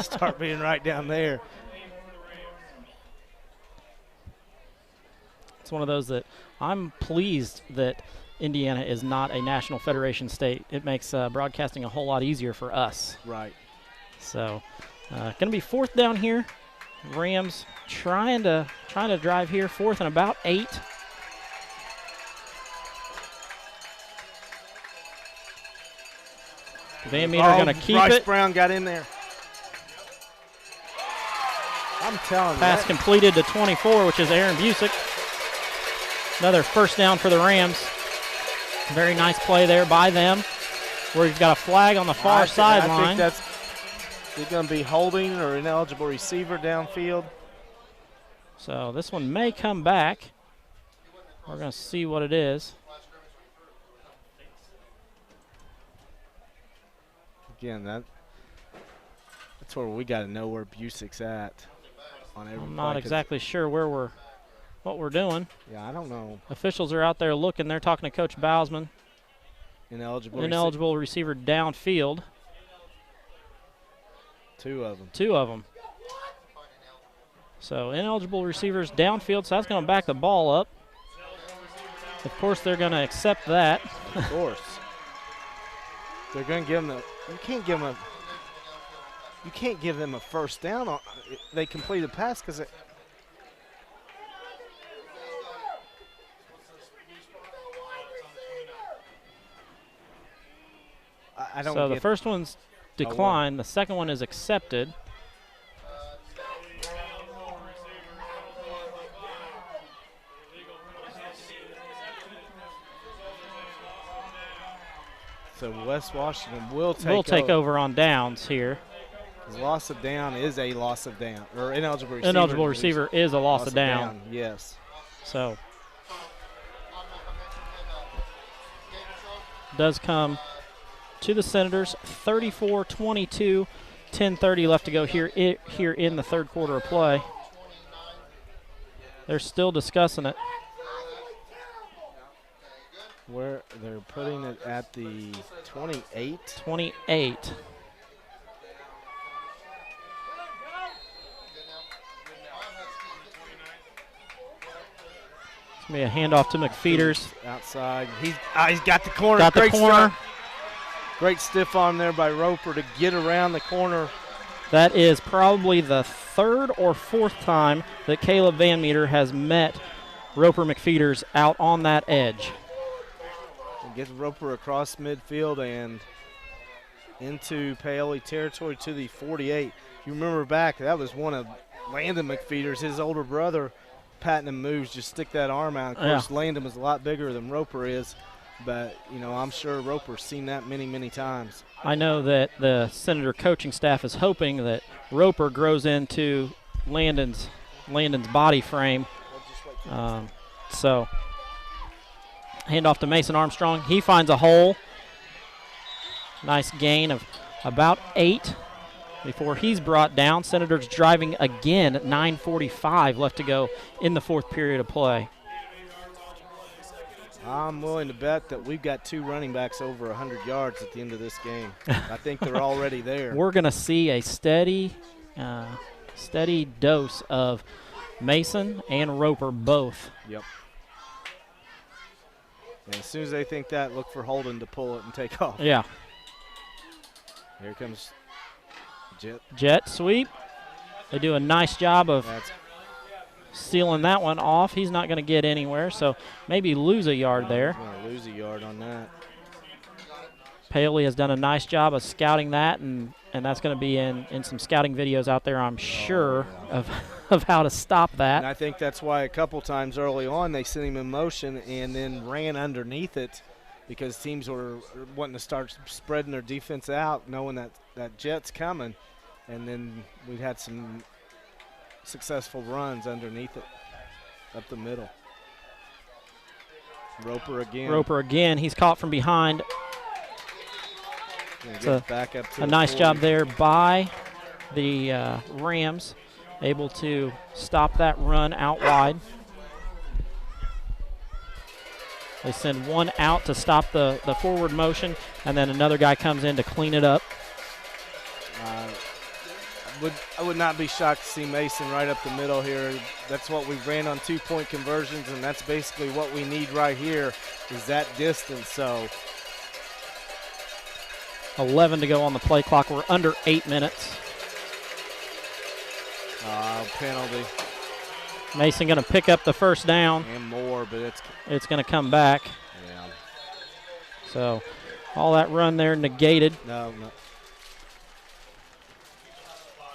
Start being right down there. It's one of those that I'm pleased that Indiana is not a National Federation state. It makes broadcasting a whole lot easier for us. Right. So going to be fourth down here. Rams trying to drive here, fourth and about 8. Van Meter going to keep Bryce it. Brown got in there. I'm telling you. Pass completed to 24, which is Aaron Busick. Another first down for the Rams. Very nice play there by them, where he's got a flag on the far sideline. I think that's going to be holding or ineligible receiver downfield. So this one may come back. We're going to see what it is. Again, that's where we got to know where Busick's at on every I'm play, not exactly sure what we're doing. Yeah, I don't know. Officials are out there looking. They're talking to Coach Bousman. Ineligible receiver downfield. Two of them. So ineligible receivers downfield, so that's going to back the ball up. Of course, they're going to accept that. Of course. They're going to give them you can't give them a first down on they complete a pass because I don't. So the first one's declined. The second one is accepted. So West Washington will take over on downs here. Loss of down is a loss of down, or ineligible receiver. Ineligible receiver is a loss of down. Yes. So does come to the Senators. 34-22, 10:30 left to go here in the third quarter of play. They're still discussing it. Where they're putting it at the 28. 28. It's going to be a handoff to McFeeters. Outside. He's got the corner. Got the Great corner. Start. Great stiff arm there by Roper to get around the corner. That is probably the third or fourth time that Caleb Van Meter has met Roper McFeeters out on that edge. Gets Roper across midfield and into Paoli territory to the 48. If you remember back, that was one of Landon McFeeters, his older brother, patting him moves, just stick that arm out. Of course, Landon was a lot bigger than Roper is, but, you know, I'm sure Roper's seen that many, many times. I know that the Senator coaching staff is hoping that Roper grows into Landon's body frame. So handoff to Mason Armstrong. He finds a hole. Nice gain of about 8 before he's brought down. Senators driving again at 9:45 left to go in the fourth period of play. I'm willing to bet that we've got 2 running backs over 100 yards at the end of this game. I think they're already there. We're going to see a steady dose of Mason and Roper both. Yep. And as soon as they think that, look for Holden to pull it and take off. Yeah. Here comes Jet sweep. They do a nice job of sealing that one off. He's not going to get anywhere, so maybe lose a yard there. He's going to lose a yard on that. Paoli has done a nice job of scouting that, and that's going to be in some scouting videos out there, I'm sure, of how to stop that. And I think that's why a couple times early on they sent him in motion and then ran underneath it because teams were wanting to start spreading their defense out, knowing that Jet's coming. And then we had some successful runs underneath it, up the middle. Roper again. He's caught from behind. It's back up to a nice job there by the Rams, able to stop that run out wide. They send one out to stop the forward motion, and then another guy comes in to clean it up. I would not be shocked to see Mason right up the middle here. That's what we ran on 2-point conversions, and that's basically what we need right here is that distance. So 11 to go on the play clock. We're under 8 minutes. Penalty. Mason going to pick up the first down. And more, but it's going to come back. Yeah. So all that run there negated. No.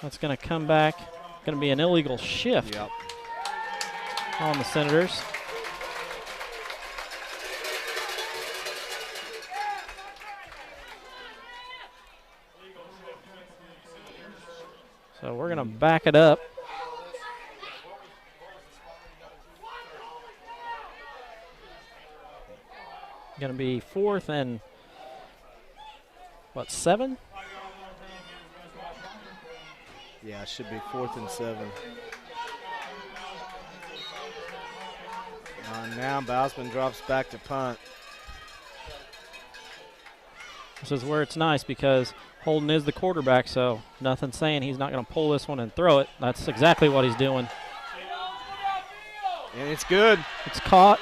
That's going to come back. Going to be an illegal shift on the Senators. So we're going to back it up. Going to be 4th and, 7? Yeah, it should be 4th and 7. Now Bousman drops back to punt. This is where it's nice because Holden is the quarterback, so nothing saying he's not going to pull this one and throw it. That's exactly what he's doing. And it's good. It's caught.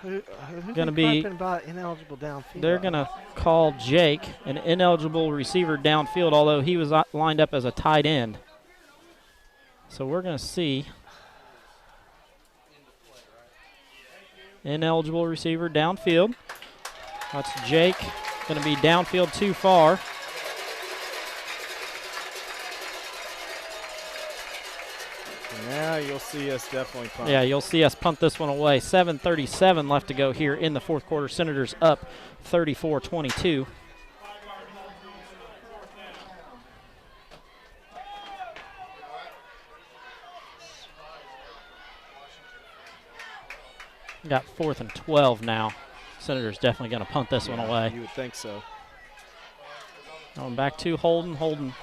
going to be about ineligible downfield? They're going to call Jake an ineligible receiver downfield, although he was lined up as a tight end. So we're going to see ineligible receiver downfield. That's Jake. Going to be downfield too far. Now you'll see us definitely punt. Yeah, you'll see us punt this one away. 7:37 left to go here in the fourth quarter. Senators up 34-22. Got 4th and 12 now. Senators definitely going to punt this one away. You would think so. Going back to Holden. Holden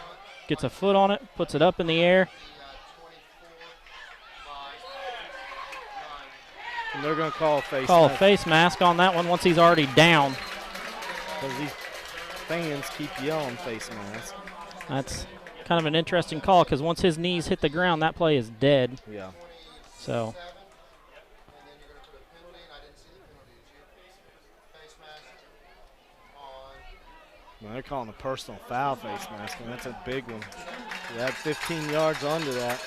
gets a foot on it, puts it up in the air. And they're going to call a face Call mask. a face mask on that one once he's already down. Because these fans keep yelling face mask. That's kind of an interesting call because once his knees hit the ground, that play is dead. Yeah. So. Well, they're calling a personal foul face mask, and that's a big one. They had 15 yards onto that.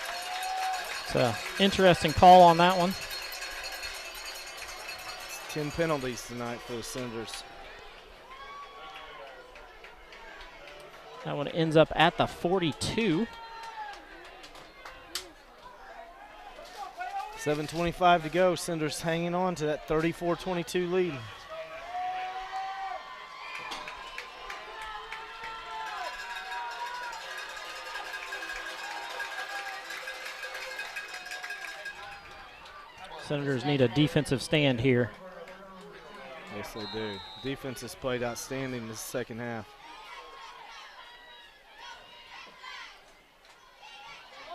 It's an interesting call on that one. 10 penalties tonight for the Senators. That one ends up at the 42. 7:25 to go. Senators hanging on to that 34-22 lead. Senators need a defensive stand here. Yes, they do. Defense has played outstanding this second half.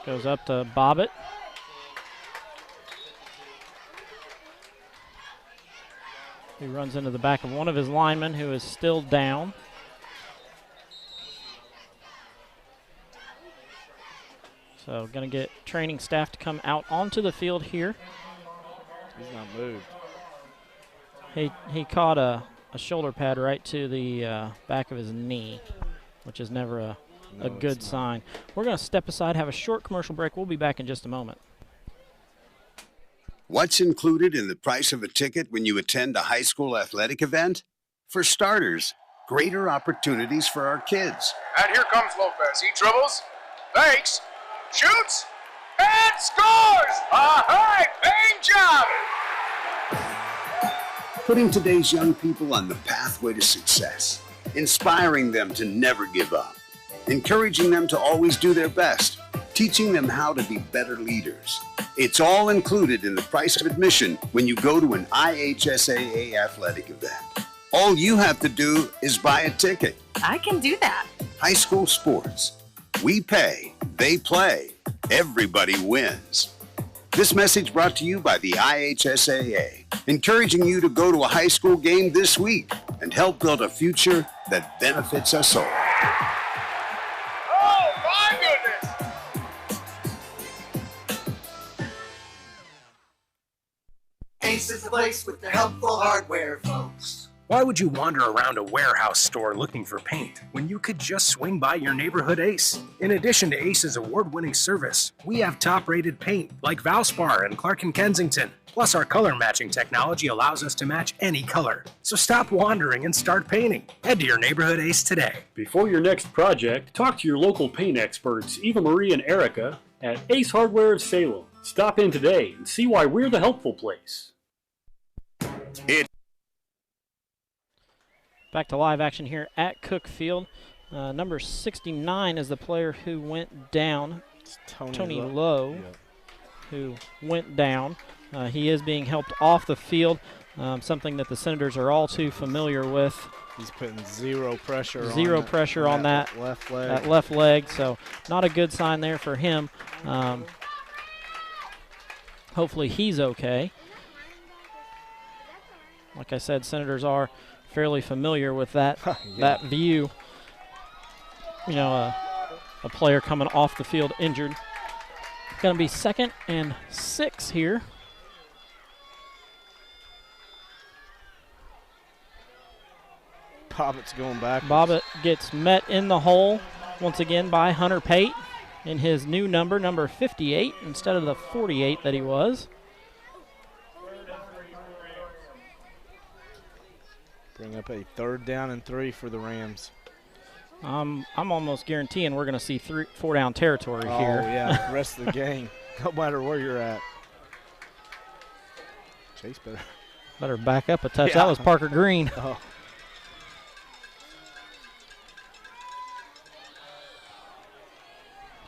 Goes up to Bobbitt. He runs into the back of one of his linemen who is still down. So going to get training staff to come out onto the field here. He's not moved. He caught a shoulder pad right to the back of his knee, which is never a good sign. We're going to step aside, have a short commercial break. We'll be back in just a moment. What's included in the price of a ticket when you attend a high school athletic event? For starters, greater opportunities for our kids. And here comes Lopez. He dribbles, fakes, shoots, and scores! A high-paying job! Putting today's young people on the pathway to success, inspiring them to never give up, encouraging them to always do their best, teaching them how to be better leaders. It's all included in the price of admission when you go to an IHSAA athletic event. All you have to do is buy a ticket. I can do that. High school sports. We pay, they play, everybody wins. This message brought to you by the IHSAA, encouraging you to go to a high school game this week and help build a future that benefits us all. Oh, my goodness! Ace is the place with the helpful hardware, folks. Why would you wander around a warehouse store looking for paint when you could just swing by your neighborhood Ace? In addition to Ace's award-winning service, we have top-rated paint like Valspar and Clark & Kensington. Plus, our color matching technology allows us to match any color. So stop wandering and start painting. Head to your neighborhood Ace today. Before your next project, talk to your local paint experts, Eva Marie and Erica, at Ace Hardware of Salem. Stop in today and see why we're the helpful place. Back to live action here at Cook Field. Number 69 is the player who went down. Tony Lowe, who went down. He is being helped off the field, something that the Senators are all too familiar with. He's putting zero pressure on that left leg. That left leg, so not a good sign there for him. Hopefully he's okay. Like I said, Senators are fairly familiar with that that view. You know, a player coming off the field injured. Going to be 2nd and 6 here. Bobbitt's going back. Bobbitt gets met in the hole once again by Hunter Pate in his new number 58, instead of the 48 that he was. Bring up a 3rd down and 3 for the Rams. I'm almost guaranteeing we're going to see 4 down territory here. Oh, yeah, the rest of the game, no matter where you're at. Chase better back up a touch. Yeah. That was Parker Green. Oh.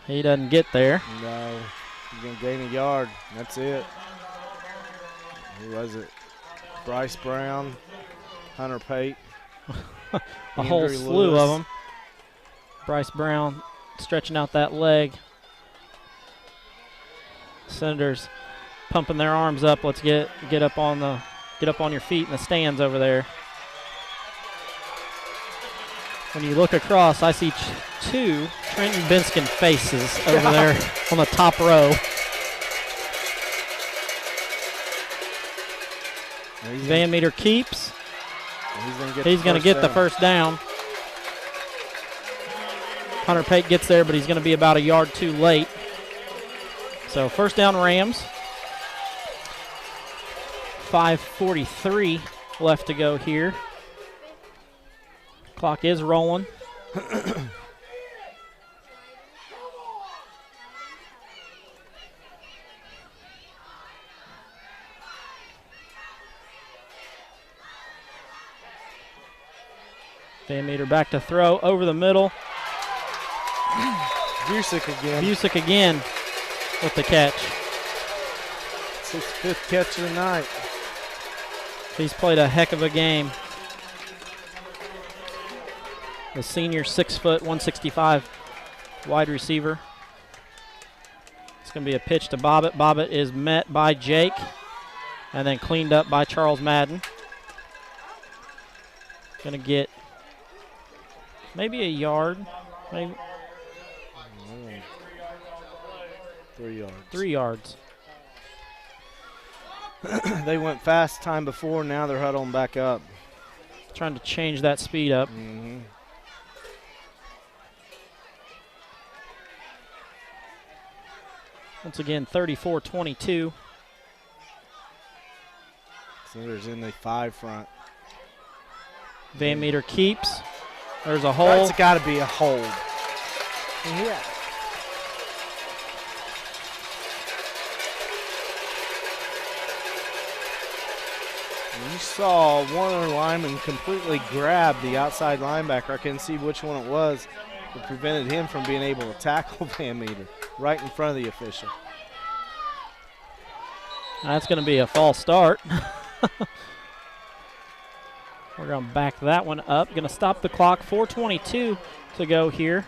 He doesn't get there. No, he's going to gain a yard. That's it. Who was it? Bryce Brown, Hunter Pate. A whole slew of them. Bryce Brown stretching out that leg. Senators pumping their arms up. Let's get up on your feet in the stands over there. When you look across, I see 2 Trenton Binskin faces over there on the top row. Van Meter keeps. He's going to get the first down. Hunter Pate gets there, but he's going to be about a yard too late. So first down Rams. 5:43 left to go here. Clock is rolling. Van Meter back to throw over the middle. Busick again. Busick again with the catch. It's his 5th catch of the night. He's played a heck of a game. The senior 6 foot, 165 wide receiver. It's going to be a pitch to Bobbitt. Bobbitt is met by Jake and then cleaned up by Charles Madden. Going to get maybe a yard. Maybe 3 yards. 3 yards. They went fast time before. Now they're huddling back up. Trying to change that speed up. Mm-hmm. Once again, 34-22. Senators in the 5 front. Van Meter keeps. There's a hole. That's got to be a hold. Yeah. You saw one of the linemen completely grab the outside linebacker. I couldn't see which one it was. It prevented him from being able to tackle Van Meter right in front of the official. That's going to be a false start. We're going to back that one up. Going to stop the clock. 4:22 to go here.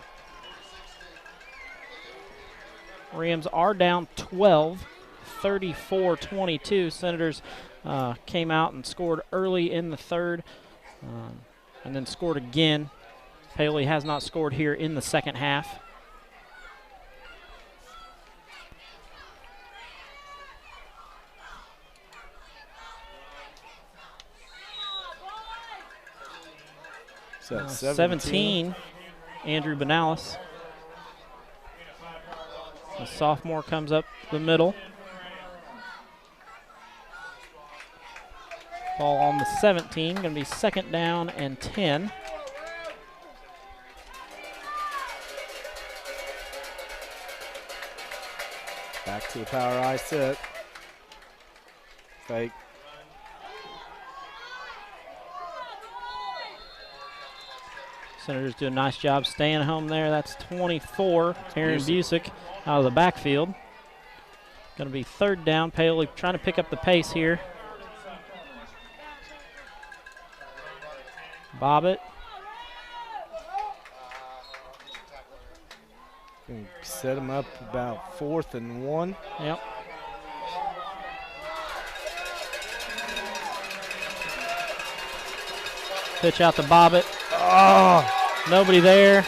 Rams are down 12, 34-22. Senators came out and scored early in the 3rd and then scored again. Paoli has not scored here in the 2nd half. So 17, Andrew Benalis. The sophomore comes up the middle. Ball on the 17, going to be 2nd down and 10. Back to the power I set. Fake. Senators do a nice job staying home there. That's 24. Aaron Busick out of the backfield. Going to be 3rd down. Paoli trying to pick up the pace here. Bobbitt. Set him up about 4th and 1. Yep. Pitch out to Bobbitt. Oh! Nobody there.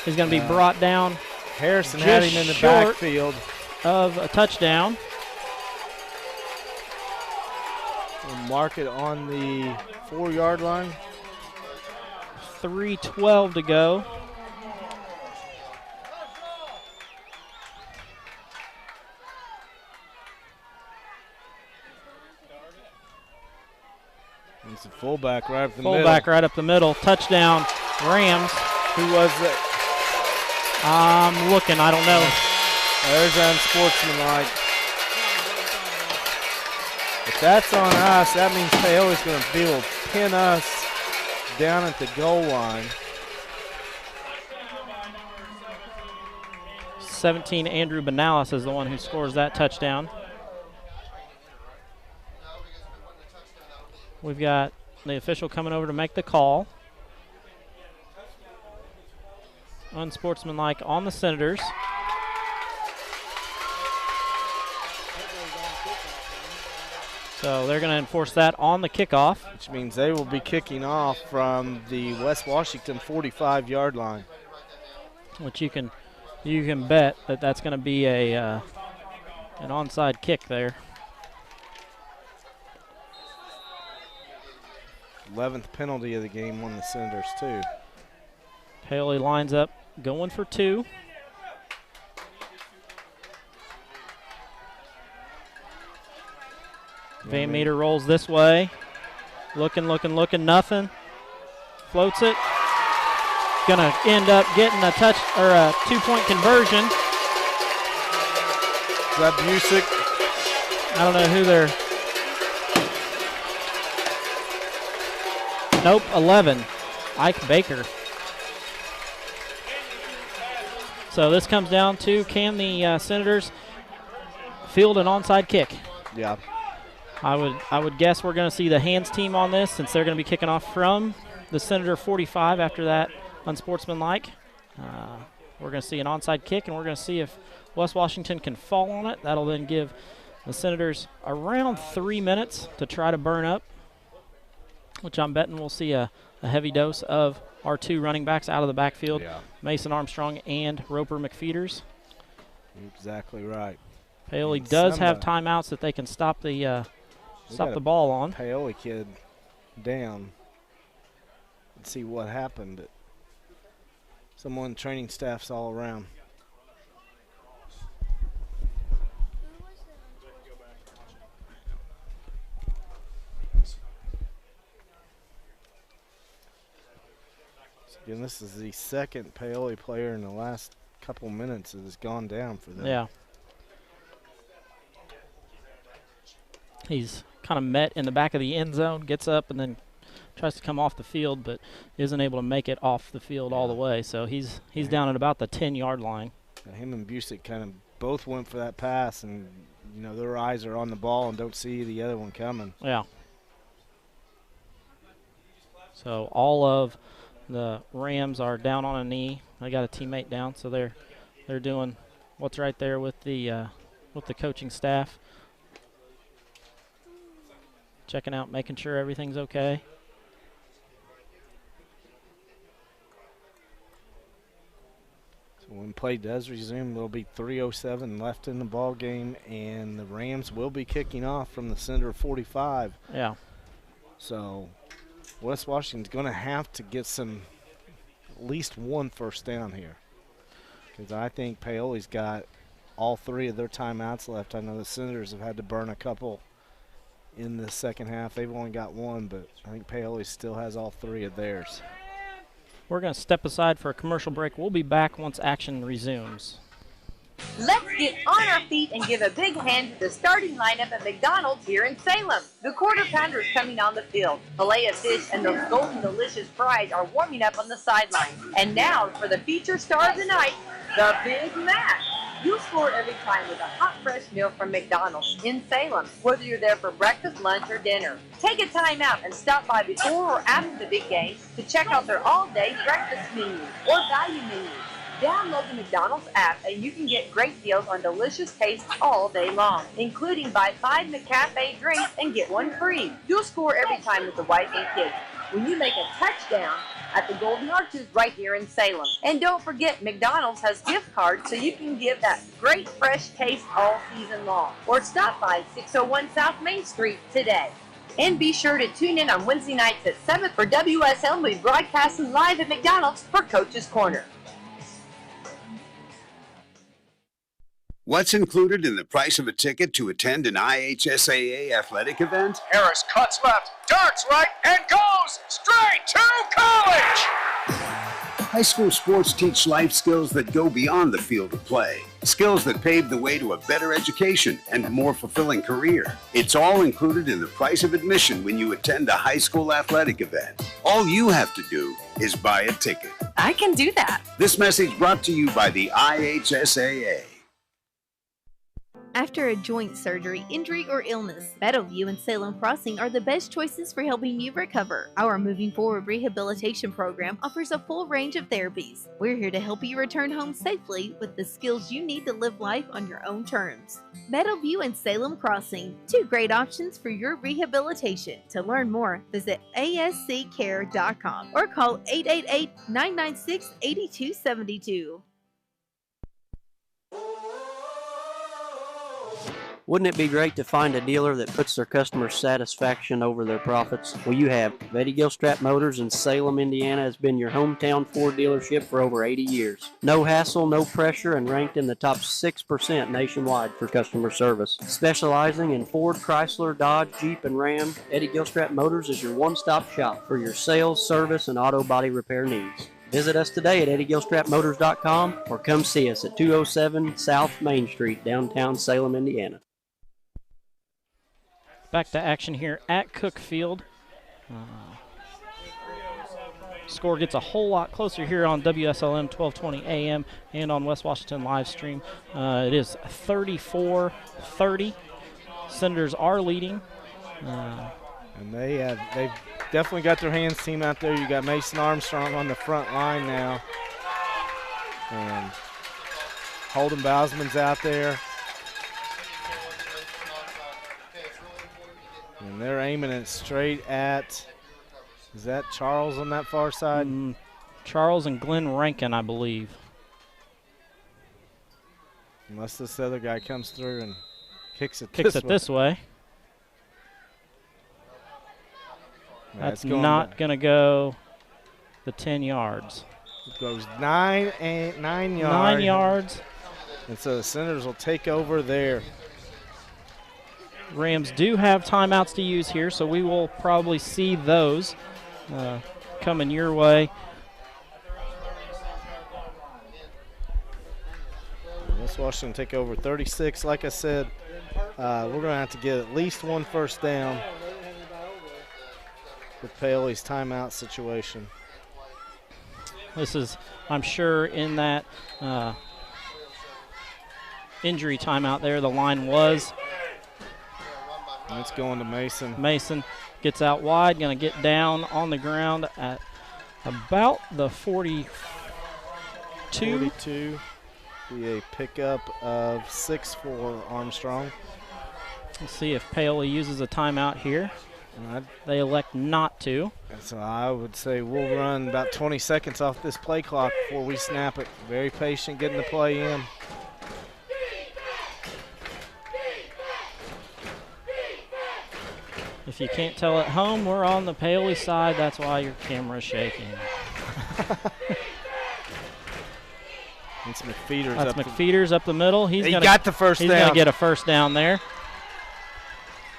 He's going to be brought down. Harrison had him in the backfield. Of a touchdown. We'll mark it on the 4-yard line. 3:12 to go. He's a fullback right up the middle. Fullback right up the middle. Touchdown, Rams. Who was it? I'm looking. I don't know. There's unsportsmanlike. If that's on us, that means Paoli's going to be able to pin us down at the goal line. 17, Andrew Benalis is the one who scores that touchdown. We've got the official coming over to make the call. Unsportsmanlike on the Senators. So they're going to enforce that on the kickoff. Which means they will be kicking off from the West Washington 45-yard line. Which you can bet that that's going to be an onside kick there. 11th penalty of the game on the Senators, too. Paoli lines up, going for 2. Van Meter rolls this way. Looking, nothing. Floats it. Gonna end up getting a touch or a 2-point conversion. Is that Busick? I don't know who they're. Nope, 11. Ike Baker. So this comes down to, can the Senators field an onside kick? Yeah. I would guess we're going to see the hands team on this, since they're going to be kicking off from the Senator 45 after that unsportsmanlike. We're going to see an onside kick, and we're going to see if West Washington can fall on it. That'll then give the Senators around 3 minutes to try to burn up, which I'm betting we'll see a heavy dose of our 2 running backs out of the backfield, Mason Armstrong and Roper McFeeters. Exactly right. Paoli does have timeouts that they can stop the ball on. Paoli kid down and see what happened. But someone training staff's all around. Again, this is the second Paoli player in the last couple minutes that has gone down for them. Yeah. He's kind of met in the back of the end zone, gets up, and then tries to come off the field, but isn't able to make it off the field all the way. So he's down at about the 10-yard line. Him and Busick kind of both went for that pass, and their eyes are on the ball and don't see the other one coming. Yeah. So all of the Rams are down on a knee. They got a teammate down, so they're doing what's right there with the coaching staff. Checking out, making sure everything's okay. So when play does resume, there'll be 3:07 left in the ball game, and the Rams will be kicking off from the center of 45. Yeah. So West Washington's going to have to get at least 1 first down here, because I think Paoli's got all 3 of their timeouts left. I know the Senators have had to burn a couple in the second half. They've only got 1, but I think Paoli still has all 3 of theirs. We're going to step aside for a commercial break. We'll be back once action resumes. Let's get on our feet and give a big hand to the starting lineup at McDonald's here in Salem. The quarter pounder is coming on the field. Filet of fish and those golden delicious fries are warming up on the sideline. And now for the feature star of the night, the Big Mac. You score every time with a hot, fresh meal from McDonald's in Salem, whether you're there for breakfast, lunch, or dinner. Take a time out and stop by before or after the big game to check out their all-day breakfast menu or value menu. Download the McDonald's app and you can get great deals on delicious tastes all day long, including buy 5 McCafe drinks and get 1 free. You'll score every time with the wife and kids when you make a touchdown at the Golden Arches right here in Salem. And don't forget, McDonald's has gift cards so you can give that great fresh taste all season long. Or stop by 601 South Main Street today. And be sure to tune in on Wednesday nights at 7 for WSL. We'll be broadcasting live at McDonald's for Coach's Corner. What's included in the price of a ticket to attend an IHSAA athletic event? Harris cuts left, darts right, and goes straight to college! High school sports teach life skills that go beyond the field of play. Skills that pave the way to a better education and a more fulfilling career. It's all included in the price of admission when you attend a high school athletic event. All you have to do is buy a ticket. I can do that. This message brought to you by the IHSAA. After a joint surgery, injury, or illness, Battleview and Salem Crossing are the best choices for helping you recover. Our Moving Forward rehabilitation program offers a full range of therapies. We're here to help you return home safely with the skills you need to live life on your own terms. Battleview and Salem Crossing, two great options for your rehabilitation. To learn more, visit asccare.com or call 888-996-8272. Wouldn't it be great to find a dealer that puts their customer satisfaction over their profits? Well, you have. Betty Gilstrap Motors in Salem, Indiana has been your hometown Ford dealership for over 80 years. No hassle, no pressure, and ranked in the top 6% nationwide for customer service. Specializing in Ford, Chrysler, Dodge, Jeep, and Ram, Eddie Gilstrap Motors is your one-stop shop for your sales, service, and auto body repair needs. Visit us today at EddieGilstrapMotors.com or come see us at 207 South Main Street, downtown Salem, Indiana. Back to action here at Cook Field. Score gets a whole lot closer here on WSLM 1220 AM and on West Washington live stream. It is 34-30. Senators are leading. And they've definitely got their hands team out there. You got Mason Armstrong on the front line now. And Holden Bousman's out there. And they're aiming it straight at, is that Charles on that far side? Charles and Glenn Rankin, I believe. Unless this other guy comes through and kicks it this way. That's not going to go the 10 yards. It goes 9 yards. 9 yards. And so the Senators will take over there. Rams do have timeouts to use here, so we will probably see those coming your way. West Washington take over 36. Like I said, we're going to have to get at least one first down with Paoli's timeout situation. This is, I'm sure, in that injury timeout there, the line was. And it's going to Mason. Mason gets out wide, going to get down on the ground at about the 42. 42. Be a pickup of 6 for Armstrong. Let's see if Paoli uses a timeout here. They elect not to. So I would say we'll run about 20 seconds off this play clock before we snap it. Very patient getting the play in. If you can't tell at home, we're on the Paoli side. That's why your camera's shaking. It's McFeeters. That's McFeeters up the middle. He got the first down. He's going to get a first down there.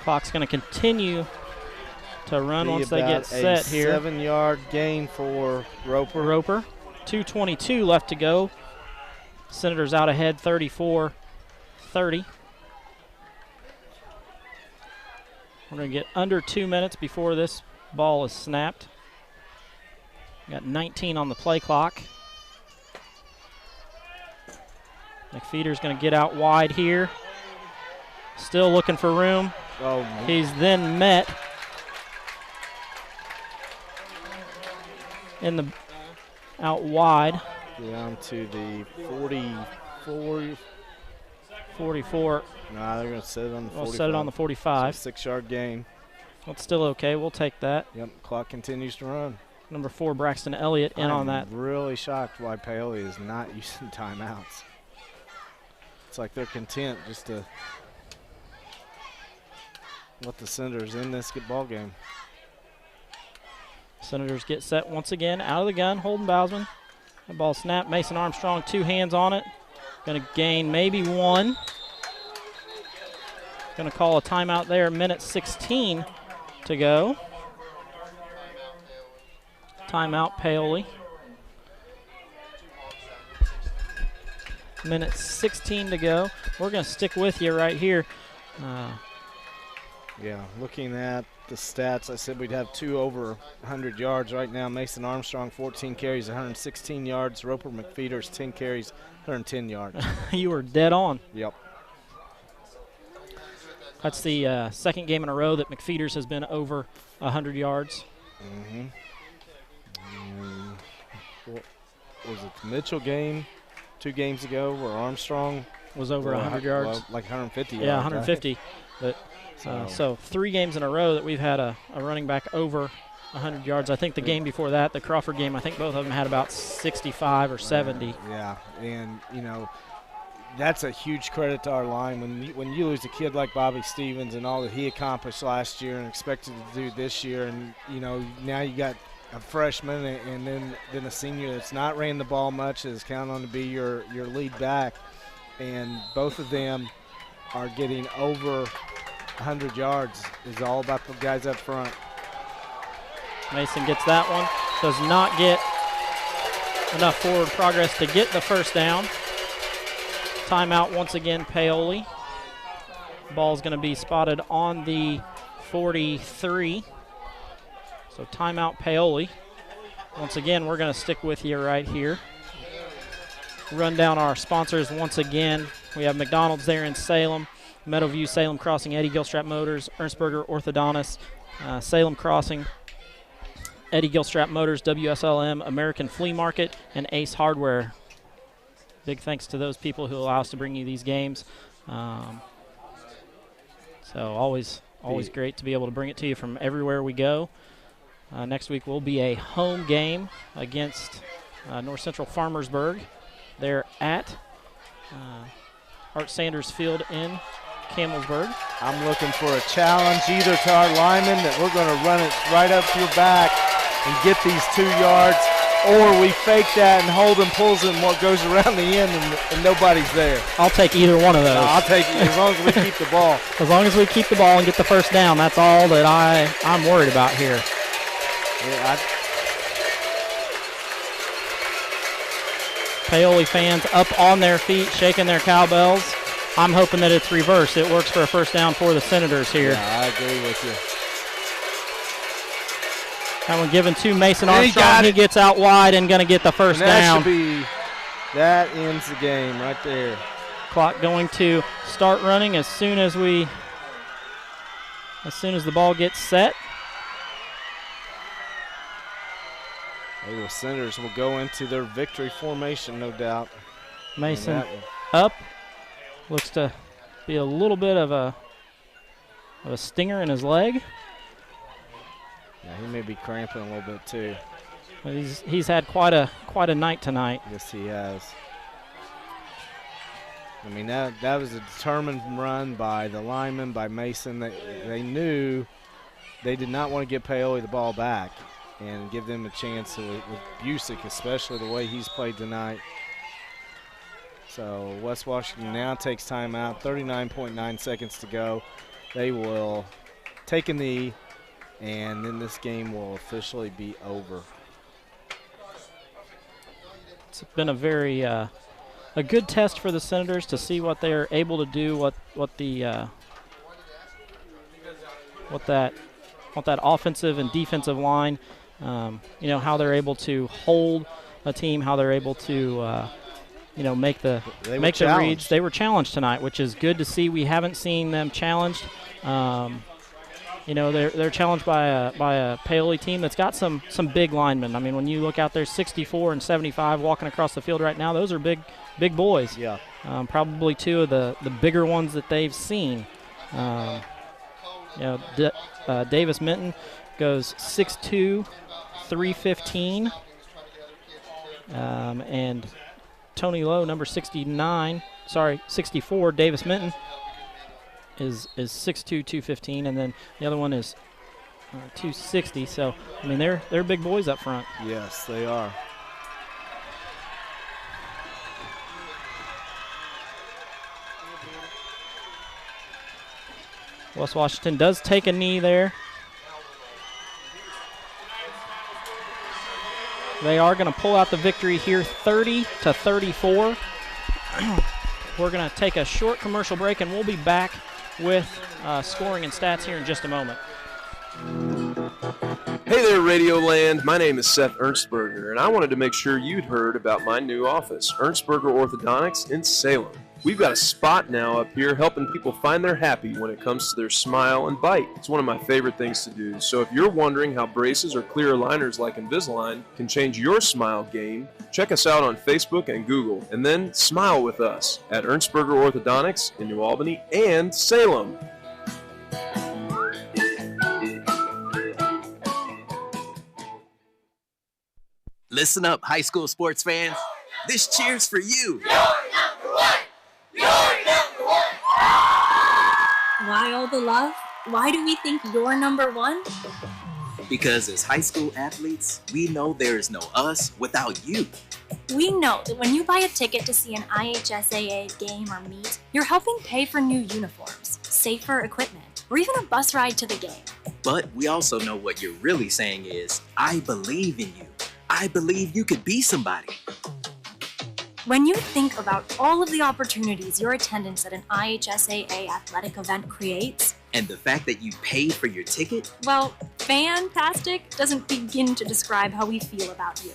Clock's going to continue to run once they get set here. 7-yard gain for Roper. 2:22 left to go. Senators out ahead 34-30. We're going to get under 2 minutes before this ball is snapped. Got 19 on the play clock. McFeeter's going to get out wide here. Still looking for room. Oh, he's then met in the out wide. Down to the 44. Nah, they're going to set it on the 45. We'll set it on the 45. So 6-yard gain. Well, it's still okay. We'll take that. Yep, clock continues to run. Number 4, Braxton Elliott, in on that. I'm really shocked why Paoli is not using timeouts. It's like they're content just to let the Senators in this ball game. Senators get set once again out of the gun. Holden Bousman. The ball snapped. Mason Armstrong, 2 hands on it. Going to gain maybe 1. Going to call a timeout there. Minute 16 to go. Timeout, Paoli. Minute 16 to go. We're going to stick with you right here. Yeah, looking at the stats, I said we'd have 2 over 100 yards right now. Mason Armstrong, 14 carries, 116 yards. Roper McFeeters, 10 carries, 110 yards. You were dead on. Yep. That's the second game in a row that McFeeters has been over 100 yards. Mm-hmm. What was it, the Mitchell game 2 games ago where Armstrong was over 100 yards? Like 150 yards. Yeah, 150. But so 3 games in a row that we've had a running back over 100 yards. I think the game before that, the Crawford game, I think both of them had about 65 or 70. Yeah, and, you know, that's a huge credit to our line. When you lose a kid like Bobby Stevens and all that he accomplished last year and expected to do this year, and, you know, now you got a freshman and then a senior that's not ran the ball much, is counted on to be your lead back, and both of them are getting over 100 yards. Is all about the guys up front. Mason gets that one. Does not get enough forward progress to get the first down. Timeout once again, Paoli. Ball's going to be spotted on the 43. So timeout, Paoli. Once again, we're going to stick with you right here. Run down our sponsors once again. We have McDonald's there in Salem, Meadowview, Salem Crossing, Eddie Gilstrap Motors, Ernstberger Orthodontist, Salem Crossing, Eddie Gilstrap Motors, WSLM, American Flea Market, and Ace Hardware. Big thanks to those people who allow us to bring you these games. So always great to be able to bring it to you from everywhere we go. Next week will be a home game against North Central Farmersburg. They're at Art Sanders Field in Campbellsburg. I'm looking for a challenge either to our linemen that we're going to run it right up your back and get these 2 yards, or we fake that and Holden pulls it and what goes around the end and nobody's there. I'll take either one of those. No, I'll take it as long as we keep the ball. As long as we keep the ball and get the first down, that's all that I'm worried about here. Yeah, Paoli fans up on their feet, shaking their cowbells. I'm hoping that it's reversed. It works for a first down for the Senators here. Yeah, I agree with you. That one given to Mason Armstrong. He gets out wide and going to get the first down. That ends the game right there. Clock going to start running as soon as the ball gets set. The Senators will go into their victory formation, no doubt. Mason up. Looks to be a little bit of a stinger in his leg. Yeah, he may be cramping a little bit too. But he's had quite a night tonight. Yes, he has. I mean, that was a determined run by the lineman, by Mason. They knew they did not want to give Paoli the ball back and give them a chance with Busick, especially the way he's played tonight. So West Washington now takes timeout, 39.9 seconds to go. They will take a knee, and then this game will officially be over. It's been a very a good test for the Senators to see what they're able to do, what that offensive and defensive line, how they're able to hold a team, how they're able to make the reads. They were challenged tonight, which is good to see. We haven't seen them challenged. They're challenged by a Paoli team that's got some big linemen. I mean, when you look out there, 64 and 75 walking across the field right now, those are big boys. Yeah. Probably 2 of the bigger ones that they've seen. Davis Minton goes 6'2", 315. And Tony Lowe, number 64, Davis Minton, is 6'2", 215, and then the other one is 260. So I mean they're big boys up front. Yes, they are. West Washington does take a knee there. They are going to pull out the victory here, 30-34. We're going to take a short commercial break, and we'll be back with scoring and stats here in just a moment. Hey there, Radio Land. My name is Seth Ernstberger, and I wanted to make sure you'd heard about my new office, Ernstberger Orthodontics in Salem. We've got a spot now up here helping people find their happy when it comes to their smile and bite. It's one of my favorite things to do. So if you're wondering how braces or clear aligners like Invisalign can change your smile game, check us out on Facebook and Google, and then smile with us at Ernstberger Orthodontics in New Albany and Salem. Listen up, high school sports fans. This cheer's for you. Why all the love? Why do we think you're number one? Because as high school athletes, we know there is no us without you. We know that when you buy a ticket to see an IHSAA game or meet, you're helping pay for new uniforms, safer equipment, or even a bus ride to the game. But we also know what you're really saying is, I believe in you. I believe you could be somebody. When you think about all of the opportunities your attendance at an IHSAA athletic event creates, And the fact that you paid for your ticket? well, fantastic doesn't begin to describe how we feel about you.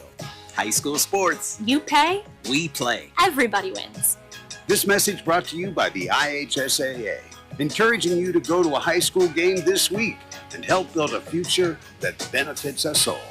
High school sports. You pay, We play. everybody wins. This message brought to you by the IHSAA, encouraging you to go to a high school game this week and help build a future that benefits us all.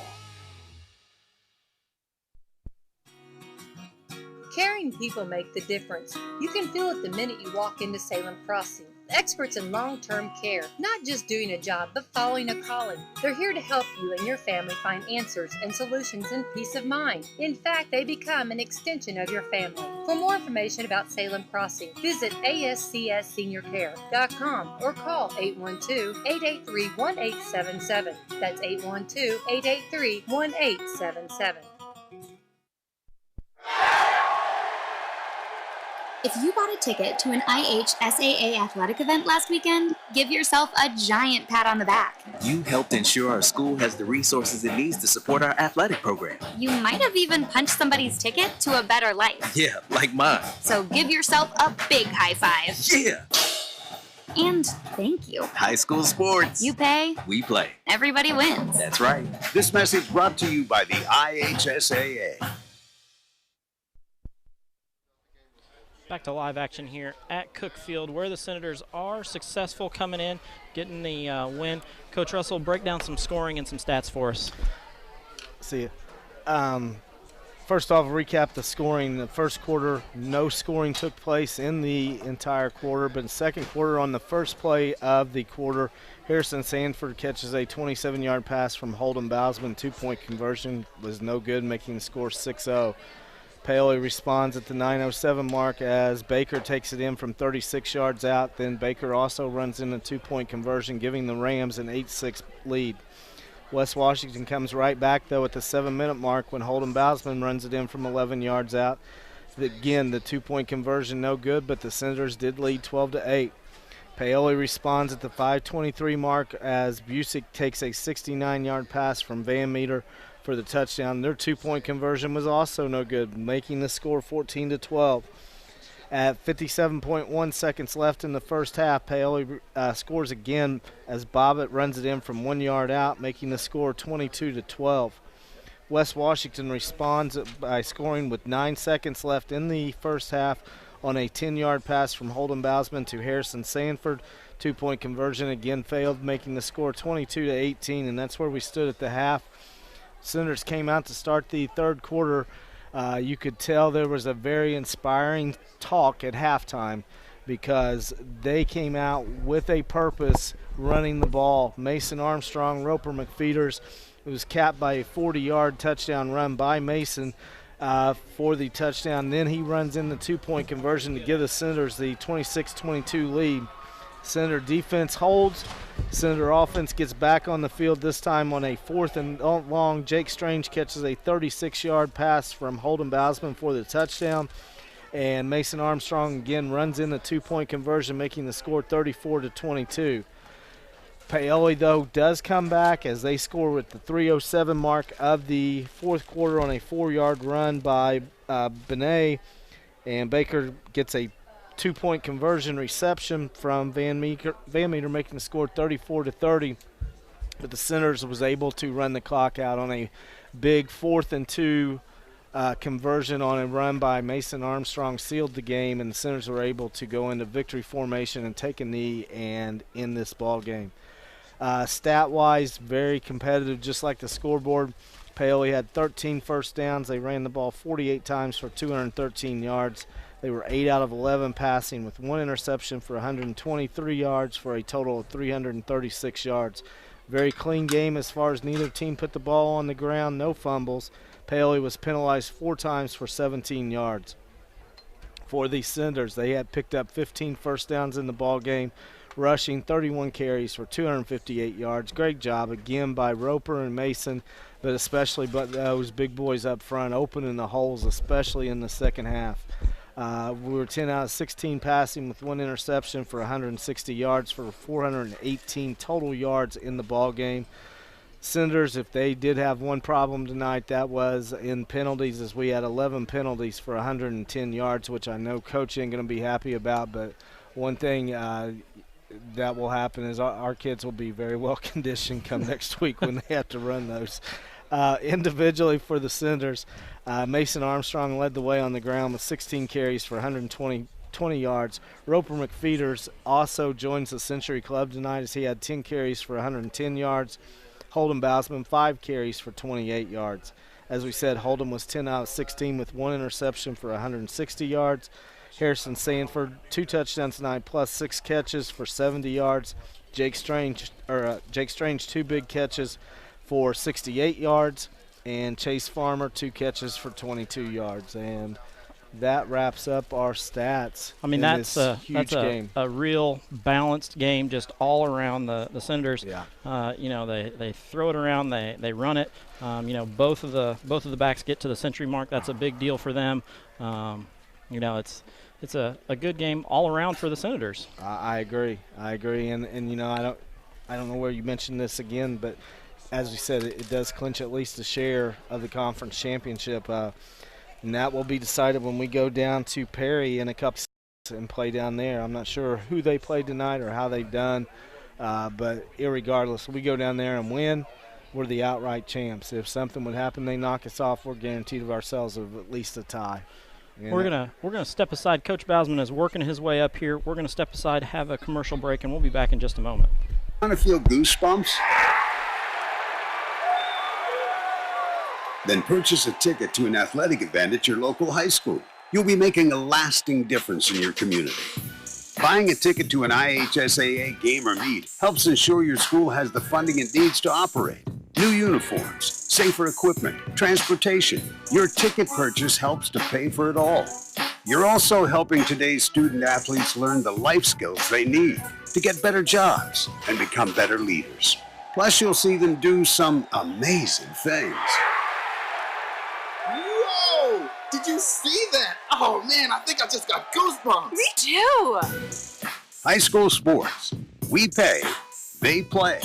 Caring people make the difference. You can feel it the minute you walk into Salem Crossing. Experts in long-term care, not just doing a job, but following a calling. They're here to help you and your family find answers and solutions and peace of mind. In fact, they become an extension of your family. For more information about Salem Crossing, visit ASCSSeniorCare.com or call 812-883-1877. That's 812-883-1877. If you bought a ticket to an IHSAA athletic event last weekend, give yourself a giant pat on the back. You helped ensure our school has the resources it needs to support our athletic program. You might have even punched somebody's ticket to a better life. Yeah, like mine. So give yourself a big high five. Yeah! And thank you. High school sports. You pay, We play. everybody wins. That's right. This message brought to you by the IHSAA. Back to live action here at Cook Field, where the Senators are successful coming in, getting the win. Coach Russell, break down some scoring and some stats for us. See, first off, recap the scoring. The first quarter, no scoring took place in the entire quarter, but in the second quarter, on the first play of the quarter, Harrison Sanford catches a 27-yard pass from Holden Bousman. Two-point conversion was no good, making the score 6-0. Paoli responds at the 9:07 mark as Baker takes it in from 36 yards out. Then Baker also runs in a two-point conversion, giving the Rams an 8-6 lead. West Washington comes right back, though, at the 7-minute mark when Holden Bousman runs it in from 11 yards out. Again, the two-point conversion no good, but the Senators did lead 12-8. Paoli responds at the 5:23 mark as Busick takes a 69-yard pass from Van Meter for the touchdown. Their two-point conversion was also no good, making the score 14-12. At 57.1 seconds left in the first half, Paoli scores again as Bobbitt runs it in from 1 yard out, making the score 22-12. West Washington responds by scoring with 9 seconds left in the first half on a 10-yard pass from Holden Bousman to Harrison Sanford. Two-point conversion again failed, making the score 22-18, and that's where we stood at the half. Senators came out to start the third quarter. You could tell there was a very inspiring talk at halftime because they came out with a purpose running the ball. Mason Armstrong, Roper McFeeters, it was capped by a 40-yard touchdown run by Mason for the touchdown. Then he runs in the two-point conversion to give the Senators the 26-22 lead. Senator defense holds. Senator offense gets back on the field, this time on a 4th and long. Jake Strange catches a 36-yard pass from Holden Bousman for the touchdown. And Mason Armstrong again runs in the 2-point conversion, making the score 34-22. Paoli, though, does come back as they score with the 3:07 mark of the fourth quarter on a 4-yard run by Benet. And Baker gets a 2-point conversion reception from Van Meter, making the score 34-30. But the Senators was able to run the clock out on a big 4th and 2 conversion on a run by Mason Armstrong, sealed the game, and the Senators were able to go into victory formation and take a knee and end this ball game. Stat-wise, very competitive, just like the scoreboard. Paoli had 13 first downs. They ran the ball 48 times for 213 yards. They were 8 out of 11 passing with 1 interception for 123 yards for a total of 336 yards. Very clean game as far as neither team put the ball on the ground, no fumbles. Paoli was penalized 4 times for 17 yards. For the Senators, they had picked up 15 first downs in the ball game, rushing 31 carries for 258 yards. Great job again by Roper and Mason, but especially those big boys up front opening the holes, especially in the second half. We were 10 out of 16 passing with 1 interception for 160 yards for 418 total yards in the ball game. Senators, if they did have one problem tonight, that was in penalties, as we had 11 penalties for 110 yards, which I know Coach ain't going to be happy about. But one thing that will happen is our kids will be very well conditioned come next week when they have to run those. Individually for the Senators, Mason Armstrong led the way on the ground with 16 carries for 120 yards. Roper McFeeters also joins the Century Club tonight as he had 10 carries for 110 yards. Holden Bousman, 5 carries for 28 yards. As we said, Holden was 10 out of 16 with 1 interception for 160 yards. Harrison Sanford, 2 touchdowns tonight plus 6 catches for 70 yards. Jake Strange, 2 big catches for 68 yards. And Chase Farmer, 2 catches for 22 yards. And that wraps up our stats. I mean, that's a real balanced game, just all around the Senators. Yeah. They throw it around, they run it. Both of the backs get to the century mark. That's a big deal for them. It's a good game all around for the Senators. I agree, and I don't know where you mentioned this again, but as we said, it does clinch at least a share of the conference championship. And that will be decided when we go down to Perry in a couple and play down there. I'm not sure who they play tonight or how they've done, but irregardless, we go down there and win, we're the outright champs. If something would happen, they knock us off, we're guaranteed of ourselves of at least a tie. And we're gonna step aside. Coach Bousman is working his way up here. We're gonna step aside, have a commercial break, and we'll be back in just a moment. Want to feel goosebumps? Then purchase a ticket to an athletic event at your local high school. You'll be making a lasting difference in your community. Buying a ticket to an IHSAA game or meet helps ensure your school has the funding it needs to operate. New uniforms, safer equipment, transportation. Your ticket purchase helps to pay for it all. You're also helping today's student athletes learn the life skills they need to get better jobs and become better leaders. Plus, you'll see them do some amazing things. Whoa! Did you see that? Oh man, I think I just got goosebumps. Me too. High school sports. We pay, they play.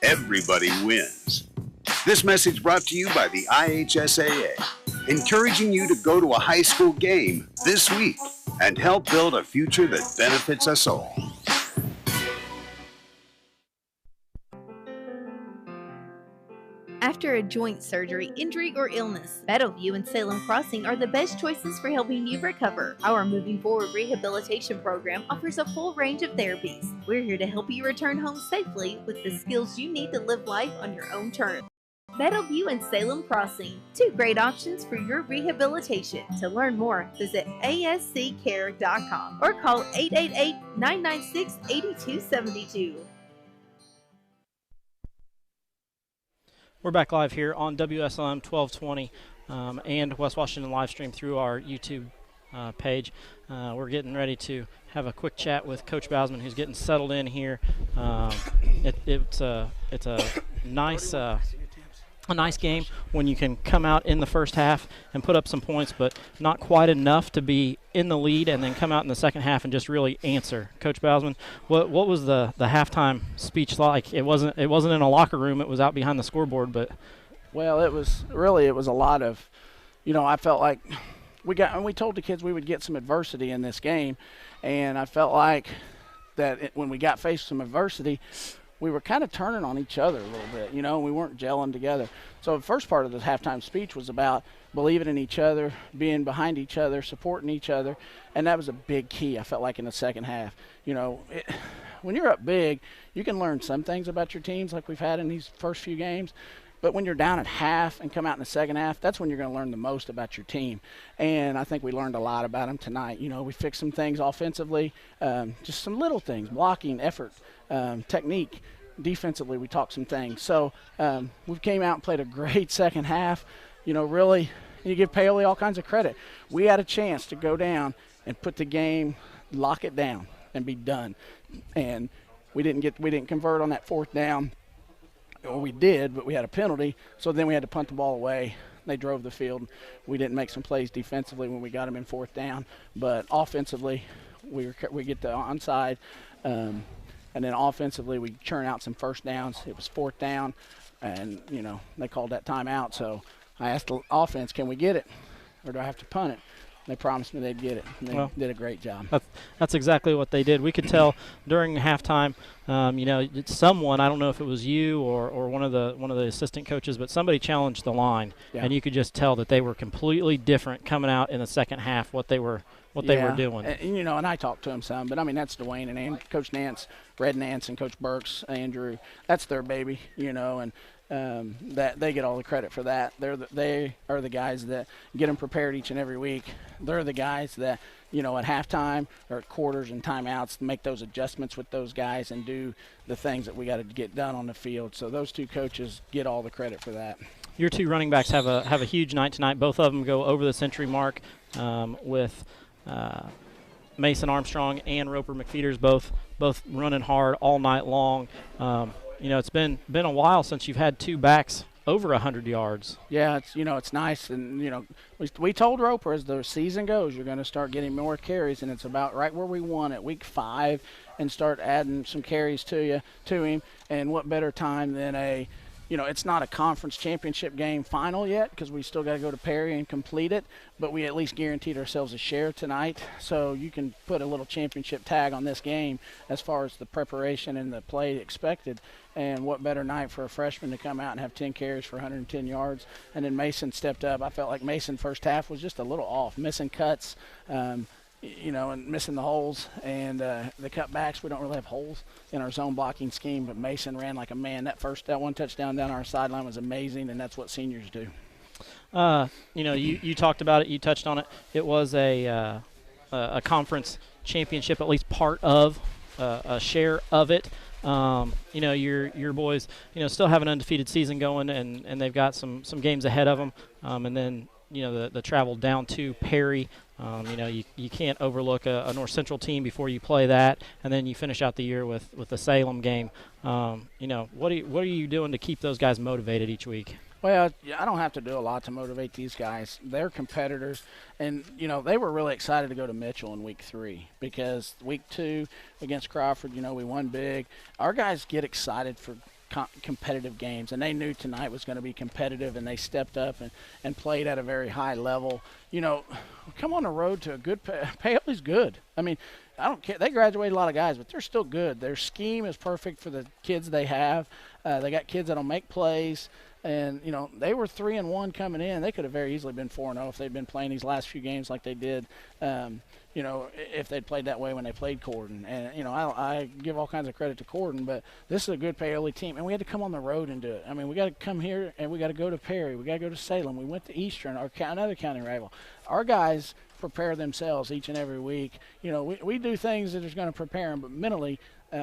Everybody wins. This message brought to you by the IHSAA, encouraging you to go to a high school game this week and help build a future that benefits us all. After a joint surgery, injury, or illness, Meadowview and Salem Crossing are the best choices for helping you recover. Our Moving Forward rehabilitation program offers a full range of therapies. We're here to help you return home safely with the skills you need to live life on your own terms. Meadowview and Salem Crossing, 2 great options for your rehabilitation. To learn more, visit asccare.com or call 888-996-8272. We're back live here on WSLM 1220 and West Washington live stream through our YouTube page. We're getting ready to have a quick chat with Coach Bausman, who's getting settled in here. It's a nice game when you can come out in the first half and put up some points, but not quite enough to be in the lead, and then come out in the second half and just really answer. Coach Bausman, what was the halftime speech like? It wasn't in a locker room. It was out behind the scoreboard, but. Well, it was a lot of, I felt like we told the kids we would get some adversity in this game, and I felt like that when we got faced with some adversity, we were kind of turning on each other a little bit, we weren't gelling together. So the first part of the halftime speech was about believing in each other, being behind each other, supporting each other, and that was a big key, I felt like, in the second half. When you're up big, you can learn some things about your teams like we've had in these first few games. But when you're down at half and come out in the second half, that's when you're going to learn the most about your team. And I think we learned a lot about them tonight. We fixed some things offensively, just some little things, blocking, effort, technique. Defensively, we talked some things. So we came out and played a great second half. Really, you give Paoli all kinds of credit. We had a chance to go down and put the game, lock it down, and be done. And we didn't convert on that fourth down. Well, we did, but we had a penalty, so then we had to punt the ball away. They drove the field. We didn't make some plays defensively when we got them in fourth down, but offensively, we get the onside, and then offensively we churn out some first downs. It was fourth down, and they called that timeout. So I asked the offense, "Can we get it, or do I have to punt it?" They promised me they'd get it. And they did a great job. That's exactly what they did. We could tell during halftime. Someone, I don't know if it was you or one of the assistant coaches, but somebody challenged the line, and you could just tell that they were completely different coming out in the second half. What they were doing. And I talked to him some, but I mean that's Dwayne and Coach Nance, Red Nance, and Coach Burks, Andrew. That's their baby, and. That they get all the credit for that. They are the guys that get them prepared each and every week. They're the guys that, at halftime or at quarters and timeouts, make those adjustments with those guys and do the things that we got to get done on the field. So those two coaches get all the credit for that. Your two running backs have a huge night tonight. Both of them go over the century mark with Mason Armstrong and Roper McFeeters both running hard all night long. It's been a while since you've had two backs over 100 yards. Yeah, it's nice, and we told Roper as the season goes, you're going to start getting more carries, and it's about right where we want it, week 5, and start adding some carries to him. And what better time than it's not a conference championship game final yet because we still got to go to Perry and complete it, but we at least guaranteed ourselves a share tonight. So you can put a little championship tag on this game as far as the preparation and the play expected. And what better night for a freshman to come out and have 10 carries for 110 yards. And then Mason stepped up. I felt like Mason first half was just a little off, missing cuts, and missing the holes. And the cutbacks, we don't really have holes in our zone blocking scheme, but Mason ran like a man. That one touchdown down our sideline was amazing, and that's what seniors do. You talked about it. You touched on it. It was a conference championship, at least part of a share of it. Your boys, still have an undefeated season going, and they've got some games ahead of them. And then, the travel down to Perry. You can't overlook a North Central team before you play that, and then you finish out the year with the Salem game. What are you doing to keep those guys motivated each week? Well, I don't have to do a lot to motivate these guys. They're competitors, and, they were really excited to go to Mitchell in week 3 because week 2 against Crawford, we won big. Our guys get excited for competitive games, and they knew tonight was going to be competitive, and they stepped up and played at a very high level. Come on the road to a good Paoli's good. I mean, I don't care. They graduated a lot of guys, but they're still good. Their scheme is perfect for the kids they have. They got kids that'll make plays. And, they were 3-1 coming in. They could have very easily been 4-0 if they'd been playing these last few games like they did, if they'd played that way when they played Corden. And, I give all kinds of credit to Corden, but this is a good Paoli team. And we had to come on the road and do it. I mean, we got to come here and we got to go to Perry. We got to go to Salem. We went to Eastern, another county rival. Our guys prepare themselves each and every week. We do things that are going to prepare them, but mentally,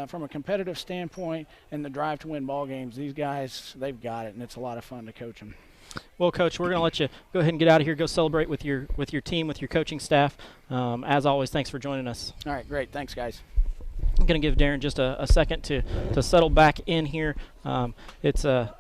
from a competitive standpoint and the drive to win ball games, these guys, they've got it, and it's a lot of fun to coach them. Well, Coach, we're going to let you go ahead and get out of here. Go celebrate with your team, with your coaching staff. As always, thanks for joining us. All right, great. Thanks, guys. I'm going to give Darren just a second to settle back in here. It's a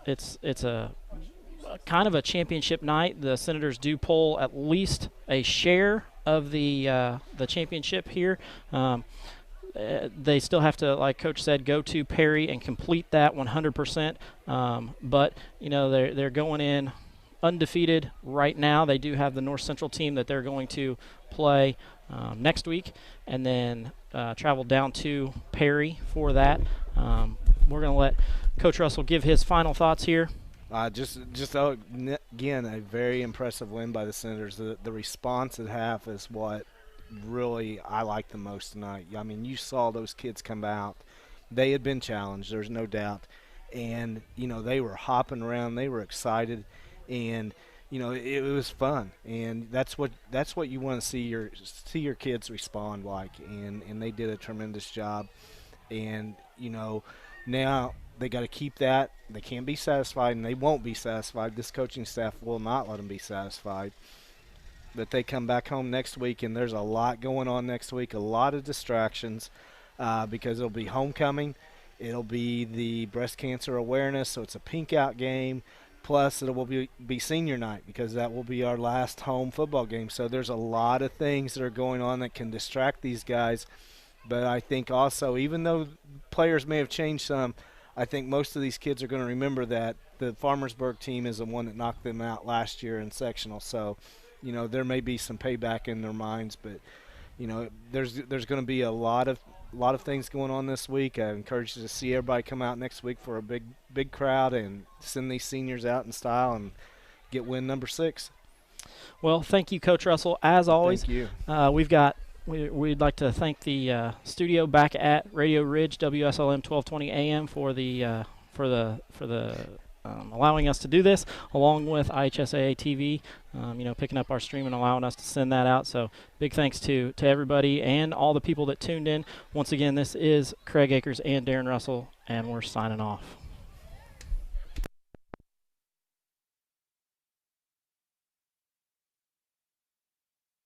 kind of a championship night. The Senators do pull at least a share of the championship here. They still have to, like Coach said, go to Perry and complete that 100%. But they're going in undefeated right now. They do have the North Central team that they're going to play next week, and then travel down to Perry for that. We're going to let Coach Russell give his final thoughts here. Again, a very impressive win by the Senators. The response at half is what really I like the most tonight. I mean, you saw those kids come out. They had been challenged, there's no doubt. And, they were hopping around. They were excited. And, it was fun. And that's what you want to see your kids respond like. And they did a tremendous job. And, now they got to keep that. They can't be satisfied, and they won't be satisfied. This coaching staff will not let them be satisfied. But they come back home next week, and there's a lot going on next week, a lot of distractions because it'll be homecoming. It'll be the breast cancer awareness, so it's a pink out game. Plus, it will be senior night because that will be our last home football game. So there's a lot of things that are going on that can distract these guys. But I think also, even though players may have changed some, I think most of these kids are going to remember that the Farmersburg team is the one that knocked them out last year in sectional. So, there may be some payback in their minds, but, there's going to be a lot of things going on this week. I encourage you to see everybody come out next week for a big crowd and send these seniors out in style and get win number 6. Well, thank you, Coach Russell. As always, thank you. We'd like to thank the studio back at Radio Ridge, WSLM 1220 AM for allowing us to do this, along with IHSAA TV, picking up our stream and allowing us to send that out. So big thanks to everybody and all the people that tuned in. Once again, this is Craig Akers and Darren Russell, and we're signing off.